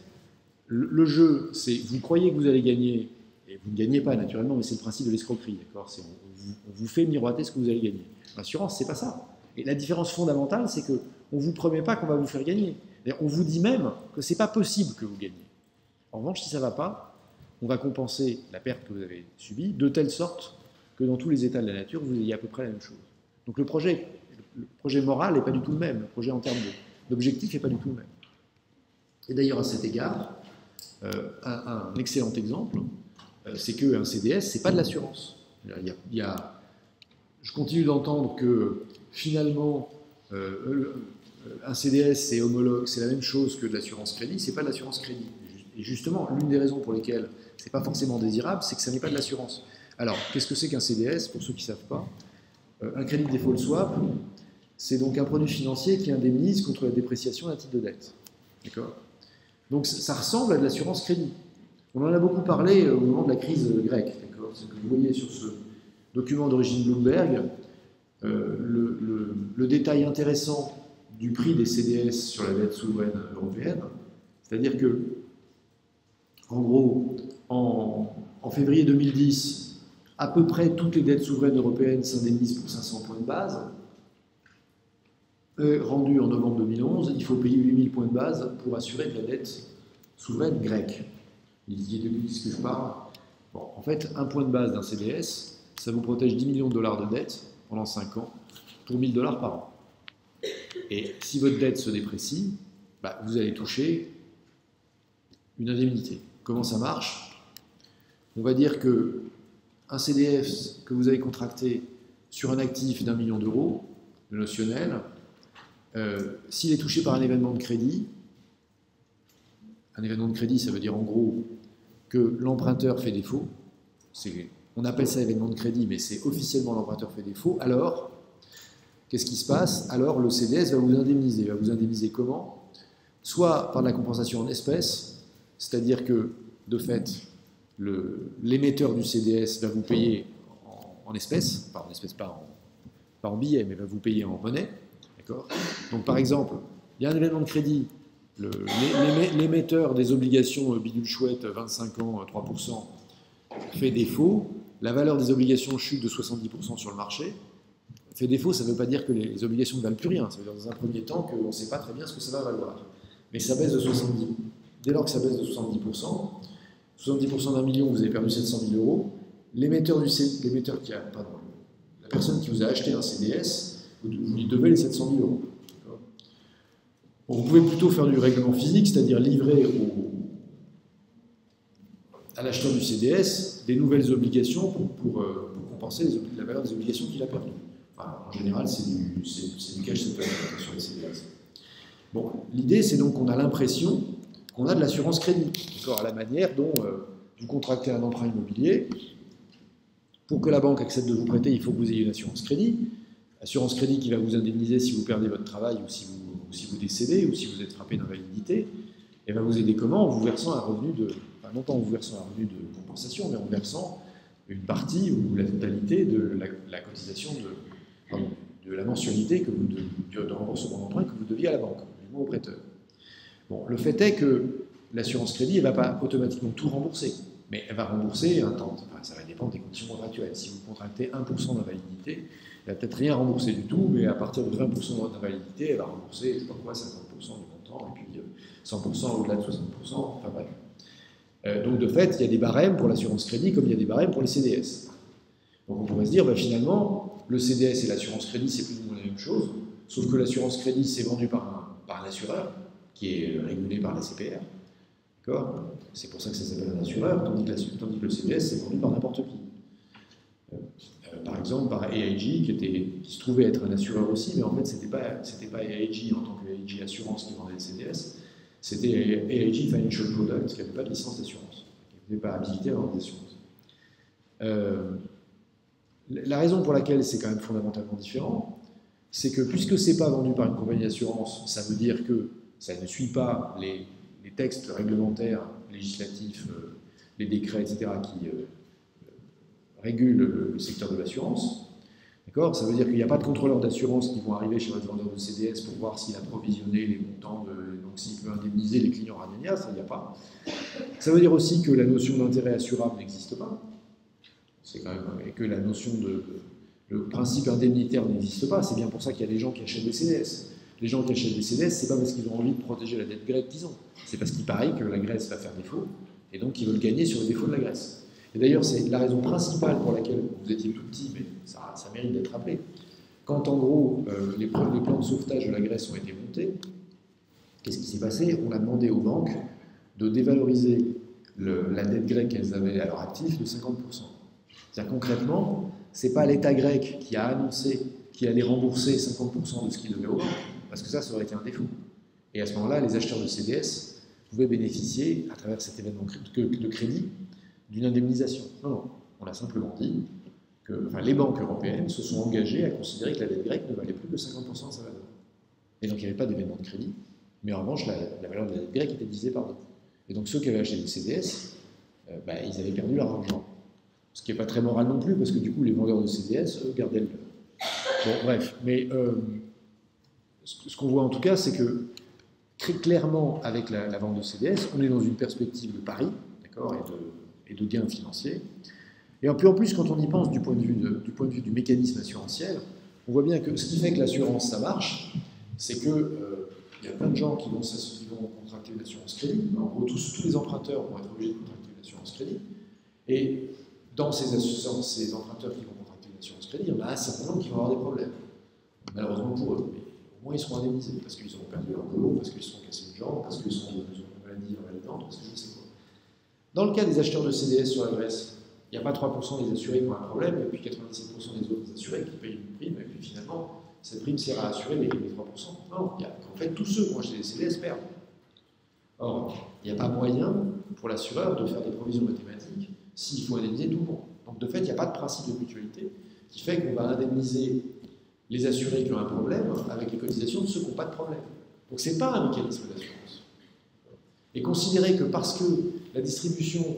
le jeu, c'est vous croyez que vous allez gagner, et vous ne gagnez pas naturellement, mais c'est le principe de l'escroquerie, d'accord? On vous fait miroiter ce que vous allez gagner. L'assurance, c'est pas ça. Et la différence fondamentale, c'est qu'on ne vous promet pas qu'on va vous faire gagner. On vous dit même que ce n'est pas possible que vous gagniez. En revanche, si ça ne va pas, on va compenser la perte que vous avez subie de telle sorte que dans tous les états de la nature, vous ayez à peu près la même chose. Donc le projet moral n'est pas du tout le même. Le projet en termes d'objectif n'est pas du tout le même. Et d'ailleurs, à cet égard, un excellent exemple, c'est qu'un CDS, ce n'est pas de l'assurance. Je continue d'entendre que finalement, un CDS, c'est homologue, c'est la même chose que de l'assurance crédit, c'est pas de l'assurance crédit. Et justement, l'une des raisons pour lesquelles c'est pas forcément désirable, c'est que ça n'est pas de l'assurance. Alors, qu'est-ce que c'est qu'un CDS, pour ceux qui ne savent pas? Un crédit default swap, c'est donc un produit financier qui indemnise contre la dépréciation d'un titre de dette. D'accord? Donc ça ressemble à de l'assurance crédit. On en a beaucoup parlé au moment de la crise grecque. D'accord? C'est que vous voyez sur ce document d'origine Bloomberg le détail intéressant du prix des CDS sur la dette souveraine européenne. C'est-à-dire que, en gros, en février 2010, à peu près toutes les dettes souveraines européennes s'indemnisent pour 500 points de base. Rendu en novembre 2011, il faut payer 8000 points de base pour assurer de la dette souveraine grecque. Vous disiez de qui est-ce que je parle? Bon, en fait, un point de base d'un CDS, ça vous protège 10 millions de dollars de dette pendant 5 ans pour 1000 dollars par an. Et si votre dette se déprécie, bah, vous allez toucher une indemnité. Comment ça marche? On va dire que un CDS que vous avez contracté sur un actif d'1 million d'euros, le notionnel, s'il est touché par un événement de crédit, ça veut dire en gros que l'emprunteur fait défaut, on appelle ça événement de crédit, mais c'est officiellement l'emprunteur fait défaut, alors, qu'est-ce qui se passe? Alors le CDS va vous indemniser. Il va vous indemniser comment? Soit par de la compensation en espèces, c'est-à-dire que, de fait, l'émetteur du CDS va vous payer en espèces, pas en billets, mais va vous payer en monnaie. Donc par exemple, il y a un événement de crédit, l'émetteur des obligations bidule chouette 25 ans, 3%, fait défaut, la valeur des obligations chute de 70% sur le marché. Fait défaut, ça ne veut pas dire que les obligations ne valent plus rien, ça veut dire dans un premier temps qu'on ne sait pas très bien ce que ça va valoir. Mais ça baisse de 70%. Dès lors que ça baisse de 70%, 70% d'un million, vous avez perdu 700 000 euros, la personne qui vous a acheté un CDS, vous lui devez les 700 000 euros. Bon, vous pouvez plutôt faire du règlement physique, c'est-à-dire livrer à l'acheteur du CDS des nouvelles obligations pour compenser la valeur des obligations qu'il a perdues. Enfin, en général, c'est du cash settlement sur les CDS. Bon, l'idée, c'est donc qu'on a l'impression qu'on a de l'assurance crédit, à la manière dont vous contractez un emprunt immobilier. Pour que la banque accepte de vous prêter, il faut que vous ayez une assurance crédit. Assurance crédit qui va vous indemniser si vous perdez votre travail ou si vous décédez ou si vous êtes frappé d'invalidité, et va vous aider comment? En vous versant un revenu non pas en vous versant un revenu de compensation, mais en versant une partie ou la totalité de la cotisation de la mensualité de remboursement d'emprunt que vous deviez à la banque, du moins au prêteur. Bon, le fait est que l'assurance crédit, elle ne va pas automatiquement tout rembourser, mais elle va rembourser un temps. Enfin, ça va dépendre des conditions contractuelles. Si vous contractez 1% d'invalidité, elle va peut-être rien rembourser du tout, mais à partir de 20% d'invalidité, elle va rembourser, je ne sais pas quoi, 50% du montant, et puis 100% au-delà de 60%, enfin bref. Donc de fait, il y a des barèmes pour l'assurance crédit comme il y a des barèmes pour les CDS. Donc on pourrait se dire, finalement, le CDS et l'assurance crédit, c'est plus ou moins la même chose, sauf que l'assurance crédit, c'est vendu par un assureur, qui est régulé par la CPR. D'accord? C'est pour ça que ça s'appelle un assureur, tandis que le CDS, c'est vendu par n'importe qui. Par exemple, par AIG, qui se trouvait être un assureur aussi, mais en fait, c'était pas AIG en tant que AIG Assurance qui vendait le CDS, c'était AIG Financial Product, qui n'avait pas de licence d'assurance, qui n'était pas habilité à vendre des assurances. La raison pour laquelle c'est quand même fondamentalement différent, c'est que puisque c'est pas vendu par une compagnie d'assurance, ça veut dire que ça ne suit pas les textes réglementaires, législatifs, les décrets, etc., qui régulent le secteur de l'assurance. D'accord? Ça veut dire qu'il n'y a pas de contrôleurs d'assurance qui vont arriver chez un vendeur de CDS pour voir s'il a provisionné les montants, donc s'il peut indemniser les clients Radenia, ça il n'y a pas. Ça veut dire aussi que la notion d'intérêt assurable n'existe pas. C'est quand même, et que la notion le principe indemnitaire n'existe pas. C'est bien pour ça qu'il y a des gens qui achètent des CDS. Les gens qui achètent des CDS, c'est pas parce qu'ils ont envie de protéger la dette grecque qu'ils ont. C'est parce qu'il paraît que la Grèce va faire défaut, et donc ils veulent gagner sur le défaut de la Grèce. Et d'ailleurs, c'est la raison principale pour laquelle, vous étiez tout petit, mais ça mérite d'être rappelé, quand en gros les plans de sauvetage de la Grèce ont été montés, qu'est-ce qui s'est passé? On a demandé aux banques de dévaloriser la dette grecque qu'elles avaient à leur actif de 50%. C'est-à-dire concrètement, ce n'est pas l'État grec qui a annoncé qu'il allait rembourser 50% de ce qu'il devait aux banques, parce que ça aurait été un défaut. Et à ce moment-là, les acheteurs de CDS pouvaient bénéficier, à travers cet événement de crédit, d'une indemnisation. Non, non, on a simplement dit que les banques européennes se sont engagées à considérer que la dette grecque ne valait plus que 50% de sa valeur. Et donc il n'y avait pas d'événement de crédit, mais en revanche, la valeur de la dette grecque était divisée par deux. Et donc ceux qui avaient acheté des CDS, ils avaient perdu leur argent. Ce qui n'est pas très moral non plus, parce que du coup, les vendeurs de CDS, eux, gardaient le... Bon, bref, mais ce qu'on voit en tout cas, c'est que très clairement, avec la vente de CDS, on est dans une perspective de pari, d'accord, et de gains financiers. Et puis en plus, quand on y pense du point de vue du mécanisme assurantiel, on voit bien que ce qui fait que l'assurance, ça marche, c'est que il y a plein de gens qui vont contracter une assurance crédit. En gros, tous les emprunteurs vont être obligés de contracter une assurance crédit. Et dans ces emprunteurs qui vont contracter une assurance crédit, il y en a un certain nombre qui vont avoir des problèmes. Malheureusement pour eux. Mais au moins, ils seront indemnisés parce qu'ils auront perdu leur boulot, parce qu'ils se sont cassés une jambe, parce qu'ils ont une maladie invalidante, parce que je ne sais quoi. Dans le cas des acheteurs de CDS sur la Grèce, il n'y a pas 3% des assurés qui ont un problème, et puis 97% des autres assurés qui payent une prime, et puis finalement, cette prime sert à assurer les 3%. Non, en fait, tous ceux qui ont acheté des CDS perdent. Or, il n'y a pas moyen pour l'assureur de faire des provisions mathématiques s'il faut indemniser tout le monde. Donc, de fait, il n'y a pas de principe de mutualité qui fait qu'on va indemniser les assurés qui ont un problème avec les cotisations de ceux qui n'ont pas de problème. Donc, ce n'est pas un mécanisme d'assurance. Et considérer que parce que la distribution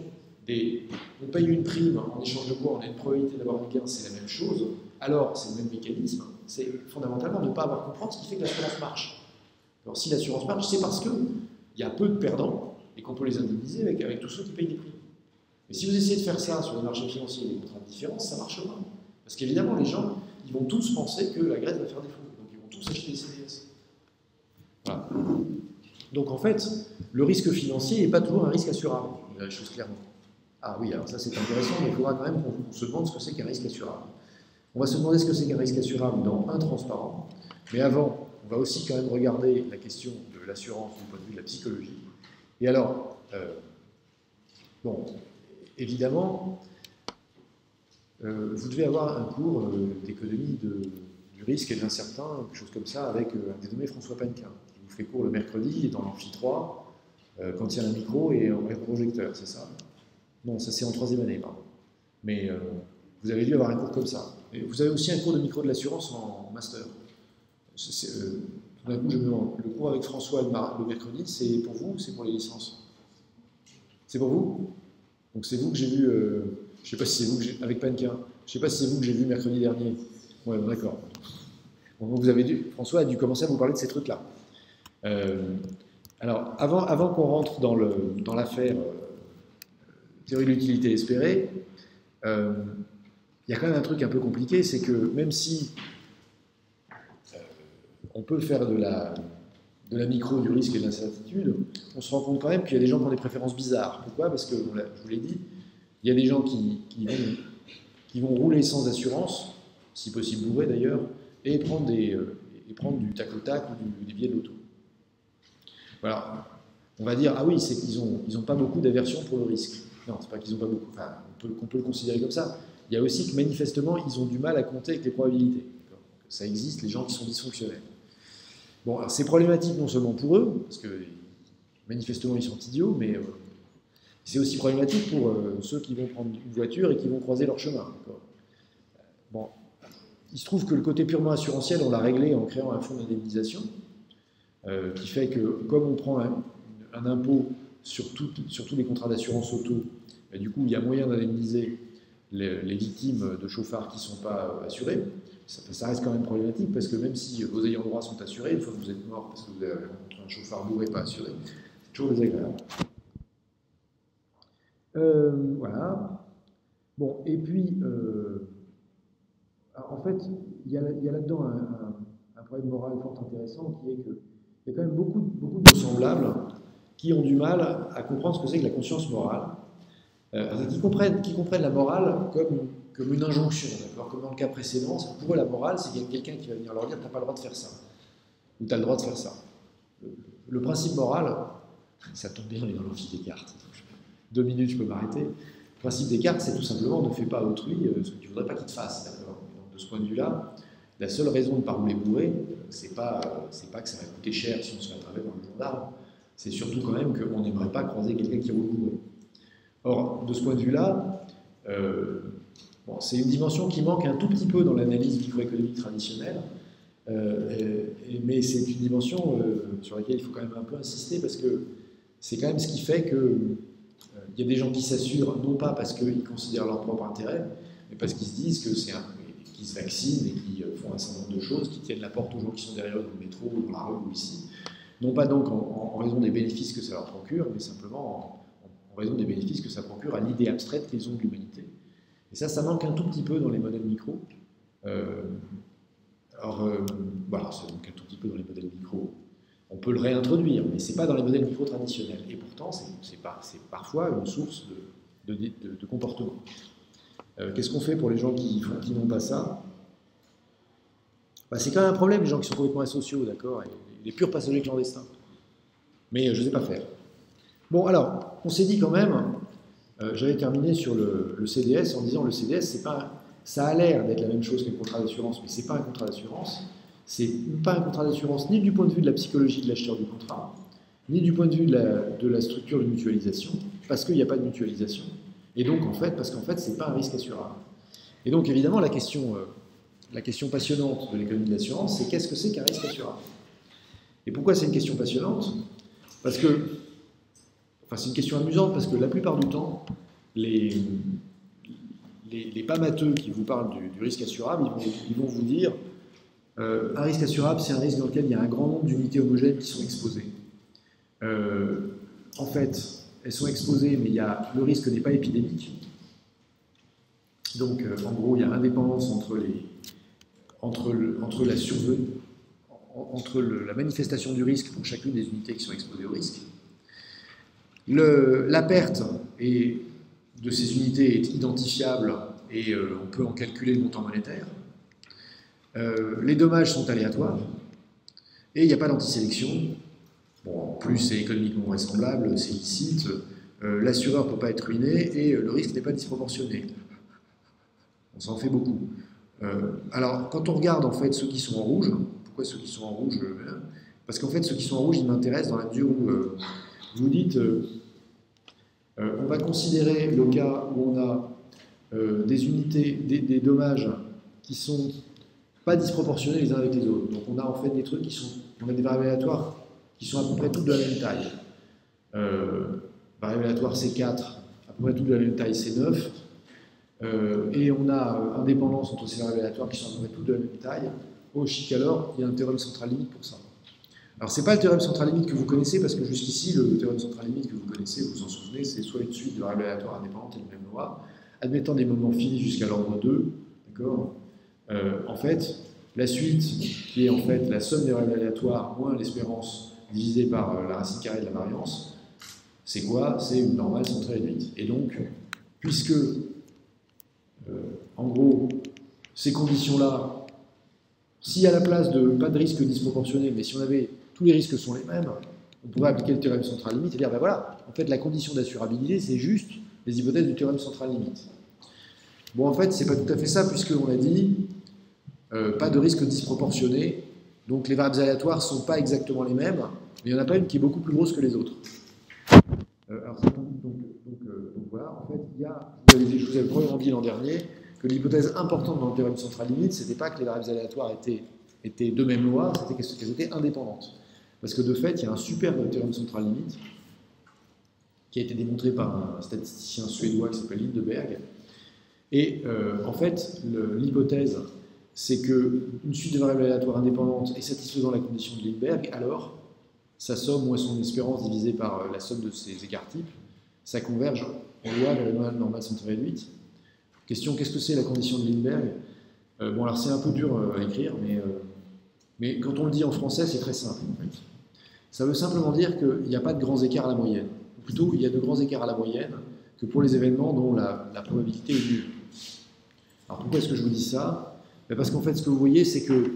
on paye une prime en échange de quoi on a une probabilité d'avoir un gain, c'est la même chose, alors c'est le même mécanisme, c'est fondamentalement ne pas avoir comprendre ce qui fait que l'assurance marche. Alors si l'assurance marche, c'est parce qu'il y a peu de perdants et qu'on peut les indemniser avec tous ceux qui payent des primes. Mais si vous essayez de faire ça sur les marchés financiers et les contrats de différence, ça ne marche pas. Parce qu'évidemment, les gens, ils vont tous penser que la Grèce va faire défaut, donc ils vont tous acheter des CDS. Voilà. Donc en fait, le risque financier n'est pas toujours un risque assurable, on dirait les choses clairement. Ah oui, alors ça c'est intéressant, mais il faudra quand même qu'on se demande ce que c'est qu'un risque assurable. On va se demander ce que c'est qu'un risque assurable dans un transparent, mais avant, on va aussi quand même regarder la question de l'assurance du point de vue de la psychologie. Et alors, bon, évidemment, vous devez avoir un cours d'économie du risque et de l'incertain, quelque chose comme ça, avec un dénommé François Panquin. Je vous fais cours le mercredi dans l'amphi 3, quand il y a un micro et un projecteur, c'est ça? Non, ça c'est en 3e année, pardon. Mais vous avez dû avoir un cours comme ça. Et vous avez aussi un cours de micro de l'assurance en master. Tout d'un coup, je me demande, le cours avec François le mercredi, c'est pour vous ou c'est pour les licences? C'est pour vous? Donc c'est vous que j'ai vu, je ne sais pas si c'est vous que j'ai, avec Panquin, je ne sais pas si c'est vous que j'ai vu mercredi dernier. Ouais, bon, d'accord. Donc François a dû commencer à vous parler de ces trucs-là. Alors, avant qu'on rentre dans l'affaire théorie de l'utilité espérée, il y a quand même un truc un peu compliqué, c'est que même si on peut faire de la micro, du risque et de l'incertitude, on se rend compte quand même qu'il y a des gens qui ont des préférences bizarres. Pourquoi? Parce que, je vous l'ai dit, il y a des gens qui vont rouler sans assurance, si possible bourrés d'ailleurs, et prendre du tac au tac ou des billets de l'auto. Voilà. On va dire, ah oui, c'est qu'ils n'ont pas beaucoup d'aversion pour le risque. Non, c'est pas qu'ils n'ont pas beaucoup. Enfin, on peut le considérer comme ça. Il y a aussi que manifestement, ils ont du mal à compter avec les probabilités. Ça existe, les gens qui sont dysfonctionnels. Bon, alors c'est problématique non seulement pour eux, parce que manifestement ils sont idiots, mais c'est aussi problématique pour ceux qui vont prendre une voiture et qui vont croiser leur chemin. Bon, il se trouve que le côté purement assurantiel, on l'a réglé en créant un fonds d'indemnisation, qui fait que comme on prend un impôt sur tous les contrats d'assurance auto, du coup il y a moyen d'indemniser les victimes de chauffards qui ne sont pas assurés. Ça reste quand même problématique parce que même si vos ayants droit sont assurés, une fois que vous êtes mort parce que vous avez rencontré un chauffard bourré pas assuré, c'est toujours désagréable. Voilà. Bon, et puis, en fait, il y a là-dedans un problème moral fort intéressant qui est qu'il y a quand même beaucoup de semblables qui ont du mal à comprendre ce que c'est que la conscience morale, qui comprennent la morale comme une injonction, d'accord? Comme dans le cas précédent, pour eux la morale, c'est qu'il y a quelqu'un qui va venir leur dire « t'as pas le droit de faire ça » ou « t'as le droit de faire ça ». Le principe moral, ça tombe bien, on est dans l'amphi Descartes, 2 minutes je peux m'arrêter. Le principe Descartes, c'est tout simplement ne fais pas à autrui ce que tu ne voudrais pas qu'il te fasse, d'accord? De ce point de vue-là, La seule raison de ne pas rouler bourré, c'est pas que ça va coûter cher si on se fait attraper par le gendarme, c'est surtout quand même qu'on n'aimerait pas croiser quelqu'un qui roule bourré. Or, de ce point de vue-là, bon, c'est une dimension qui manque un tout petit peu dans l'analyse microéconomique traditionnelle, mais c'est une dimension sur laquelle il faut quand même un peu insister, parce que c'est quand même ce qui fait qu'il y a des gens qui s'assurent, non pas parce qu'ils considèrent leur propre intérêt, mais parce qu'ils se disent que qu'ils se vaccinent et qui font un certain nombre de choses, qui tiennent la porte aux gens qui sont derrière eux dans le métro, ou dans la rue, ou ici. Non pas donc en raison des bénéfices que ça leur procure, mais simplement en raison des bénéfices que ça procure à l'idée abstraite qu'ils ont de l'humanité. Et ça manque un tout petit peu dans les modèles micro. Voilà, ça manque un tout petit peu dans les modèles micro. On peut le réintroduire, mais ce n'est pas dans les modèles micro traditionnels. Et pourtant, c'est parfois une source de comportement. Qu'est-ce qu'on fait pour les gens qui n'ont pas ça? C'est quand même un problème, les gens qui sont complètement asociaux, d'accord, et les purs passagers clandestins. Mais je ne sais pas faire. Bon, alors, on s'est dit quand même, j'avais terminé sur le CDS en disant le CDS, ça a l'air d'être la même chose qu'un contrat d'assurance, mais ce n'est pas un contrat d'assurance. C'est pas un contrat d'assurance ni du point de vue de la psychologie de l'acheteur du contrat, ni du point de vue de la structure de mutualisation, parce qu'il n'y a pas de mutualisation. Et donc, parce qu'en fait, ce n'est pas un risque assurable. Et donc, évidemment, la question passionnante de l'économie de l'assurance, c'est qu'est-ce que c'est qu'un risque assurable? Et pourquoi c'est une question passionnante? Parce que, c'est une question amusante, parce que la plupart du temps, les pas matheux qui vous parlent du risque assurable, ils vont vous dire un risque assurable, c'est un risque dans lequel il y a un grand nombre d'unités homogènes qui sont exposées. En fait, elles sont exposées, mais le risque n'est pas épidémique. Donc, en gros, il y a indépendance entre la manifestation du risque pour chacune des unités qui sont exposées au risque. La perte de ces unités est identifiable et on peut en calculer le montant monétaire. Les dommages sont aléatoires et il n'y a pas d'antisélection. Bon, plus c'est économiquement vraisemblable, c'est licite, l'assureur ne peut pas être ruiné et le risque n'est pas disproportionné. On s'en fait beaucoup. Alors, quand on regarde en fait ceux qui sont en rouge, pourquoi ceux qui sont en rouge? Parce qu'en fait, ceux qui sont en rouge, ils m'intéressent dans la mesure où vous dites on va considérer le cas où on a des unités, des dommages qui sont pas disproportionnés les uns avec les autres. Donc on a en fait des trucs on a des variables aléatoires qui sont à peu près toutes de la même taille. Variable aléatoire C4, à peu près toutes de la même taille C9. Et on a indépendance entre ces variables aléatoires qui sont à peu près toutes de la même taille. Au chic alors, il y a un théorème central limite pour ça. Alors c'est pas le théorème central limite que vous connaissez, parce que jusqu'ici, le théorème central limite que vous connaissez, vous vous en souvenez, c'est soit une suite de variables aléatoires indépendantes et de même loi, admettant des moments finis jusqu'à l'ordre 2, d'accord. En fait, la suite, qui est en fait la somme des variables aléatoires moins l'espérance divisée par la racine carrée de la variance, c'est quoi? C'est une normale sans très réduite. Et donc, puisque, en gros, ces conditions-là, si à la place de pas de risque disproportionné, mais si on avait tous les risques sont les mêmes, on pourrait appliquer le théorème central limite et dire, ben voilà, en fait, la condition d'assurabilité, c'est juste les hypothèses du théorème central limite. Bon, en fait, c'est pas tout à fait ça, puisqu'on a dit pas de risque disproportionné, donc les variables aléatoires sont pas exactement les mêmes, mais il n'y en a pas une qui est beaucoup plus grosse que les autres. Donc voilà, en fait, je vous avais probablement dit l'an dernier que l'hypothèse importante dans le théorème central limite, c'était pas que les variables aléatoires étaient de même loi, c'était qu'elles étaient indépendantes. Parce que de fait, il y a un superbe théorème central limite qui a été démontré par un statisticien suédois qui s'appelle Lindeberg. Et en fait, l'hypothèse, c'est qu'une suite de variables aléatoires indépendantes est satisfaisant la condition de Lindbergh, alors sa somme moins son espérance divisée par la somme de ses écarts types, ça converge en loi vers la normale sans très réduite. Question, qu'est-ce que c'est la condition de Lindbergh? Bon, alors c'est un peu dur à écrire, mais quand on le dit en français, c'est très simple en fait. Ça veut simplement dire qu'il n'y a pas de grands écarts à la moyenne. Ou plutôt, il y a de grands écarts à la moyenne que pour les événements dont la probabilité est nulle. Alors pourquoi est-ce que je vous dis ça? Parce qu'en fait, ce que vous voyez, c'est que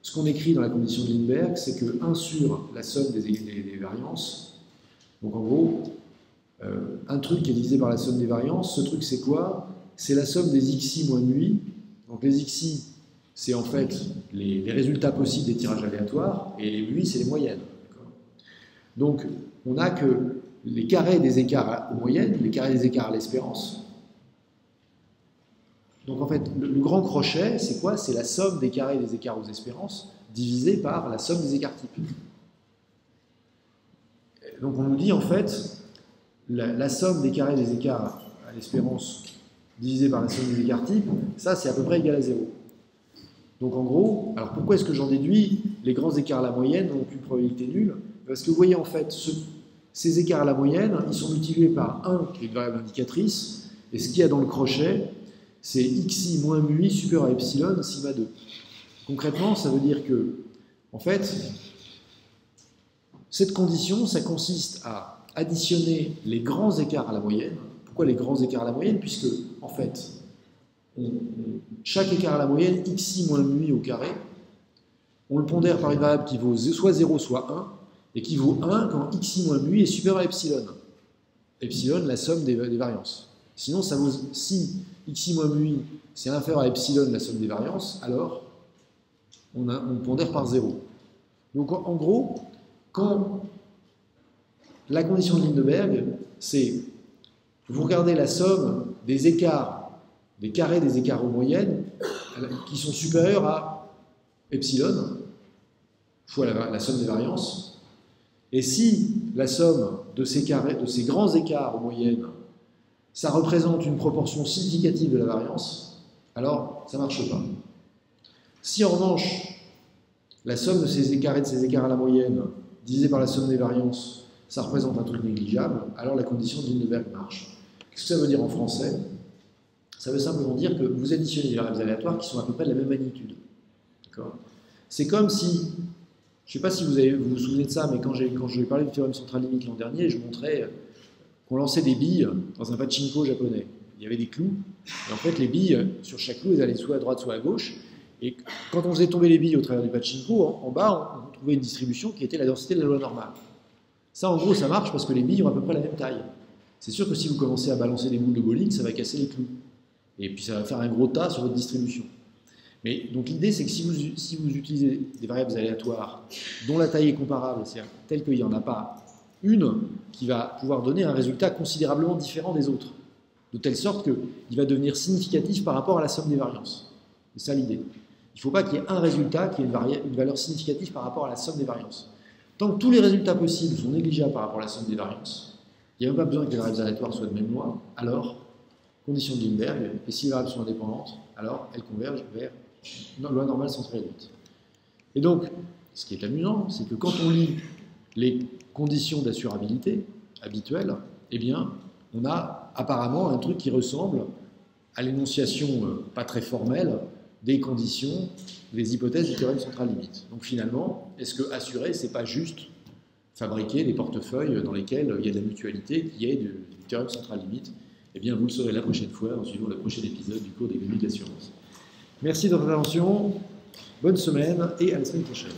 ce qu'on écrit dans la condition de Lindbergh, c'est que 1 sur la somme des variances, donc en gros, un truc qui est divisé par la somme des variances, ce truc c'est quoi? C'est la somme des xi moins μi. Donc les xi, c'est en fait les résultats possibles des tirages aléatoires, et les MUI, c'est les moyennes. Donc, on n'a que les carrés des écarts aux moyennes, les carrés des écarts à l'espérance. Donc, en fait, le grand crochet, c'est quoi? C'est la somme des carrés des écarts aux espérances divisée par la somme des écarts types. Donc, on nous dit, en fait, la somme des carrés des écarts à l'espérance divisé par la somme des écarts types, ça c'est à peu près égal à 0. Donc en gros, alors pourquoi est-ce que j'en déduis les grands écarts à la moyenne n'ont aucune probabilité nulle? Parce que vous voyez en fait, ces écarts à la moyenne, ils sont multipliés par 1, qui est une variable indicatrice, et ce qu'il y a dans le crochet, c'est xi moins mui supérieur à epsilon sigma 2. Concrètement, ça veut dire que, en fait, cette condition, ça consiste à additionner les grands écarts à la moyenne. Pourquoi les grands écarts à la moyenne? Puisque, en fait, chaque écart à la moyenne, xi moins mui au carré, on le pondère par une variable qui vaut soit 0, soit 1, et qui vaut 1 quand xi moins mui est supérieur à epsilon. Epsilon, la somme des variances. Sinon, ça vaut, si xi moins mui, c'est inférieur à epsilon, la somme des variances, alors on pondère par 0. Donc, en gros, quand la condition de Lindeberg, c'est vous regardez la somme des écarts, des carrés des écarts aux moyennes, qui sont supérieurs à epsilon, fois la somme des variances. Et si la somme de ces grands écarts aux moyennes, ça représente une proportion significative de la variance, alors ça ne marche pas. Si en revanche, la somme de ces carrés de ces écarts à la moyenne, divisée par la somme des variances, ça représente un truc négligeable, alors la condition de Lindeberg marche. Qu'est-ce que ça veut dire en français? Ça veut simplement dire que vous additionnez des variables aléatoires qui sont à peu près de la même magnitude. C'est comme si, je ne sais pas si vous vous souvenez de ça, mais quand j'ai parlé du théorème central limite l'an dernier, je montrais qu'on lançait des billes dans un pachinko japonais. Il y avait des clous, et en fait les billes, sur chaque clou, elles allaient soit à droite, soit à gauche, et quand on faisait tomber les billes au travers du pachinko, en bas, on trouvait une distribution qui était la densité de la loi normale. Ça, en gros, ça marche parce que les billes ont à peu près la même taille. C'est sûr que si vous commencez à balancer des boules de bowling, ça va casser les clous. Et puis ça va faire un gros tas sur votre distribution. Mais donc l'idée, c'est que si vous utilisez des variables aléatoires dont la taille est comparable, c'est-à-dire telle qu'il n'y en a pas une qui va pouvoir donner un résultat considérablement différent des autres, de telle sorte qu'il va devenir significatif par rapport à la somme des variances. C'est ça l'idée. Il ne faut pas qu'il y ait un résultat qui ait une valeur significative par rapport à la somme des variances. Tant que tous les résultats possibles sont négligeables par rapport à la somme des variances, il n'y a même pas besoin que les variables aléatoires soient de même loi, alors, condition de Lindeberg, et si les variables sont indépendantes, alors elles convergent vers une loi normale centrale réduite. Et donc, ce qui est amusant, c'est que quand on lit les conditions d'assurabilité habituelles, eh bien, on a apparemment un truc qui ressemble à l'énonciation pas très formelle des conditions, des hypothèses du théorème central limite. Donc finalement, est-ce que assurer, c'est pas juste fabriquer des portefeuilles dans lesquels il y a de la mutualité qui est du théorème central limite? Eh bien, vous le saurez la prochaine fois, en suivant le prochain épisode du cours d'économie de l'assurance. Merci de votre attention, bonne semaine et à la semaine prochaine.